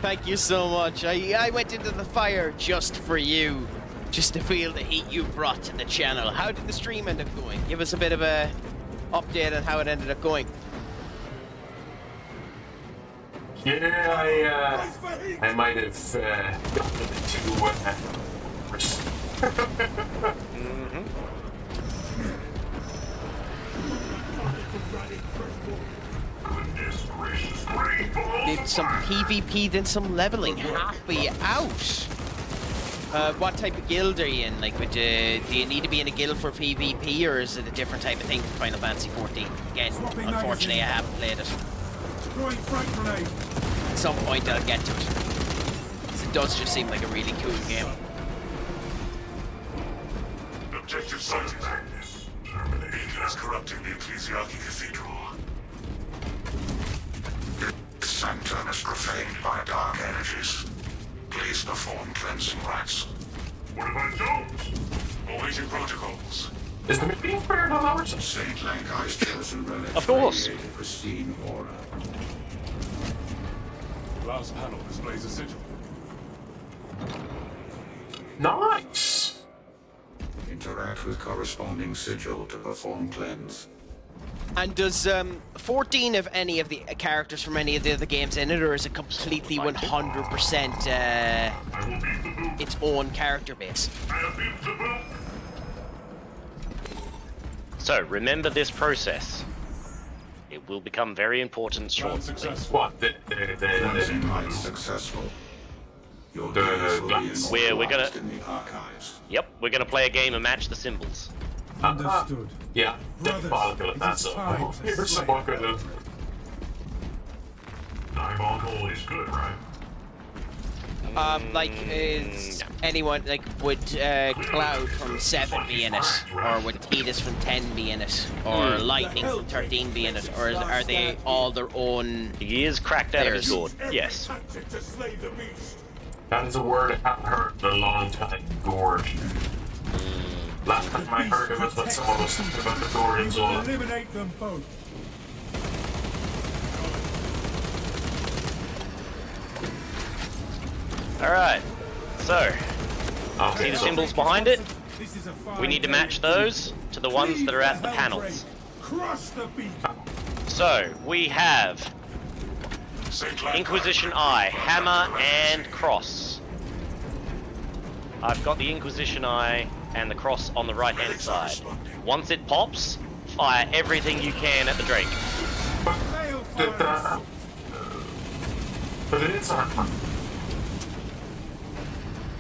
Thank you so much. I went into the fire just for you. Just to feel the heat you brought to the channel. How did the stream end up going? Give us a bit of a update on how it ended up going. Yeah, I might have gotten a bit too Goodness gracious, great balls! Did some PvP, then some leveling. Happy out. What type of guild are you in? Like, do you need to be in a guild for PvP, or is it a different type of thing for Final Fantasy 14? Again, unfortunately, I haven't played it. Throwing frag grenade. At some point, I'll get to it. 'Cause it does just seem like a really cool game. Objective sighted. Madness, termination. Is corrupting the Ecclesiarchy Cathedral. This sanctum is profaned by dark energies. Please perform cleansing rites. What if I don't? Awaiting protocols. Is the meeting fair on ours? Saint Lankai's chosen relic. Of course. radiate a pristine aura. Glass panel displays a sigil. Nice! Interact with corresponding sigil to perform cleanse. And does 14 have any of the characters from any of the other games in it, or is it completely 100% I will beat the boot. its own character base? I beat the boot. So, remember this process. It will become very important Plan shortly. successful. What? Cleansing rites successful. Your The deeds will be glass. We're gonna- immortalized in the archives. Yep, we're gonna play a game and match the symbols. Understood. Yeah, Brothers, diabolical at it that, is so time to here's some slay more good. Diabolical is good, right? Like, is anyone, like, would Cloud from 7 be in it? Or would Tidus from 10 be in it? Or Lightning from 13 be in it? Or are they all their own? He is cracked out of his There's- sword. Yes. Tactic to slay the beast. That is a word I haven't heard in a long time. Gorge. Last time I heard it was when someone was talking about the gore in Zola. Eliminate them both. Alright. So, see the symbols behind it? This is a fine We need to day match indeed. those to the ones that are at the panels. Crush the beast. So, we have Saint Lankai's Inquisition Eye, Hammer, and Cross. I've got the Inquisition Eye and the Cross on the right-hand side. Once it pops, fire everything you can at the Drake. Fail fire. But it is hard.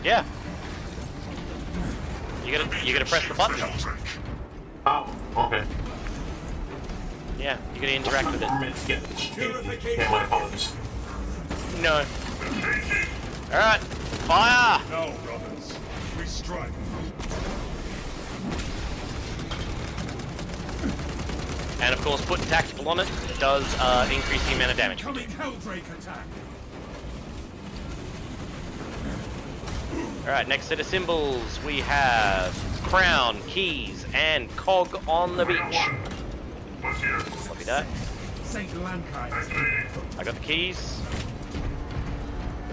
Yeah. You gotta press the button. Oh, okay. Yeah, you gotta interact with it. Yeah, my apologies. No. Alright, fire! Now, brothers, we strike. And of course, putting tactical on it does increase the amount of damage. Coming Helldrake attack. Alright, next set of symbols, we have crown, keys, and cog on the beach. What's here? Copy that. Saint Lankai. I got the keys.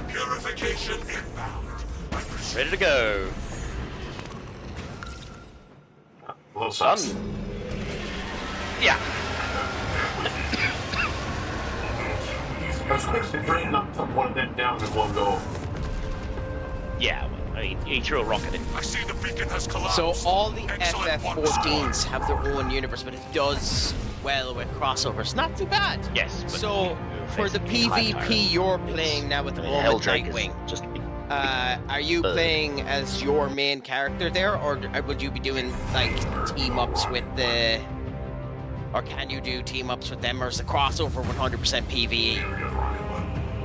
Purification inbound. Ready to go. A little sauce. Done. Yeah. I was quick to drain up one of them down in one go. Yeah, well, I mean, he threw a rock at it. I see the beacon has collapsed. So all the Excellent one. FF14s have their own universe, but it does well with crossovers. Not too bad. Yes. But So for the PvP you're playing now at the moment, Helldrake is Nightwing, just are you playing as your main character there, or would you be doing like team ups with the Or can you do team-ups with them, or is the crossover 100% PvE?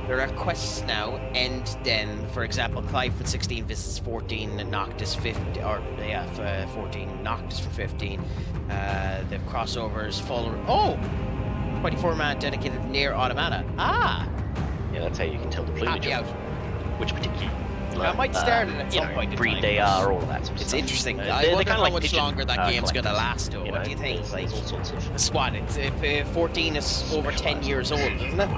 There are quests now, and then, for example, Clive with 16 visits 14, Noctis 50, or 14, Noctis for 15. The crossovers full. Oh! 24-man dedicated near automata. Ah! Yeah, that's how you can tell the plumage Happy out. which particular. I might start it at some point in breed time. they are, all of that sort of It's stuff. interesting. They're I wonder kinda how like much pigeon, longer that game's going to collectors, last, though. you What know, do you think? there's all sorts of... Squad, it's 14 is over 10 years old, isn't it?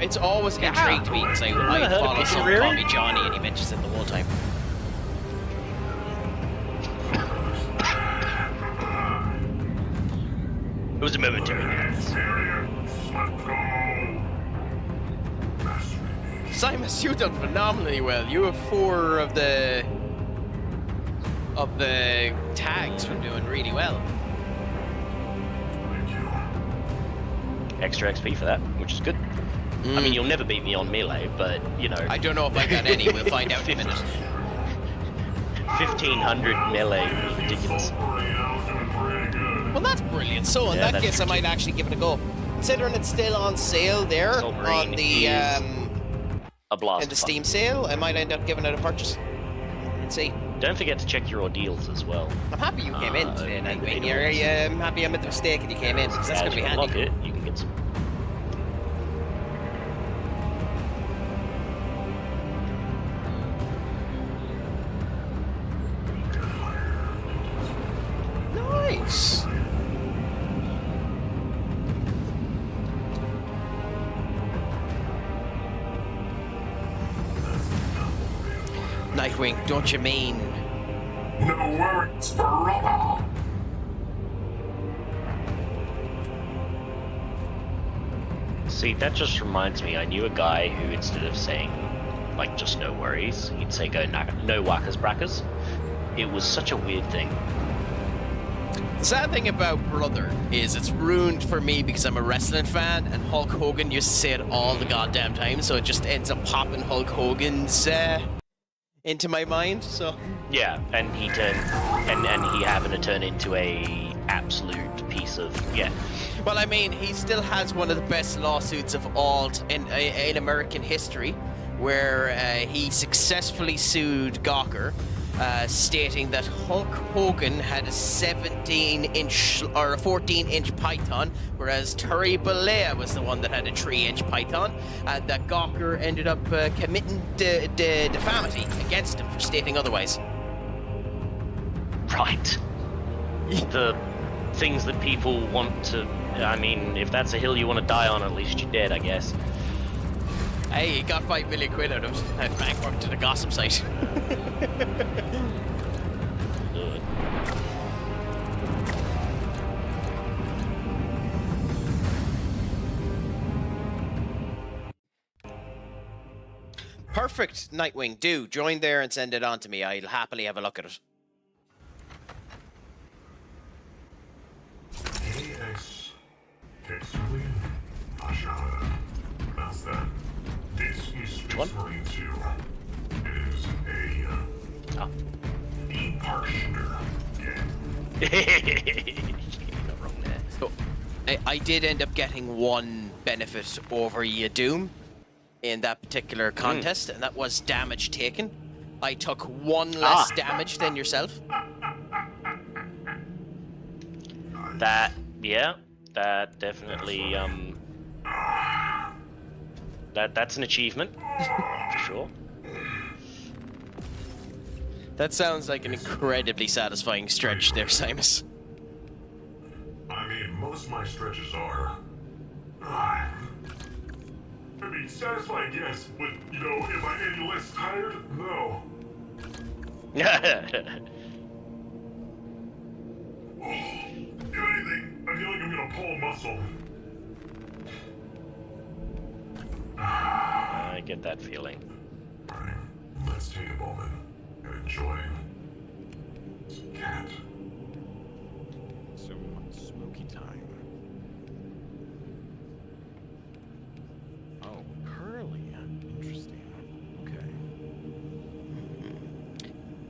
It's always intrigued me because I heard of follow Pigeon some Rearing? call me Johnny, and he mentions it the whole time. It was a momentary. Simus, you've done phenomenally well. You have 4 of the tags from doing really well. Extra XP for that, which is good. I mean, you'll never beat me on melee, but, you know... I don't know if I got any. We'll find out in a minute. 1,500 melee is ridiculous. Well, that's brilliant. So in Yeah, that that's case, I might actually give it a go. Considering it's still on sale there on the a blast in the Steam sale, I might end up giving it a purchase. Let's see. Don't forget to check your ordeals as well. I'm happy you came in today, Nightwing. I'm happy I made the mistake and you came in, because that's going to be handy. Unlock it, you can get some. Nice. Nightwing, don't you mean? No worries, brother. See, that just reminds me, I knew a guy who, instead of saying, like, just no worries, he'd say go no whackers brackers. It was such a weird thing. The sad thing about brother is it's ruined for me because I'm a wrestling fan, and Hulk Hogan used to say it all the goddamn time, so it just ends up popping Hulk Hogan's into my mind. So Yeah, and he turned, and he happened to turn into a absolute piece of, yeah. well, I mean, he still has one of the best lawsuits of all in American history, where he successfully sued Gawker, stating that Hulk Hogan had a 17-inch or a 14-inch python, whereas Terry Bollea was the one that had a 3-inch python, and that Gawker ended up committing defamity against him for stating otherwise. Right. The things that people want to, I mean, if that's a hill you want to die on, at least you're dead, I guess. Hey, he got 5 million quid out of it and bankrupt to the gossip site. Good. Perfect, Nightwing. Do join there and send it on to me. I'll happily have a look at it. AX Textually Ashara. That's that. This is Space Marine 2. It is a theme park shooter game. Not wrong there. So, I did end up getting one benefit over Doom in that particular contest, and that was damage taken. I took 1 less damage than yourself. That, yeah, that definitely, that's an achievement, for sure. That sounds like an incredibly satisfying stretch there, Simus. I mean, most of my stretches are. I mean, satisfying, yes, but, you know, am I any less tired? No. If anything, I feel like I'm gonna pull a muscle. I get that feeling. Alright, let's take a moment and enjoy some cat. Some smoky time. Oh, curly. Interesting. Okay.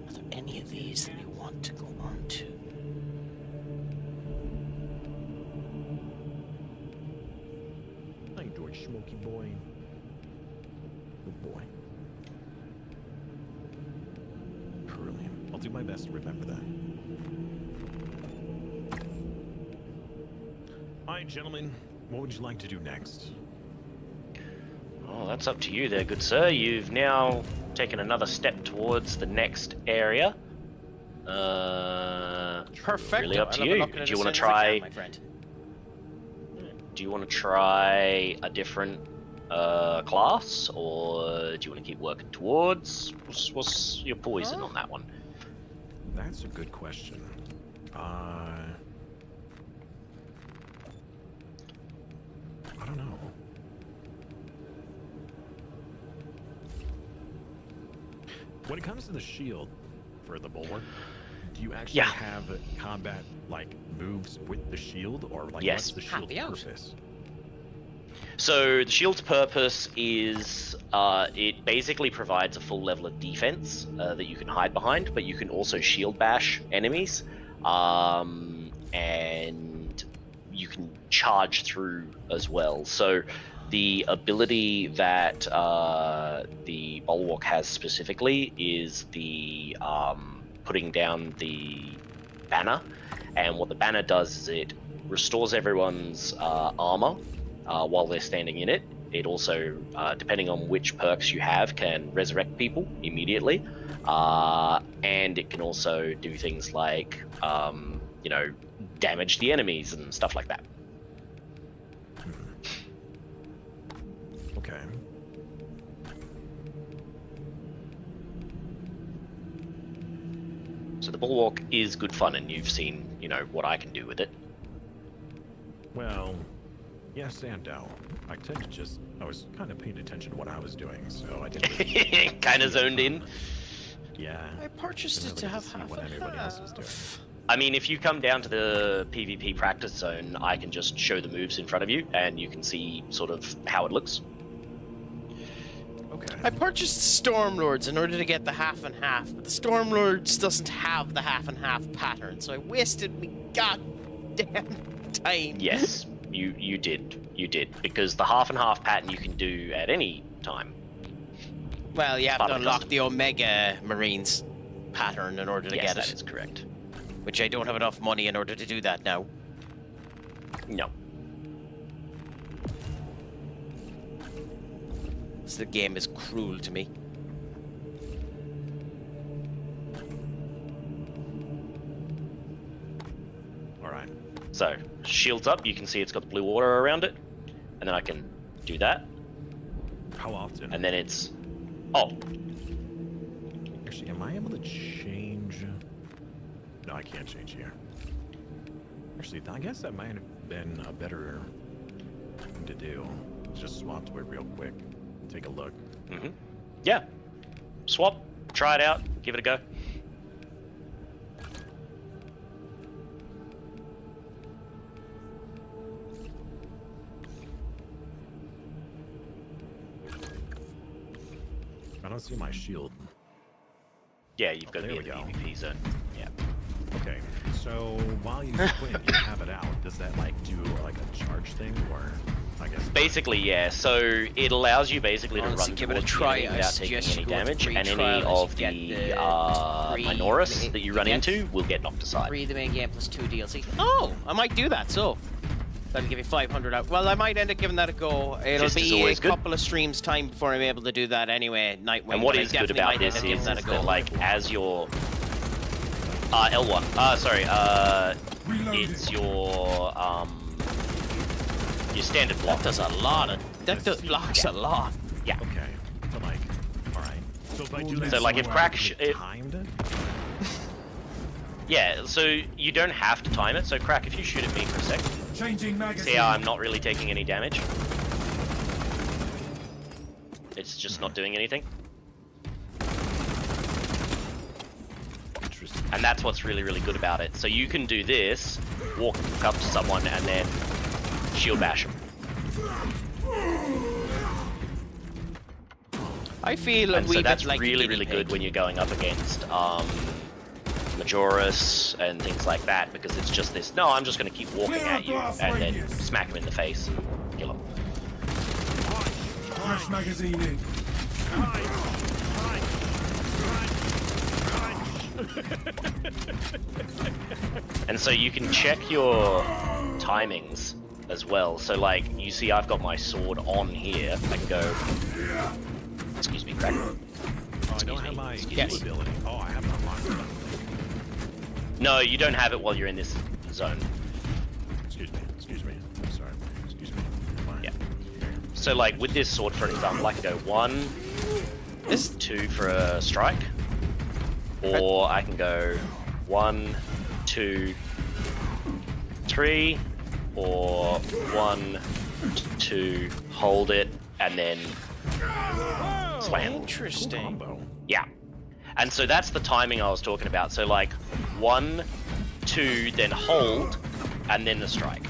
Are there any of these that we want to go on to? I'll do my best to remember that. All right, gentlemen, what would you like to do next? Oh, that's up to you there, good sir. You've now taken another step towards the next area. Perfect. Really up to you. Do you want to try? my friend? Do you want to try a different class, or do you want to keep working towards? What's your poison on that one? That's a good question. I don't know. When it comes to the shield for the bulwark, do you actually have combat like moves with the shield, or like what's the shield's purpose? So the shield's purpose is it basically provides a full level of defense that you can hide behind, but you can also shield bash enemies, and you can charge through as well. So the ability that the bulwark has specifically is the putting down the banner, and what the banner does is it restores everyone's armor while they're standing in it. It also, depending on which perks you have, can resurrect people immediately, and it can also do things like, you know, damage the enemies and stuff like that. Okay. So the bulwark is good fun, and you've seen, you know, what I can do with it. Well, yes and no. I tend to just, I was kind of paying attention to what I was doing, so I didn't really kind of zoned in. Yeah. I purchased it to have half what and everybody else was half. doing. I mean, if you come down to the PvP practice zone, I can just show the moves in front of you, and you can see sort of how it looks. Okay. I purchased Stormlords in order to get the half and half, but the Stormlords doesn't have the half and half pattern, so I wasted me goddamn time. Yes, you did, because the half and half pattern you can do at any time. Well, you have Part to of the unlock custom. the Omega Marines pattern in order to Yes, get that it, is correct. which I don't have enough money in order to do that now. No. So the game is cruel to me. All right. So, shields up, you can see it's got the blue water around it, and then I can do that, How often? and then it's... Oh, Actually, am I able to change? No, I can't change here. Actually, I guess that might have been a better thing to do. Just swap to it real quick. Take a look. yeah. Swap, try it out, give it a go. I don't see my shield. Yeah, you've got to there be we in the go. PvP zone. Yeah. Okay, so while you quit, you have it out. Does that like do like a charge thing, or I guess? Basically, yeah. So it allows you basically to Honestly, run give it a towards try. the enemy I without taking suggest any you go with damage, free and any trial of as you the get the free Minoris that you run get into will get knocked aside. Free the main game plus 2 DLC. Oh, I might do that. So that'll give you 500 out. Well, I might end up giving that a go. It'll Fist is be a always good. couple of streams time before I'm able to do that anyway. Nightwing. And what but I is good definitely about might end this up giving is that a go. that, like, as your L1. Sorry. It's your standard block. That does a lot of. That blocks a lot. Yeah. Okay. So like, all right. So if I do that, So, like, if Craic timed. Yeah. So you don't have to time it. So Craic, if you shoot at me for a sec, Changing magazine. see how I'm not really taking any damage. It's just not doing anything. Interesting. And that's what's really, really good about it. So you can do this, walk up to someone, and then shield bash them. I feel a And wee so bit that's like really, a really guinea good pig. when you're going up against Majoris and things like that, because it's just this, no, I'm just going to keep walking Clear at you, blast and then radius. smack him in the face and kill him. Fresh magazine in. And so you can check your timings as well. So like, you see I've got my sword on here. I can go... Excuse me, Craic. Oh, I don't have my Yes. ability. Oh, I haven't unlocked it. No, you don't have it while you're in this zone. Excuse me. I'm sorry. Excuse me. Yeah. So like, with this sword, for example, I can go 1, 2 for a strike. Or I can go 1, 2, 3, or 1, 2, hold it, and then slam. Interesting. Yeah. And so that's the timing I was talking about. So like 1, 2, then hold, and then the strike.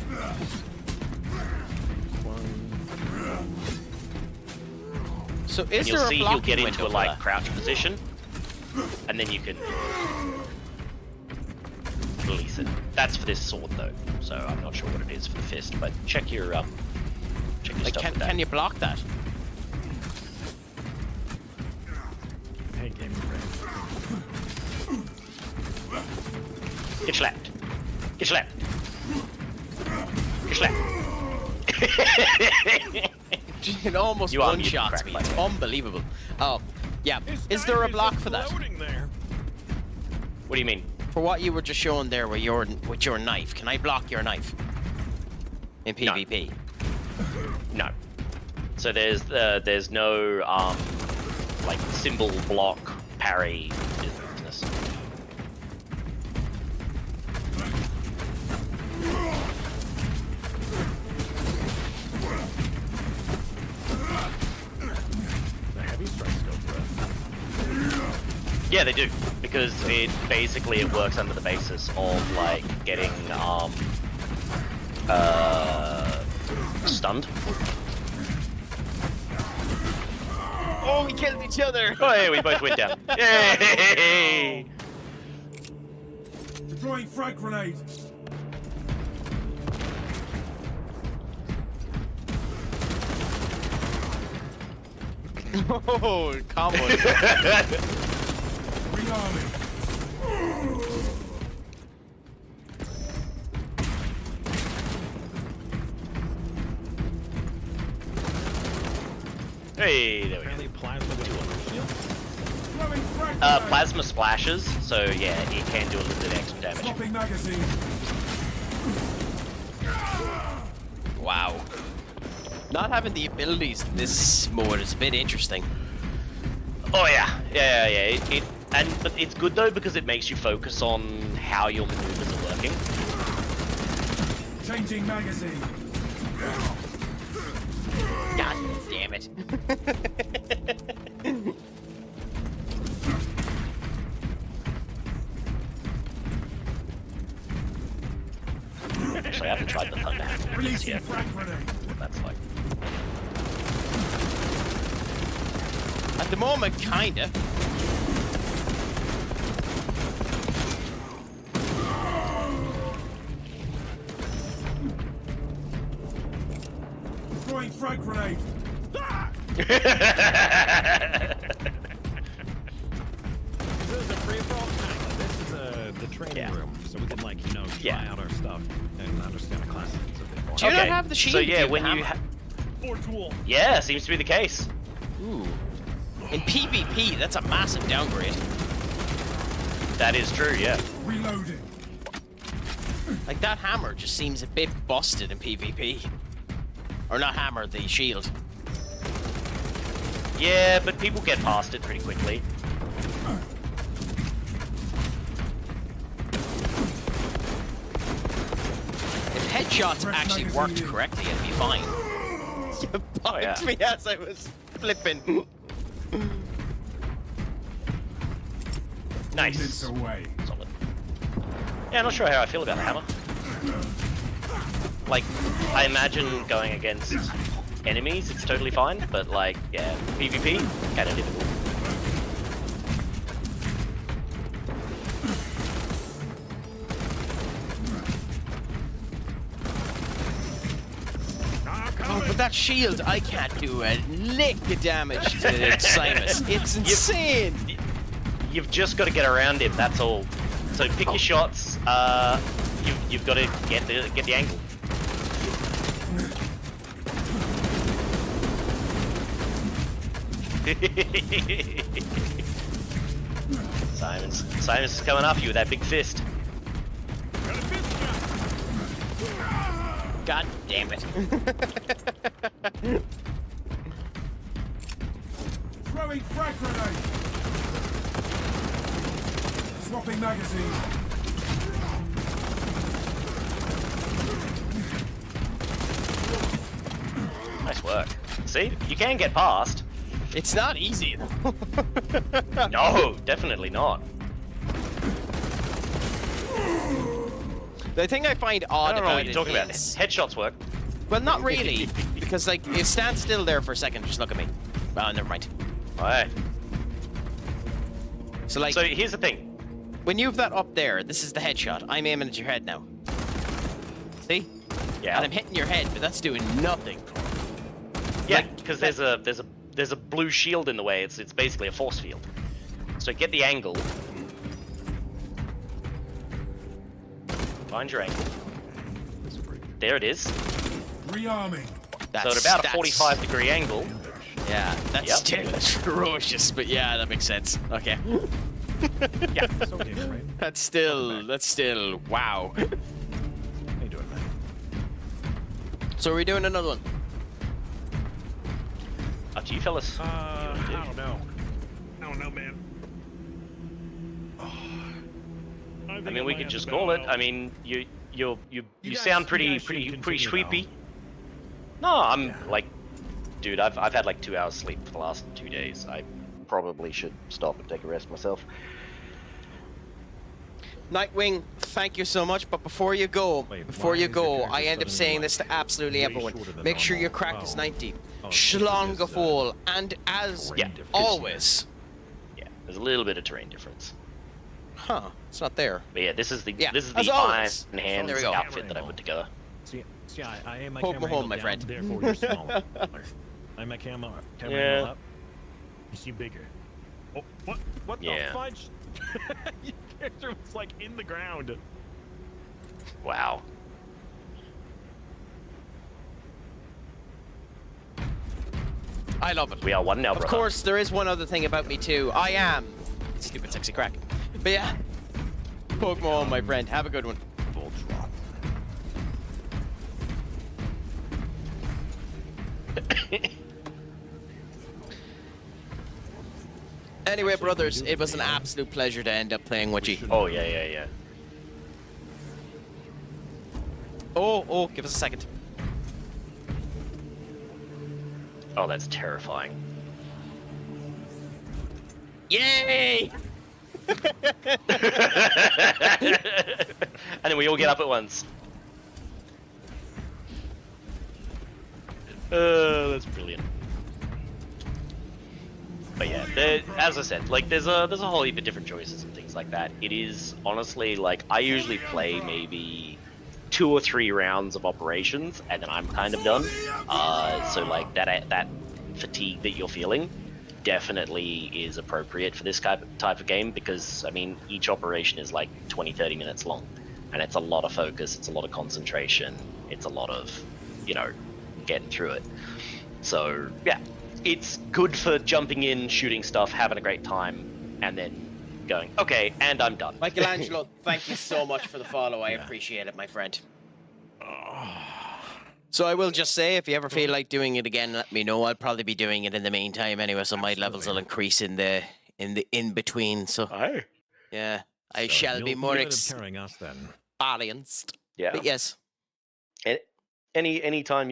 So And is you'll there a see blocking he'll get into window a for like that? crouch position, and then you can release it. That's for this sword though, so I'm not sure what it is for the fist. But check your Like, stuff with that. can you block that? Hey, game ready. Get slapped. Get slapped. Get slapped. It almost You are one-shots muted, me. Craic, It's by the way. unbelievable. Oh, yeah. Is there a block for that? There. What do you mean? For what you were just showing there with your knife, can I block your knife? In No. PvP? No. So there's no like symbol block parry business. The heavy strikes go through. Yeah, they do, because it works under the basis of like getting stunned. Oh, we killed each other! Oh, yeah, we both went down. Yay! Deploying frag grenade. Oh, combo. Rearming. Hey, there we go. Apparently plasma with a shield. Throwing frag grenade. Plasma splashes, so yeah, it can do a little bit of extra damage. Swapping magazine. Wow. Not having the abilities in this mode is a bit interesting. Oh yeah. But it's good though because it makes you focus on how your maneuvers are working. Changing magazine. God damn it. Actually, I haven't tried the thunder hammer Releasing yet. frag grenade. What that's like. At the moment, kinda. Throwing frag grenade. This is a free-for-all kind. This is the training room, so we can try out our stuff and understand the classes a bit more. Do you not have the shield? So Do you yeah, have when the you hammer? Or tool. yeah, seems to be the case. Ooh. In PvP, that's a massive downgrade. That is true, yeah. Reloading. Like, that hammer just seems a bit busted in PvP. Or not hammer, the shield. Yeah, but people get past it pretty quickly. If headshots actually worked correctly, it'd be fine. You punked me as I was flipping. Nice. Minutes away. Solid. Yeah, I'm not sure how I feel about the hammer. Like, I imagine going against enemies, it's totally fine, but like, yeah, PvP, kind of difficult. Oh, but that shield, I can't do a lick of damage to Simus. It's insane. You've just got to get around him, that's all. So pick your shots. you've got to get the angle. Simon's coming after you with that big fist. God damn it. Throwing frag grenade. Swapping magazine. Nice work. See, you can get past. It's not easy. No, definitely not. The thing I find I odd don't know about what you're it talking about. is- Headshots work. Well, not really, because like you stand still there for a second. Just look at me. Oh, never mind. Alright. So like, So here's the thing. when you have that up there, this is the headshot. I'm aiming at your head now. See? Yeah. And I'm hitting your head, but that's doing nothing. Yeah, like, because there's a blue shield in the way. It's basically a force field. So get the angle. Find your angle. There it is. Rearming. So at about a 45-degree angle. Yeah, that's Yep. still atrocious, but yeah, that makes sense. Okay. Yeah. It's okay, right? That's still, wow. How you doing, man? So are we doing another one? Up to you, fellas. I don't know. I don't know, man. I mean, we could just call it. I mean, you sound pretty sweepy. No, I'm like, dude, I've had like 2 hours sleep for the last 2 days. I probably should stop and take a rest myself. Nightwing, thank you so much, but before you go, I end up saying this to absolutely everyone. Make sure your crack is 90. Schlongafol, and as always. Yeah, there's a little bit of terrain difference. Huh, it's not there. But yeah, this is the as Iron always. Hands There we go. outfit that I put together. See, I aim my Poke camera home, angle my down, friend. therefore you're smaller. I aim my camera Yeah. angle up. You seem bigger. Oh, what Yeah. the fudge? Your character was like in the ground. Wow. I love it. We are one now, Of brother. course, there is one other thing about me too. I am stupid sexy crack. But yeah, poke home, my friend. Have a good one. Full drop. Anyway, brothers, it was an absolute pleasure to end up playing with you. Oh yeah. Oh, give us a second. Oh, that's terrifying. Yay! And then we all get up at once. That's brilliant. But yeah, as I said, like there's a whole heap of different choices and things like that. It is honestly like I usually play maybe 2 or 3 rounds of operations and then I'm kind of done. So like that fatigue that you're feeling definitely is appropriate for this type of game because I mean each operation is like 20-30 minutes long and it's a lot of focus, it's a lot of concentration, it's a lot of, you know, getting through it. So yeah, it's good for jumping in, shooting stuff, having a great time, and then going, okay, and I'm done. Michelangelo, thank you so much for the follow. I appreciate it, my friend. So I will just say, if you ever feel like doing it again, let me know. I'll probably be doing it in the meantime anyway, so my levels will increase in the in between. So Aye. yeah, I So shall be you'll more end up carrying us then. experienced. Yeah. But yes, Anytime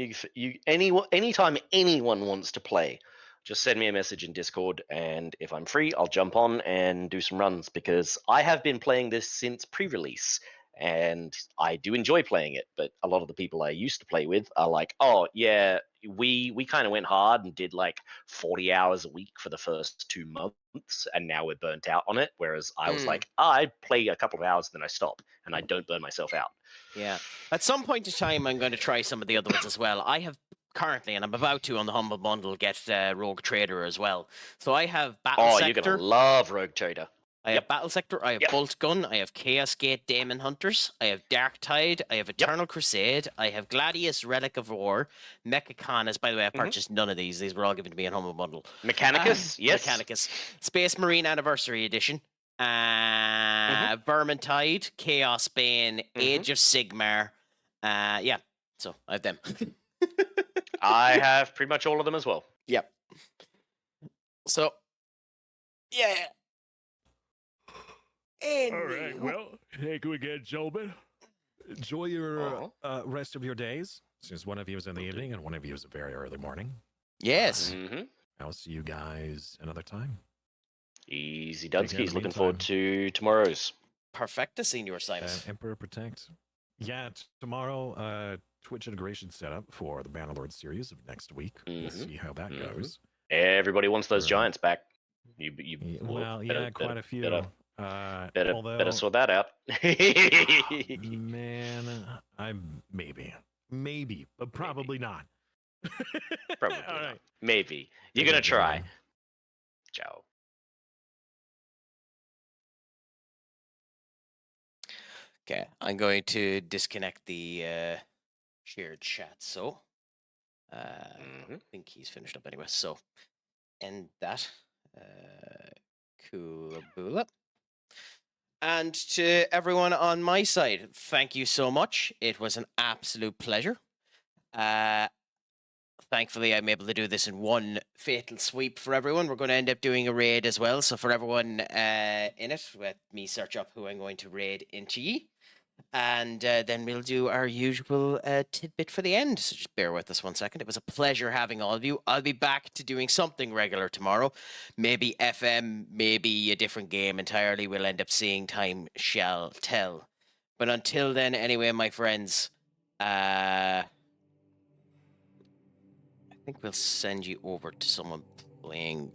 anytime anyone wants to play, just send me a message in Discord, and if I'm free, I'll jump on and do some runs because I have been playing this since pre-release, and I do enjoy playing it. But a lot of the people I used to play with are like, "Oh yeah, we kind of went hard and did like 40 hours a week for the first 2 months, and now we're burnt out on it." Whereas I was like, I play a couple of hours, then I stop, and I don't burn myself out. yeah. At some point in time, I'm going to try some of the other ones as well. I have currently, and I'm about to on the Humble Bundle, get Rogue Trader as well. So I have Battle Oh, Sector. you're gonna love Rogue Trader. I have Battle Sector, I have Bolt Gun, I have Chaos Gate Daemon Hunters, I have Dark Tide, I have Eternal Crusade, I have Gladius Relic of War, Mechacanas. By the way, I purchased none of these. These were all given to me in Humble Bundle. Mechanicus, yes. Mechanicus. Space Marine Anniversary Edition. Vermintide, Chaos Bane, Age of Sigmar. Yeah, so I have them. I have pretty much all of them as well. Yep. So, yeah. All right, well, thank you again, gentlemen. Enjoy your rest of your days, since one of you is in the evening and one of you is a very early morning. Yes. I'll see you guys another time. Easy Dunskies. Looking forward to tomorrow's. Perfecta, Senior Sinus. Emperor Protect. Yeah, tomorrow, Twitch integration setup for the Bannerlord series of next week. We'll see how that goes. Everybody wants those giants back. Quite a few. Better sort that out. Man, maybe, but probably not. Probably not. Maybe. You're gonna try. Ciao. Okay, I'm going to disconnect the shared chat. So, I think he's finished up anyway. So, end that. Coolaboola. And to everyone on my side, thank you so much. It was an absolute pleasure. Thankfully, I'm able to do this in one fatal sweep for everyone. We're going to end up doing a raid as well. So for everyone in it, let me search up who I'm going to raid into ye. And then we'll do our usual tidbit for the end. So just bear with us 1 second. It was a pleasure having all of you. I'll be back to doing something regular tomorrow. Maybe FM, maybe a different game entirely. We'll end up seeing. Time shall tell. But until then, anyway, my friends, I think we'll send you over to someone playing